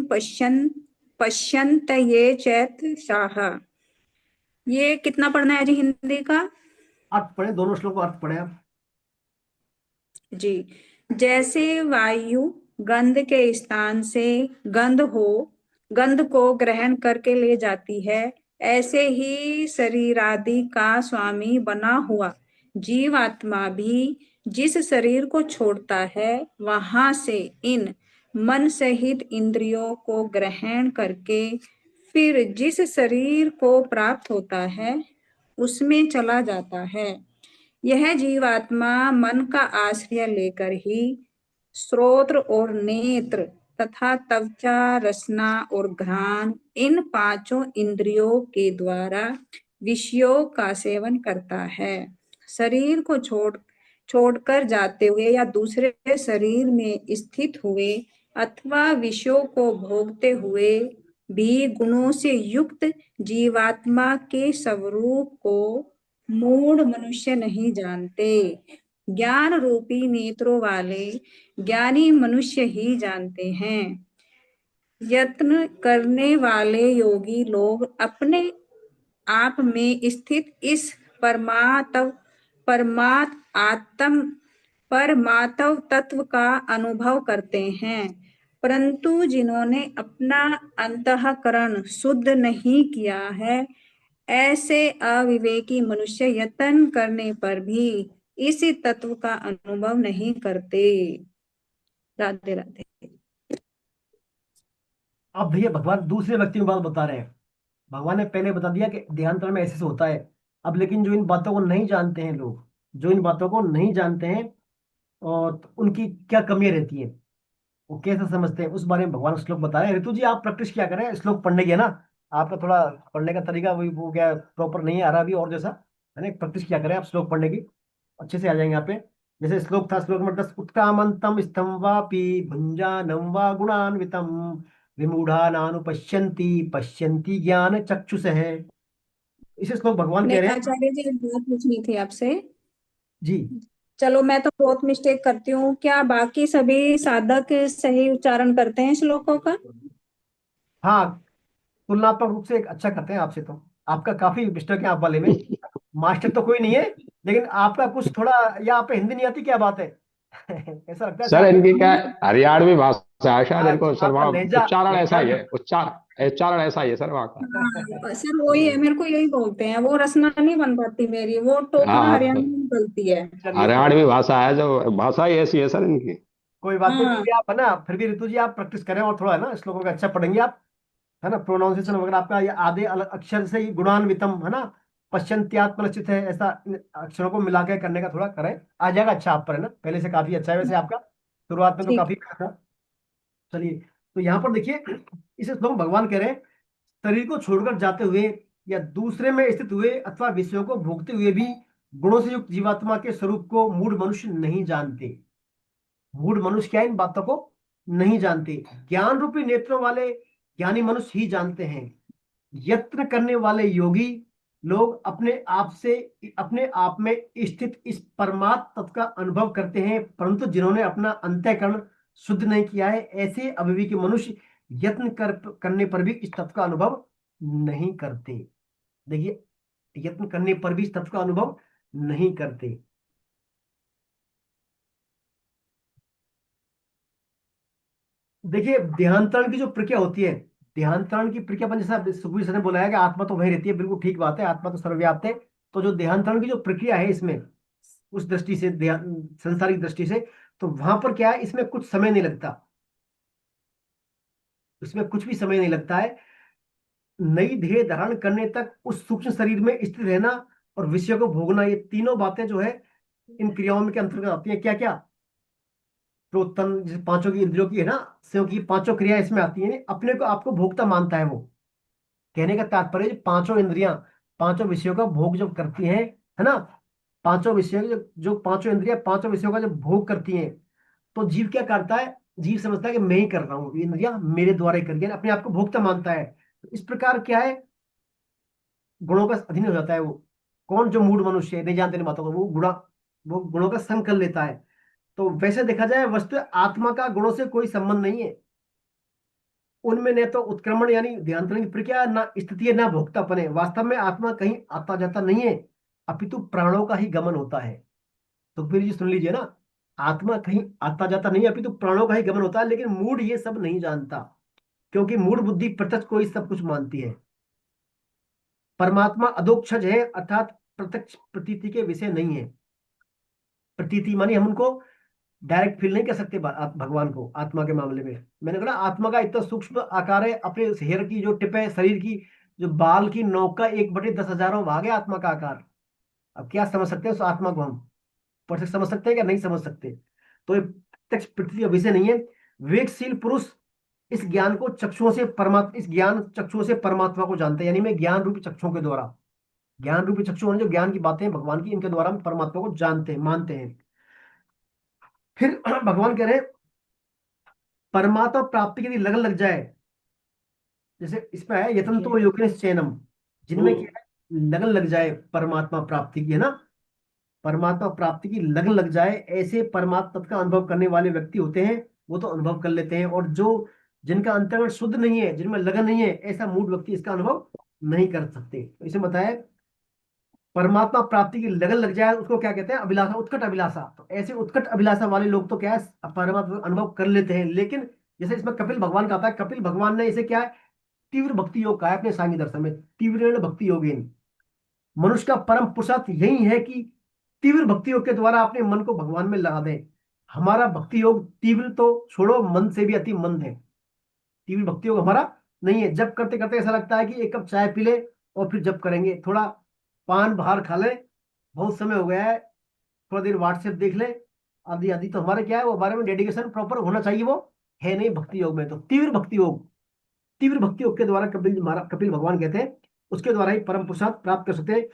पश्यन्त ये चेतसाः। ये कितना पढ़ना है जी हिंदी का? अर्थ पढ़े, दोनों श्लोक को अर्थ पढ़े आप। जी। जैसे वायु गंध के स्थान से गंध को ग्रहण करके ले जाती है, ऐसे ही शरीरादि का स्वामी बना हुआ जीवात्मा भी जिस शरीर को छोड़ता है, वहां से इन मन सहित इंद्रियों को ग्रहण करके फिर जिस शरीर को प्राप्त होता है, उसमें चला जाता है। यह जीवात्मा मन का आश्रय लेकर ही श्रोत्र और नेत्र तथा त्वचा, रसना और घ्राण, इन पांचों इंद्रियों के द्वारा विषयों का सेवन करता है। शरीर को छोड़कर जाते हुए या दूसरे शरीर में स्थित हुए अथवा विषयों को भोगते हुए भी गुणों से युक्त जीवात्मा के स्वरूप को मूढ़ मनुष्य नहीं जानते। ज्ञान रूपी नेत्रों वाले ज्ञानी मनुष्य ही जानते हैं। यत्न करने वाले योगी लोग अपने आप में स्थित इस परमात्म तत्व का अनुभव करते हैं, परंतु जिन्होंने अपना अंतःकरण शुद्ध नहीं किया है, ऐसे अविवेकी मनुष्य यत्न करने पर भी इसी तत्व का अनुभव नहीं करते। राधे राधे। अब भैया भगवान दूसरे व्यक्ति की बात बता रहे हैं। भगवान ने पहले बता दिया कि देहांतरण में ऐसे से होता है। अब लेकिन जो इन बातों को नहीं जानते हैं लोग, जो इन बातों को नहीं जानते हैं और उनकी क्या कमियां रहती हैं, वो कैसे समझते हैं, उस बारे में भगवान श्लोक बता रहे हैं। ऋतु जी आप प्रैक्टिस क्या करें श्लोक पढ़ने की, है ना। आपका थोड़ा पढ़ने का तरीका वही वो क्या प्रॉपर नहीं आ रहा अभी और जैसा, है ना। प्रैक्टिस क्या करें आप श्लोक पढ़ने की, अच्छे से आ जाएंगे यहाँ पे। जैसे श्लोक था, श्लोक नंबर 10, उत्क्रामंतम स्तम वापि भुंजानं वा गुणान्वितम विमूढ़ा नानुपश्यन्ति पश्यन्ति ज्ञान चक्षुष है। इसे श्लोक भगवान कह नहीं रहे हैं। आचार्य जी, एक बात पूछनी थी आपसे। जी चलो मैं तो बहुत मिस्टेक करती हूँ, क्या बाकी सभी साधक सही उच्चारण करते हैं श्लोकों का? हाँ, तुलनात्मक रूप से एक अच्छा करते हैं आपसे। तो आपका काफी मिस्टेक है आप वाले में। मास्टर तो कोई नहीं है, लेकिन आपका कुछ थोड़ा, या आप पे हिंदी नहीं आती क्या बात है? ऐसा लगता है सर शायद। इनकी क्या हरियाणवी भाषा है, शायद इनको सर आपका वहाँ लहजा उच्चारण ऐसा लहजा ही है, उच्चारण ऐसा ही है सर वहाँ का। हाँ सर, वही है, मेरे को यही बोलते हैं, वो रसना नहीं बन पाती मेरी, वो टोकना हाँ हरियाणा तो में निकलती है। चलिए कोई हरियाणवी भाषा है, जो भाषा ही ऐसी है सर इनकी। कोई बात नहीं। फिर हाँ भी आप, है ना, फिर भी ऋतु जी आप प्रैक्टिस करें और थोड़ा, है ना, श्लोकों का अच्छा पढ़ेंगे आप, है ना। प्रोनाउंसिएशन वगैरह आपका ये आधे अलग अक्षर से ही गुणान्वितम, है ना, पश्चंत्यात्मलचित है, ऐसा इन अक्षरों को मिला के करने का थोड़ा करें, आ जाएगा अच्छा आप पर, है ना। पहले से काफी अच्छा है वैसे आपका, शुरुआत में तो ठीक काफी अच्छा था। चलिए, तो यहाँ पर देखिए, इस श्लोक में भगवान कह रहे हैं, शरीर को छोड़कर जाते हुए या दूसरे में स्थित हुए अथवा विषयों को भोगते हुए भी गुणों से युक्त जीवात्मा के स्वरूप को मूढ़ मनुष्य नहीं जानते। मूढ़ मनुष्य क्या है, इन बातों को नहीं जानते। ज्ञान रूपी नेत्रों वाले ज्ञानी मनुष्य ही जानते हैं। यत्न करने वाले योगी लोग अपने आप में स्थित इस परमात्म तत्व का अनुभव करते हैं, परंतु जिन्होंने अपना अंतःकरण शुद्ध नहीं किया है, ऐसे अविवेकी मनुष्य करने पर भी इस तत्व का अनुभव नहीं करते। देखिए, यत्न करने पर भी इस तत्व का अनुभव नहीं करते। देखिए, देहांतरण की जो प्रक्रिया होती है, देहांतरण की प्रक्रिया अपन, जैसा सुखबीर सर ने बोला है कि आत्मा तो वही रहती है, बिल्कुल ठीक बात है, आत्मा तो सर्वव्याप्त है। तो जो देहांतरण की जो प्रक्रिया है इसमें, उस दृष्टि से, संसारिक दृष्टि से, तो वहां पर क्या है, इसमें कुछ समय नहीं लगता, इसमें कुछ भी समय नहीं लगता है। नई देह धारण करने तक उस सूक्ष्म शरीर में स्थित रहना और विषय को भोगना, ये तीनों बातें जो है इन क्रियाओं में के अंतर्गत आती है। क्या क्या? तो तन, जैसे पांचों की इंद्रियों की, है ना, स्यों की पांचों क्रिया इसमें आती है। अपने को आपको भोक्ता मानता है वो। कहने का तात्पर्य, जो पांचों इंद्रियां पांचों विषयों का भोग जब करती हैं, है ना, पांचों विषयों जो पांचों इंद्रियां पांचों विषयों का जब भोग करती हैं, तो जीव क्या करता है? जीव समझता है कि मैं ही कर रहा हूँ, ये इंद्रियां मेरे द्वारा ही कर रही है, अपने आप को भोक्ता मानता है। इस प्रकार क्या है, गुणों का अधीन हो जाता है वो। कौन? जो मूड मनुष्य है, नहीं जानते नहीं बातों को, वो गुणों का संग कर लेता है। तो वैसे देखा जाए वस्तु आत्मा का गुणों से कोई संबंध नहीं है। उनमें न तो उत्क्रमण यानी देहांतरण की प्रक्रिया, ना स्थिति है, ना भोक्तापन है। वास्तव में आत्मा कहीं आता जाता नहीं है, अपितु प्राणों का ही गमन होता है। तो फिर जी सुन लीजिए ना, आत्मा कहीं आता जाता नहीं है, अपितु प्राणों का ही गमन होता है। लेकिन मूड ये सब नहीं जानता, क्योंकि मूड बुद्धि प्रत्यक्ष को ही सब कुछ मानती है। परमात्मा अधोक्षज है, अर्थात प्रत्यक्ष प्रतीति के विषय नहीं है। प्रतीति मानी हम उनको डायरेक्ट फील नहीं कर सकते भगवान को। आत्मा के मामले में मैंने कहा आत्मा का इतना सूक्ष्म आकार है, अपने हेयर की जो टिप है, शरीर की जो बाल की नोक का 1/10,000वां भाग है आत्मा का आकार। अब क्या समझ सकते हैं उस आत्मा को हम? पर समझ सकते हैं क्या? नहीं समझ सकते। तो ये प्रत्यक्ष प्रतीति का विषय नहीं है। विवेकशील पुरुष इस ज्ञान को चक्षुओं से परमात्मा, इस ज्ञान चक्षुओं से परमात्मा को जानते हैं। यानी मैं ज्ञान रूपी चक्षुओं के द्वारा, ज्ञान रूपी चक्षु जो ज्ञान की बातें हैं भगवान की, इनके द्वारा हम परमात्मा को जानते हैं, मानते हैं। फिर भगवान कह रहे हैं परमात्मा प्राप्ति के लिए लगन लग जाए। जैसे इसमें है यतन तो योगिन चैनम, जिनमें क्या है, लगन लग जाए परमात्मा प्राप्ति की, है ना। परमात्मा प्राप्ति की लगन लग जाए, ऐसे परमात्मा तत्व का अनुभव करने वाले व्यक्ति होते हैं, वो तो अनुभव कर लेते हैं। और जो जिनका अंतर्गत शुद्ध नहीं है, जिनमें लगन नहीं है, ऐसा मूढ़ व्यक्ति इसका अनुभव नहीं कर सकते। तो इसे बताया परमात्मा प्राप्ति की लगन लग जाए, उसको क्या कहते हैं? अभिलाषा, उत्कट अभिलाषा। तो ऐसे उत्कट अभिलाषा वाले लोग तो क्या है, परमात्मा का अनुभव कर लेते हैं। लेकिन जैसे इसमें कपिल भगवान का आता है, कपिल भगवान ने इसे क्या है, तीव्र भक्ति योग कहा है अपने सांगी दर्शन में, तीव्र भक्ति योगेन। मनुष्य का परम पुरुषार्थ यही है कि तीव्र भक्ति योग के द्वारा अपने मन को भगवान में लगा दें। हमारा भक्ति योग तीव्र तो छोड़ो, मन से भी अति मंद है। तीव्र भक्ति योग हमारा नहीं है। जब करते करते ऐसा लगता है कि एक कप चाय पी ले और फिर जब करेंगे, थोड़ा पान बाहर खा ले, बहुत समय हो गया है, थोड़ा देर व्हाट्सएप देख ले, आदि आदि। तो हमारे क्या है, वो हमारे में डेडिकेशन प्रॉपर होना चाहिए, वो है नहीं भक्ति योग में। तो तीव्र भक्ति योग, तीव्र भक्ति योग के द्वारा कपिल भगवान कहते हैं, उसके द्वारा ही परम पुरुषार्थ प्राप्त कर सकते हैं।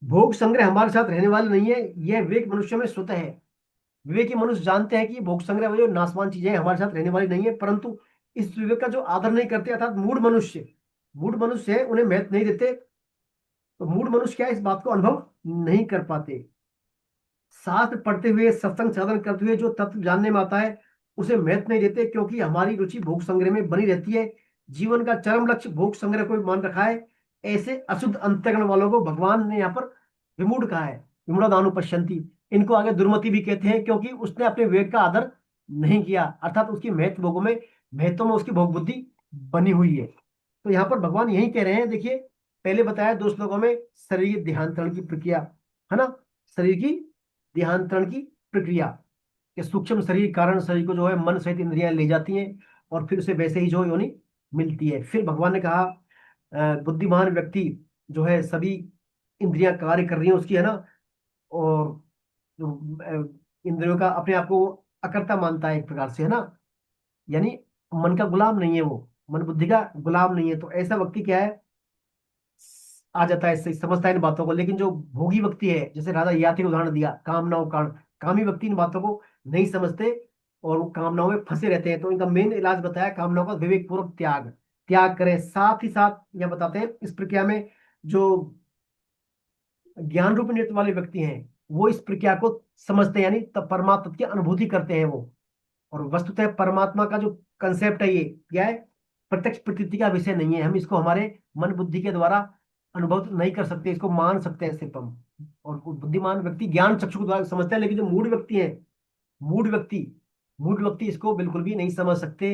भोग संग्रह हमारे साथ रहने वाले नहीं है, यह विवेक मनुष्य में स्वतः है। विवेकी मनुष्य जानते हैं कि भोग संग्रह वो जो नाशवान चीजें हमारे साथ रहने वाली नहीं है, परंतु इस विवेक का जो आदर नहीं करते, अर्थात मूढ़ मनुष्य है, उन्हें महत्व नहीं देते। तो मूढ़ मनुष्य क्या है, इस बात को अनुभव नहीं कर पाते। शास्त्र पढ़ते हुए, सत्संग साधन करते हुए जो तत्व जानने में आता है, उसे महत्व नहीं देते, क्योंकि हमारी रुचि भोग संग्रह में बनी रहती है। जीवन का चरम लक्ष्य भोग संग्रह को मान रखा है। ऐसे अशुद्ध अंतःकरण वालों को भगवान ने यहाँ पर विमूढ़ कहा है, विमूढ़ानुपश्यन्ति। इनको आगे दुर्मति भी कहते हैं, क्योंकि उसने अपने विवेक का आदर नहीं किया, अर्थात उसकी महत्व में उसकी भोग बुद्धि बनी हुई है। तो यहाँ पर भगवान यही कह रहे हैं। देखिए, पहले बताया 2 श्लोकों में शरीर देहांतरण की प्रक्रिया, है ना, शरीर की देहांतरण की प्रक्रिया कि सूक्ष्म शरीर कारण शरीर को जो है मन सहित इंद्रियां ले जाती हैं, और फिर उसे वैसे ही जो योनि मिलती है। फिर भगवान ने कहा बुद्धिमान व्यक्ति जो है सभी इंद्रियां कार्य कर रही हैं उसकी, है ना, और जो इंद्रियों का अपने आप को अकर्ता मानता है एक प्रकार से, है ना, यानी मन का गुलाम नहीं है, वो मन बुद्धि का गुलाम नहीं है। तो ऐसा व्यक्ति क्या है, आ जाता है, समझता है इन बातों को। लेकिन जो भोगी व्यक्ति है, जैसे राजा याति का उदाहरण दिया, कामनाओं कारण कामी व्यक्ति इन बातों को नहीं समझते और वो कामनाओं में फंसे रहते हैं। तो इनका मेन इलाज बताया, कामनाओं का विवेक पूर्वक त्याग त्याग करें। साथ ही साथ यह बताते हैं इस प्रक्रिया में जो ज्ञान रूप नृत्य वाले व्यक्ति हैं, वो इस प्रक्रिया को समझते हैं, यानी परमात्मा की अनुभूति करते हैं वो। और वस्तुतः परमात्मा का जो कंसेप्ट है, ये क्या है, प्रत्यक्ष प्रतीति का विषय नहीं है। हम इसको हमारे मन बुद्धि के द्वारा अनुभव नहीं कर सकते, इसको मान सकते हैं सिर्फ हम। और बुद्धिमान व्यक्ति ज्ञान चक्षु के द्वारा समझते हैं, लेकिन जो मूढ़ व्यक्ति है, मूढ़ व्यक्ति मूढ़ व्यक्ति इसको बिल्कुल भी नहीं समझ सकते।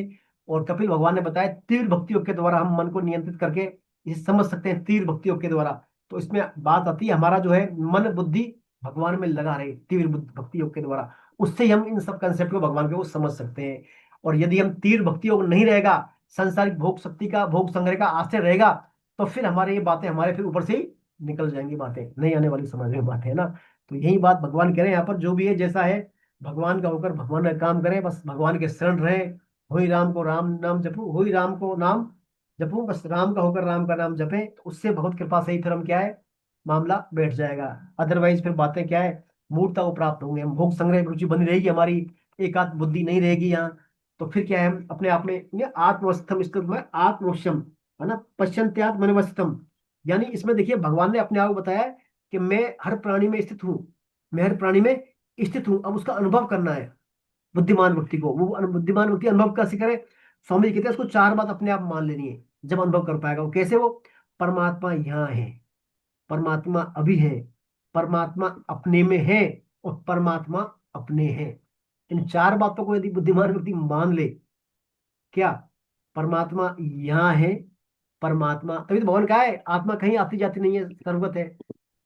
और कपिल भगवान ने बताया तीव्र भक्ति योग के द्वारा हम मन को नियंत्रित करके इसे समझ सकते हैं, तीव्र भक्ति योग के द्वारा। तो इसमें बात आती है हमारा जो है मन बुद्धि भगवान में लगा रहे, तीव्र भक्ति योग के द्वारा, उससे हम इन सब कंसेप्ट को भगवान के वो समझ सकते हैं। और यदि हम तीव्र भक्ति योग नहीं रहेगा, सांसारिक भोग शक्ति का, भोग संग्रह का आश्रय रहेगा, तो फिर हमारे ये बातें हमारे फिर ऊपर से ही निकल जाएंगी, बातें नहीं आने वाली समझ में बातें, है ना। तो यही बात भगवान कह रहे हैं यहाँ पर, जो भी है जैसा है भगवान का होकर भगवान का काम करें, बस भगवान के शरण रहे। हो ही राम को राम नाम जपू, हो ही राम को नाम जपू, बस राम का होकर राम का नाम जपें, तो उससे भगवत कृपा से ही फिर हम क्या है, मामला बैठ जाएगा। अदरवाइज फिर बातें क्या है, मूर्खता को प्राप्त होंगे हम, भोग संग्रह में रुचि बनी रहेगी हमारी, एकात्म बुद्धि नहीं रहेगी यहाँ। तो फिर क्या है, हम अपने आप में आत्मवस्थम, इसको मैं आत्मवश्यम, है ना, पश्यन्त्यात् मनवस्थितम। यानी इसमें देखिए भगवान ने अपने आप को बताया है कि मैं हर प्राणी में स्थित हूँ, मैं हर प्राणी में स्थित हूँ। अब उसका अनुभव करना है बुद्धिमान व्यक्ति को। वो बुद्धिमान व्यक्ति अनुभव कैसे करे? स्वामी जी कहते हैं उसको चार बात अपने आप मान लेनी है, जब अनुभव कर पाएगा वो। कैसे? वो परमात्मा यहाँ है, परमात्मा अभी है, परमात्मा अपने में है, और परमात्मा अपने हैं। इन चार बातों को यदि बुद्धिमान व्यक्ति मान ले, क्या? परमात्मा यहाँ है, परमात्मा, तभी तो भगवान कहा है आत्मा कहीं आती जाती नहीं है, सर्वगत है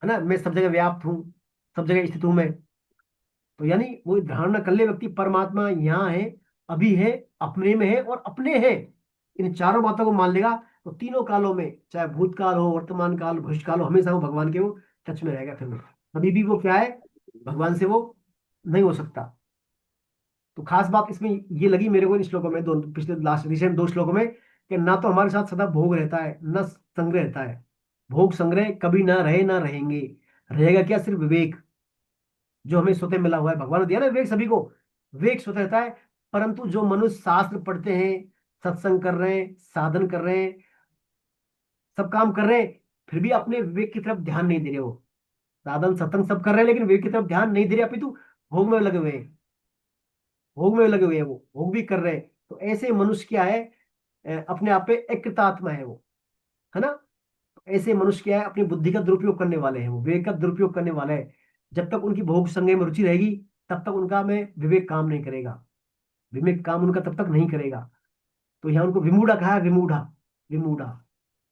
ना, मैं सब जगह व्याप्त हूँ, सब जगह स्थित हूँ मैं। तो यानी वो धारणा कर ले व्यक्ति, परमात्मा यहाँ है, अभी है, अपने में है और अपने हैं। इन चारों बातों को मान लेगा तो तीनों कालों में, चाहे भूतकाल हो, वर्तमान काल, भविष्यकाल हो, हमेशा वो भगवान के वो टच में रहेगा। फिर वो कभी भी वो क्या है, भगवान से वो नहीं हो सकता। तो खास बात इसमें ये लगी मेरे को इन श्लोकों में, दो पिछले लास्ट रिसेंट दो श्लोकों में, कि ना तो हमारे साथ सदा भोग रहता है, न संग्रह रहता है। भोग संग्रह कभी ना रहे ना रहेंगे। रहेगा क्या? सिर्फ विवेक, जो हमें स्वतः मिला हुआ है। भगवान ने दिया ना विवेक सभी को, विवेक स्वतः रहता है। परंतु जो मनुष्य शास्त्र पढ़ते हैं, सत्संग कर रहे हैं, साधन कर रहे हैं, सब काम कर रहे हैं, फिर भी अपने विवेक की तरफ ध्यान नहीं दे रहे हो। साधन सत्संग सब कर रहे हैं लेकिन विवेक की तरफ ध्यान नहीं दे रहे, अपितु भोग में लगे हुए हैं, भोग में लगे हुए हैं, वो भोग भी कर रहे हैं। तो ऐसे मनुष्य क्या है, अपने आप पे एक कृतात्मा है वो, है ना। तो ऐसे मनुष्य क्या है, अपनी बुद्धि का दुरुपयोग करने वाले हैं, वो विवेक का दुरुपयोग करने वाले हैं। जब तक उनकी भोग संग में रुचि रहेगी तब तक उनका में विवेक काम नहीं करेगा, विवेक काम उनका तब तक नहीं करेगा। तो यहाँ उनको विमूढ़ा कहा है, विमूढ़ा, विमूढ़ा।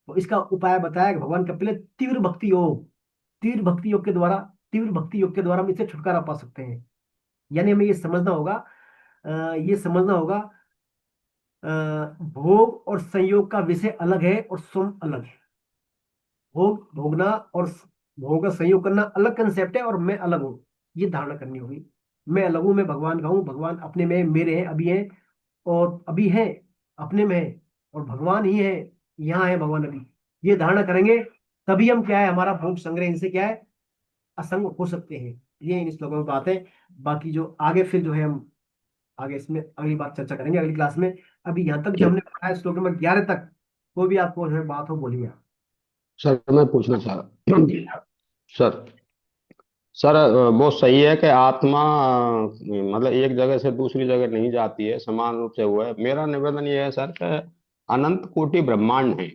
तो इसका उपाय बताया कि भगवान का पहले तीव्र भक्ति योग, तीव्र भक्ति योग के द्वारा, तीव्र भक्ति योग के द्वारा हम इससे छुटकारा पा सकते हैं। यानी हमें ये समझना होगा, ये समझना होगा, अ, भोग और संयोग का विषय अलग है और स्वम अलग है। भोग भोगना और भोग का संयोग करना अलग कंसेप्ट है, और मैं अलग हूँ, ये धारणा करनी होगी। मैं अलग हूँ, मैं भगवान का हूँ, भगवान अपने में है, मेरे हैं, अभी है, और अभी है, अपने में है, और भगवान ही है, यहाँ है भगवान अभी। ये धारणा करेंगे तभी हम क्या है, हमारा भोग संग्रह इनसे क्या है, असंग हो सकते हैं। ये इन श्लोकों में बात है। बाकी जो आगे फिर जो है हम आगे इसमें अगली बात चर्चा करेंगे अगली क्लास में। अभी यहाँ तक जो हमने पढ़ा है श्लोक नंबर 11 तक, कोई भी आपको जो है बात हो बोलिए आप। सर मैं पूछना चाह रहा सर, सर वो सही है कि आत्मा मतलब एक जगह से दूसरी जगह नहीं जाती है, समान रूप से हुआ है। मेरा निवेदन ये है सर कि अनंत कोटि ब्रह्मांड है।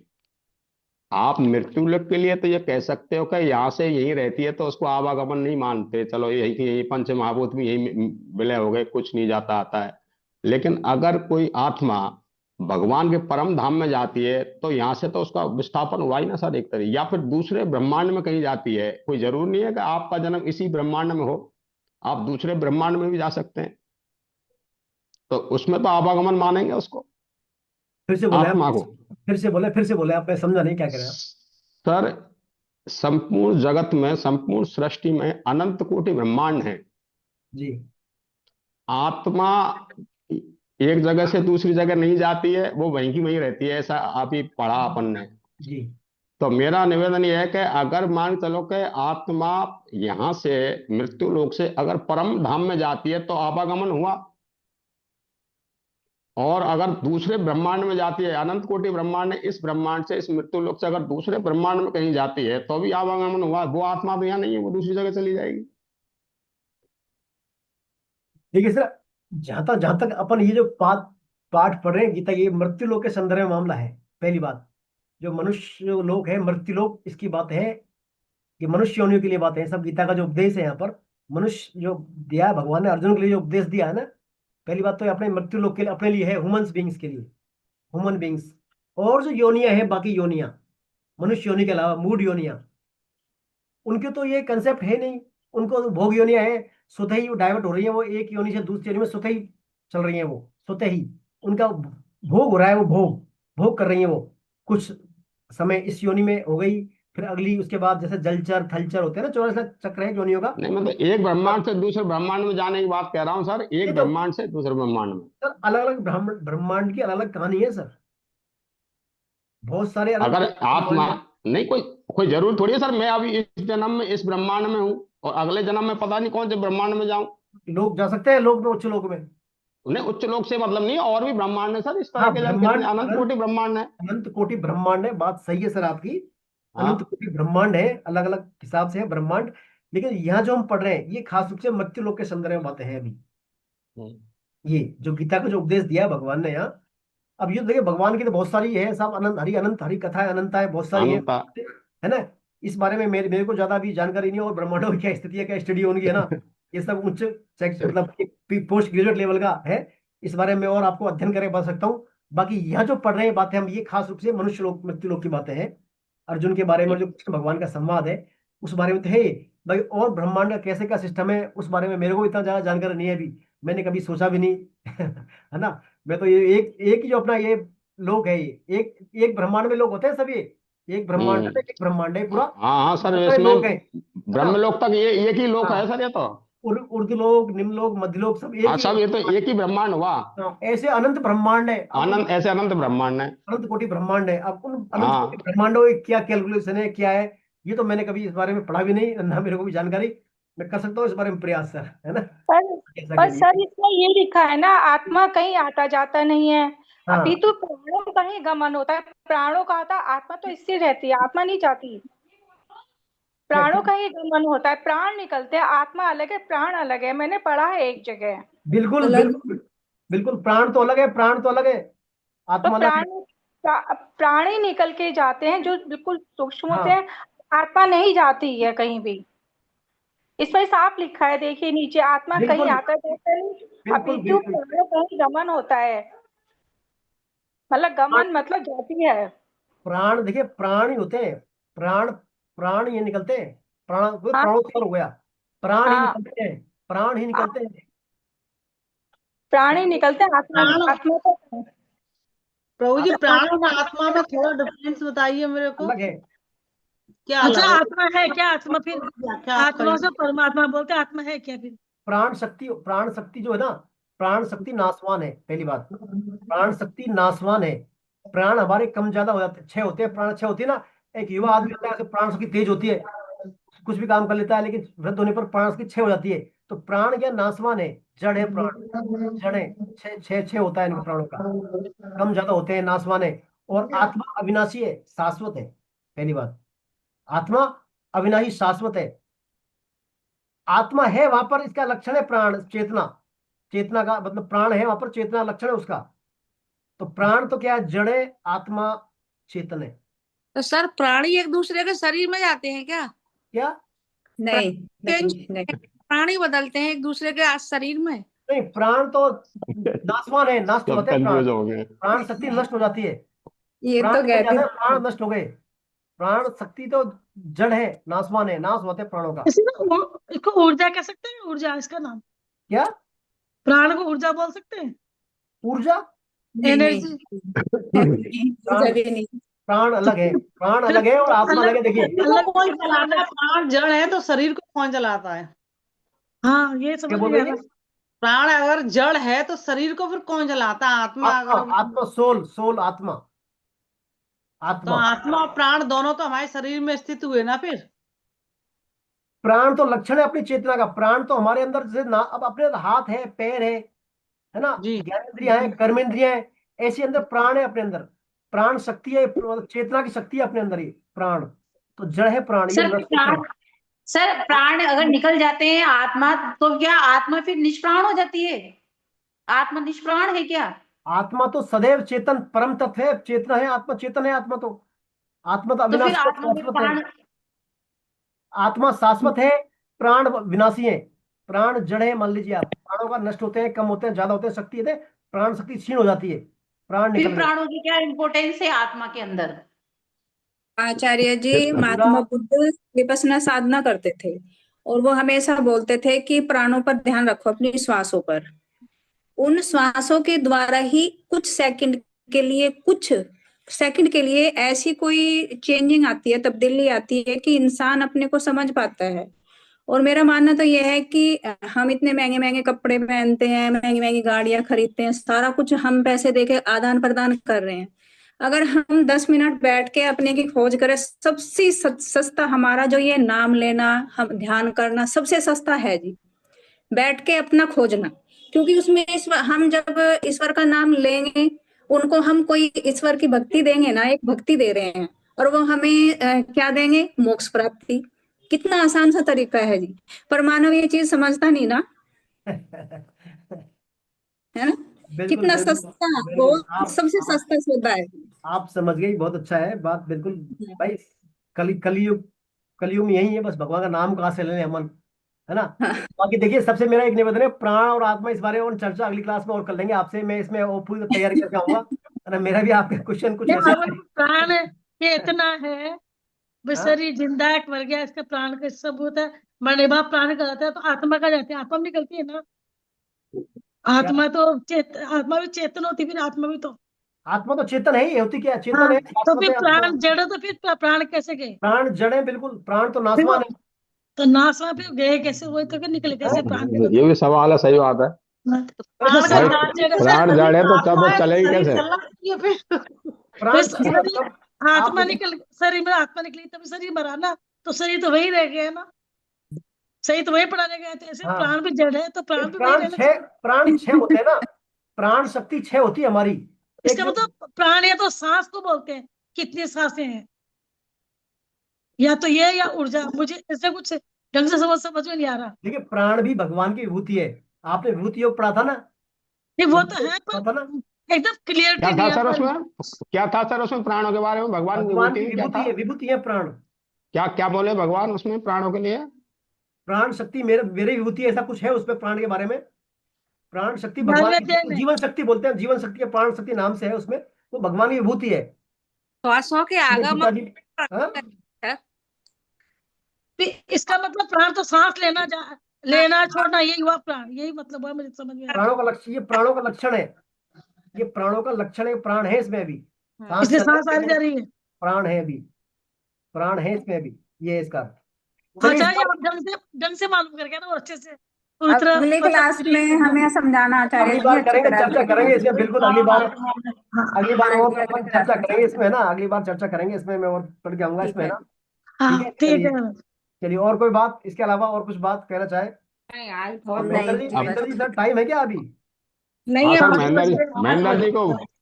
आप मृत्यु लोक के लिए तो ये कह सकते हो कि यहाँ से यही रहती है, तो उसको आवागमन नहीं मानते, चलो यही कि यही पंच महाभूत भी यही विलय हो गए, कुछ नहीं जाता आता है। लेकिन अगर कोई आत्मा भगवान के परम धाम में जाती है तो यहाँ से तो उसका विस्थापन हुआ ही ना सर एक तरह, या फिर दूसरे ब्रह्मांड में कहीं जाती है। कोई जरूर नहीं है कि आपका जन्म इसी ब्रह्मांड में हो, आप दूसरे ब्रह्मांड में भी जा सकते हैं, तो उसमें तो आवागमन मानेंगे उसको, फिर से बोले आप, आत्मा को। फिर से बोले आप, मैं समझा नहीं क्या कह रहे हैं आप। सर संपूर्ण जगत में, संपूर्ण सृष्टि में अनंत कोटि ब्रह्मांड है। जी आत्मा एक जगह से दूसरी जगह नहीं जाती है, वो वहीं की वहीं रहती है, ऐसा आप ही पढ़ा अपन ने। जी तो मेरा निवेदन यह है कि अगर मान चलो कि आत्मा यहां से मृत्यु लोक से अगर परम धाम में जाती है तो आवागमन हुआ, और अगर दूसरे ब्रह्मांड में जाती है, अनंत कोटि ब्रह्मांड है, इस ब्रह्मांड से, इस मृत्यु लोक से अगर दूसरे ब्रह्मांड में कहीं जाती है तो भी आवागमन हुआ। वो आत्मा तो यहाँ नहीं है, वो दूसरी जगह चली जाएगी। देखिए सर, जहां तक अपन ये जो पाठ पाठ पढ़ रहे हैं गीता, ये मृत्यु लोक के संदर्भ में मामला है। पहली बात, जो मनुष्य जो लोक है, मृत्यु लोक, इसकी बात है, ये मनुष्य योनियों के लिए बात है। सब गीता का जो उपदेश है यहाँ पर, मनुष्य जो दिया है भगवान ने अर्जुन के लिए, जो उपदेश दिया है ना, पहली बात तो ये अपने मृत्यु लोक के लिए, अपने लिए है, ह्यूमंस बींग्स के लिए, ह्यूमन बींग्स। और जो योनियां है, बाकी योनियां, मनुष्य योनि के अलावा मूड योनियां, उनके तो ये कंसेप्ट है नहीं। उनको तो भोग योनियां है, स्वतः ही वो डाइवर्ट हो रही है, वो एक योनि से दूसरी योनि में स्वतः ही चल रही है, वो स्वतः ही उनका भोग हो रहा है, वो भोग भोग कर रही है वो। कुछ समय इस योनि में हो गई, फिर अगली उसके बाद जैसे जलचर थलचर होते हैं ना, 84 चक्र है योनियों का। नहीं, मतलब एक ब्रह्मांड से दूसरे ब्रह्मांड में जाने की बात कह रहा हूँ सर, ये एक तो ब्रह्मांड से दूसरे ब्रह्मांड में। सर अलग अलग ब्रह्मांड की अलग अलग कहानी है सर, बहुत सारे अलग अगर आत्मा, ब्रह्मांड है। नहीं कोई कोई जरूर थोड़ी है सर, मैं अभी इस जन्म में इस ब्रह्मांड में हूँ और अगले जन्म में पता नहीं कौन से ब्रह्मांड में जाऊं। लोग जा सकते हैं लोग में, उच्च लोक में। उन्हें उच्च लोक से मतलब नहीं है, और भी ब्रह्मांड है सर इस तरह हाँ के, जब ब्रह्मांड कितने अनंत अनंत कोटि ब्रह्मांड है। अनंत कोटि ब्रह्मांड है, बात सही है सर आपकी। अनंत हाँ। कोटि ब्रह्मांड है, अलग अलग हिसाब से है ब्रह्मांड। लेकिन यहाँ जो हम पढ़ रहे हैं ये खास रूप से मृत्यु लोक के संदर्भ में बातें हैं अभी। हम्म। ये जो गीता का जो उपदेश दिया है भगवान ने यहाँ, अब ये देखिए भगवान की तो बहुत सारी है सब, अनंत हरि कथाएं अनंत है, बहुत सारी है अनंत। है ना। इस बारे में मेरे को ज्यादा भी जानकारी नहीं है, और ब्रह्मांडों की क्या स्थिति है, क्या स्टडी होगी, है ना। ये सब उच्च मतलब पोस्ट ग्रेजुएट लेवल का है। इस बारे में और आपको अध्ययन करके बता सकता हूँ। बाकी यहाँ जो पढ़ रहे हैं बातें हम, ये खास रूप से मनुष्य लोक मृत्यु लोक की बातें हैं। अर्जुन के बारे में जो कृष्ण भगवान का संवाद है उस बारे में तो है। भाई और ब्रह्मांड का कैसे क्या सिस्टम है उस बारे में मेरे को इतना ज्यादा जानकारी नहीं है अभी, मैंने कभी सोचा भी नहीं है ना। मैं तो ये एक एक ही जो अपना ये लोक है, ये एक एक ब्रह्मांड में लोग होते हैं सब, ये एक ब्रह्मांड है, एक ब्रह्मांड है पूरा, हाँ हाँ सर, बहुत सारे इसमें लोग हैं, है ना। ब्रह्मलोक तक ये एक ही लोक है हाँ सर, ये तो। उर्दू लोग, निम्न लोग, मध्य लोग, सब एक हाँ ही सब, ये तो एक ही ब्रह्मांड हुआ। हाँ, ऐसे अनंत ब्रह्मांड है। अब उन अनंत, ऐसे अनंत ब्रह्मांड है। अनंत कोटि ब्रह्मांड है, अब उन अनंत कोटि हाँ। ब्रह्मांडों की क्या कैलकुलेशन है, क्या है, ये तो मैंने कभी इस बारे में पढ़ा भी नहीं, ना मेरे को भी जानकारी। मैं कर सकता हूँ इस बारे में प्रयास सर, है ना, पर ऐसा पर कह सर दीजिए। इसमें ये लिखा है ना, आत्मा कहीं आता जाता नहीं है, हाँ अपितु प्राणों का ही गमन होता है। प्राणों का आता, आत्मा तो स्थिर रहती है, आत्मा नहीं जाती। क्या प्राणों क्या, का ही गमन होता है, प्राण निकलते हैं, आत्मा अलग है, प्राण अलग है, मैंने पढ़ा है एक जगह। बिल्कुल अलग। बिल्कुल बिल्कुल, प्राण तो अलग है, प्राण तो अलग है, तो आत्मा अलग है। प्राण ही निकल के जाते हैं जो बिल्कुल सूक्ष्म होते हाँ हैं, आत्मा नहीं जाती है कहीं भी। इसमें साफ लिखा है, देखिए नीचे, आत्मा कहीं बिल्कुल आता जाता नहीं, बिल्कुल अपितु बिल्कुल। प्राणों का ही गमन होता है। मतलब गमन मतलब जाती है। प्राण देखिए, प्राण ही होते हैं, प्राण, प्राण ये निकलते हैं, प्राण कोई हाँ प्राणोत्तर हो गया, प्राण ही हाँ, निकलते हैं, प्राण ही निकलते हैं। प्राण ही निकलते हैं, आत्मा प्राण, आत्मा तो प्रभु जी, आत्मा प्राण और आत्मा में थोड़ा डिफरेंस बताइए मेरे को, अलग है। क्या अच्छा, अलग है? आत्मा है क्या? आत्मा फिर व्याख्या आप आत्मा करिए। से परमात्मा बोलते हैं, आत्मा है क्या फिर? प्राण शक्ति जो है ना, प्राण शक्ति नासवान है, पहली बात, प्राण शक्ति नासवान है। प्राण हमारे कम ज्यादा हो जाते, क्षय होते हैं, प्राण क्षय होती है ना। एक युवा आदमी होता है तो प्राण शक्ति तेज होती है, कुछ भी काम कर लेता है, लेकिन वृद्ध होने पर प्राण शक्ति क्षय हो जाती है। तो प्राण क्या नासवान है, जड़ है प्राण, जड़ है, क्षय क्षय क्षय होता है इनके प्राणों का, कम ज्यादा होते हैं, नासवान है। और आत्मा अविनाशी है, शाश्वत है, पहली बात, आत्मा अविनाशी शाश्वत है। आत्मा है वहां पर, इसका लक्षण है प्राण, चेतना, चेतना का मतलब प्राण है वहां पर, चेतना लक्षण है उसका। तो प्राण तो क्या है, जड़ है, आत्मा चेतन है। तो सर प्राणी एक दूसरे के शरीर में जाते हैं क्या? क्या? नहीं चेंज, नहीं नहीं। प्राणी बदलते हैं एक दूसरे के शरीर में? नहीं, प्राण तो नाशवान है, नष्ट हो सब जाते हैं प्राण, कंफ्यूज हो गए। प्राण शक्ति नष्ट हो जाती है, ये प्राण तो निकल कहते जाता है, प्राण नष्ट हो गए। प्राण शक्ति तो जड़ है, नाशवान है, नाश होते हैं प्राणों का। इसी को इसको ऊर्जा कह सकते हैं, ऊर्जा इसका नाम। क्या? प्राण को ऊर्जा बोल सकते हैं, ऊर्जा? नहीं नहीं एनर्जी। नहीं, प्राण, जगह नहीं। प्राण अलग है, प्राण फिर अलग है और आत्मा अलग अलग है, देखिए। शरीर को अलग कौन अलग चलाता है? प्राण जड़ है तो शरीर को कौन चलाता है? हाँ, ये क्या समझ बोल गया रही ना। है? प्राण अगर जड़ है तो शरीर को फिर कौन चलाता है? आत्मा आत्मा, अगर, आत्मा, सोल, सोल, आत्मा, तो आत्मा। आत्मा और प्राण दोनों तो हमारे शरीर में स्थित हुए ना फिर। प्राण तो लक्षण है अपनी चेतना का, प्राण तो हमारे अंदर जैसे ना, अब अपने हाथ है, पैर है ना, जी। ज्ञानेंद्रियां हैं, कर्मेंद्रियां हैं, ऐसे अंदर प्राण है अपने अंदर, प्राण शक्ति है, चेतना की शक्ति है अपने अंदर, ये प्राण तो जड़ है, प्राण ये सर नष्ट होते प्राण हैं। सर प्राण अगर निकल जाते हैं आत्मा, तो क्या आत्मा फिर निष्प्राण हो जाती है? आत्मा निष्प्राण है क्या? आत्मा तो सदैव चेतन परम तत्व है, चेतना है, आत्मा चेतन है, आत्मा तो, आत्मा तो तो फिर अविनाशी है, आत्मा में शाश्वत है, प्राण, आत्मा शाश्वत है, प्राण विनाशी है। प्राण जड़ है, मान लीजिए आप, प्राणों का नष्ट होते हैं, कम होते हैं, ज्यादा होते हैं, शक्ति है, प्राण शक्ति क्षीण हो जाती है, प्राण फिर निकल गए। प्राणों की क्या इम्पोर्टेंस है आत्मा के अंदर? आचार्य जी पूरा महात्मा बुद्ध विपश्यना साधना करते थे, और वो हमेशा बोलते थे कि प्राणों पर ध्यान रखो, अपनी श्वासों पर। उन श्वासों के द्वारा ही कुछ सेकंड के लिए ऐसी कोई चेंजिंग आती है, तब्दीली आती है कि इंसान अपने को समझ पाता है। और मेरा मानना तो यह है कि हम इतने महंगे महंगे कपड़े पहनते हैं, महंगी महंगी गाड़ियां खरीदते हैं, सारा कुछ हम पैसे देके आदान प्रदान कर रहे हैं। अगर हम 10 मिनट बैठ के अपने की खोज करें, सबसे सस्ता हमारा जो ये नाम लेना, हम ध्यान करना सबसे सस्ता है जी। बैठ के अपना खोजना, क्योंकि उसमें हम जब ईश्वर का नाम लेंगे, उनको हम कोई ईश्वर की भक्ति देंगे ना, एक भक्ति दे रहे हैं, और वो हमें क्या देंगे? मोक्ष प्राप्ति। कितना आसान सा तरीका है जी, पर मानव ये चीज समझता नहीं ना, है ना? बिल्कुल कितना बिल्कुल सस्ता, बिल्कुल। बहुत सबसे सस्ता सौदा है। आप समझ गई, बहुत अच्छा है बात, बिल्कुल। भाई कलयुग, कलयुग में यही है, बस भगवान का नाम कहाँ से लेने हमन, है ना। हाँ, बाकी देखिए, सबसे मेरा एक निवेदन है, प्राण और आत्मा, इस बारे में और चर्चा अगली क्लास में और कर लेंगे आपसे, मैं इसमें और पूरी तैयारी करके आऊंगा, है ना। मेरा भी आपके क्वेश्चन कुछ नहीं, ऐसे अगर प्राण चेतना है, हाँ शरीर जिंदा है मर गया, इसका प्राण का सबूत है। मरने के बाद प्राण का जाता है, तो आत्मा का जाती है, आत्मा भी निकलती है ना। क्या, आत्मा तो आत्मा भी चेतन होती, फिर आत्मा भी तो। आत्मा तो चेतन है ही, होती क्या है? चेतन हाँ, है, तो शाश्वत फिर है आत्मा। प्राण जड़ है, तो फिर प्राण कैसे गए? प्राण जड़ है, बिल्कुल, प्राण तो फिर वो नासवान है। तो नाश में फिर गए कैसे? वही तो कि निकले कैसे प्राण? ये भी सवाल है, सही बात है प्राण का भाई। प्राण जड़ है, प्राण अभी जड़ है तो आत्मा तब है, चलेगी शरीर कैसे? चल रहा है, फिर प्राण चलेगा शरीर, तब। आत्मा आप निकल, शरीर में आत्मा निकली तब शरीर मरा ना, तो शरीर तो वही रह गया ना, शरीर तो वही पड़ा रह गया। तो ऐसे हाँ, प्राण भी जड़ है, तो ये प्राण भी वही रहना प्राण छह चाहिए। होते हैं ना, प्राण शक्ति छह होती है हमारी। एक इसका जो, मतलब प्राण या तो सांस को बोलते हैं, कितनी सांसें हैं, या तो ये या ऊर्जा, मुझे इससे कुछ ढंग से समझ में नहीं आ रहा। देखिए, प्राण भी भगवान की विभूति है। आपने विभूति योग पढ़ा था ना, नहीं, वो तो विभूति योग है, पढ़ा था ना। पर एकदम क्या क्लियरिटी था नहीं है सर पर। उसमें? क्या था सर उसमें प्राणों के बारे में? भगवान की भगवान विभूति की में क्या था? विभूति है प्राण। क्या क्या बोले भगवान उसमें प्राणों के लिए? प्राण शक्ति मेरे मेरी विभूति, ऐसा कुछ है उसमें प्राण के बारे में। प्राण शक्ति भगवान नैवेद्य की में जीवन शक्ति बोलते हैं, जीवन शक्ति या प्राण शक्ति नाम से है उसमें, वो भगवान की विभूति है। श्वासों के मेरे आगमन पिताजी, हाँ, है। भी इसका मतलब प्राण तो सांस लेना, लेना छोड़ना, यही हुआ प्राण, यही मतलब हुआ, मुझे समझ में आ रहा प्राणों का लक्ष्य, ये प्राणों का लक्षण है, ये प्राणों का लक्षण है, प्राण है इसमें अभी, है। सांस इसलिए चलने सांस आ के जा लिए रही है। प्राण है अभी, प्राण है इसमें अभी, ये है इसका। चलिए इस आचार्य, बात, आप ढंग से मालूम करके ना, वो अच्छे से पूरी तरह अगली मतलब क्लास में हमें समझाना आचार्य अगली जी बार अच्छी करेंगे, तरह चर्चा से। करेंगे इसमें, बिल्कुल अगली बार, अगली बार हाँ और जी, अगली अपन क्लास चर्चा में करेंगे चर्चा। इसमें, है ना। अगली बार चर्चा करेंगे इसमें, मैं और पढ़ के आऊंगा ठीक इसमें, है है। ना। ठीक हाँ है, ठीक चलिए। है। चलिए, और कोई बात इसके अलावा, और कुछ बात कहना चाहे? नहीं, आज और बहुत नहीं बहुत जी, महेंद्र बस जी सर, टाइम है क्या अभी? नहीं हाँ है सर, हमारे पास। महेंद्र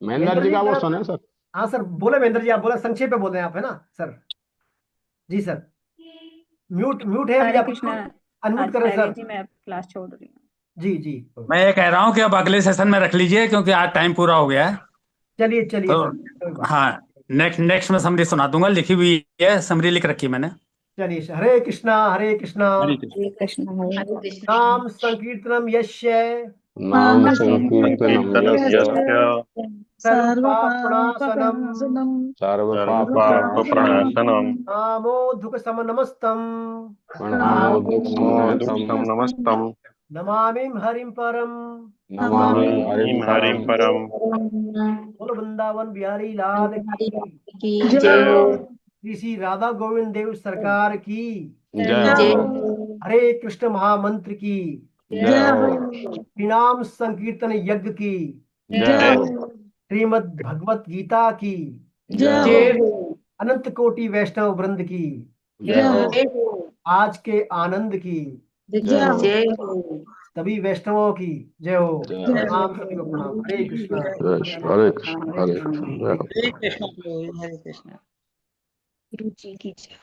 महेंद्र जी जी का वो जरा, सुने सर। हाँ सर, बोले महेंद्र जी, आप बोले, संक्षेप में बोल रहे हैं आप, है ना सर? जी सर, म्यूट म्यूट है अभी, हरे आप कृष्णा अनम्यूट करें आचार्य सर। जी, मैं क्लास छोड़ रही हूँ। जी जी। मैं ये कह रहा हूँ कि अब अगले सेशन में रख लीजिए, क्योंकि आज टाइम पूरा हो गया है। चलिए चलिए तो सर, कोई बात नहीं। हाँ, नेक्स्ट नेक्स्ट में समरी सुना दूंगा, लिखी हुई है, समरी लिख रखी है मैंने। चलिए, हरे कृष्णा हरे कृष्णा, हरे कृष्ण। हरे कृष्ण हरे हरे कृष्ण। कृष्ण। नाम संकीर्तनम यस्य, नाम संकीर्तनम संकीर्तनम यस्य यस्य सर्व सर्व पापणासनम, सर्व पाप प्रणाशनम सर्वपापप्रणाशनम् नामो दुख समनमस्तम, प्रणामोदक नमो समनतम दुःखं नमस्तम् नमामि हरिं परम। नमामि हरिं नमामि हरिं परम। परम्। बोलो वृंदावन बिहारी लाल की, की जय जय हो। हो। श्री श्री राधा गोविंद देव सरकार की, जय जय हो। हो। हरे कृष्ण महामंत्र की, जय जय हो। हो। नाम संकीर्तन यज्ञ की, जय जय हो। हो। श्रीमद् भगवत गीता की, जय जय हो। हो। अनंत कोटि वैष्णव वृंद की, जय हो। जय हो। आज के आनंद की, जय हो। जय हो। सभी वैष्णवों की जय हो। जय जय हो। प्रणाम, सभी को प्रणाम। हरे कृष्णा। हरे कृष्ण, हरे कृष्ण, हरे कृष्ण, जय हो। हरे कृष्ण हरे कृष्ण। गुरु जी की जय।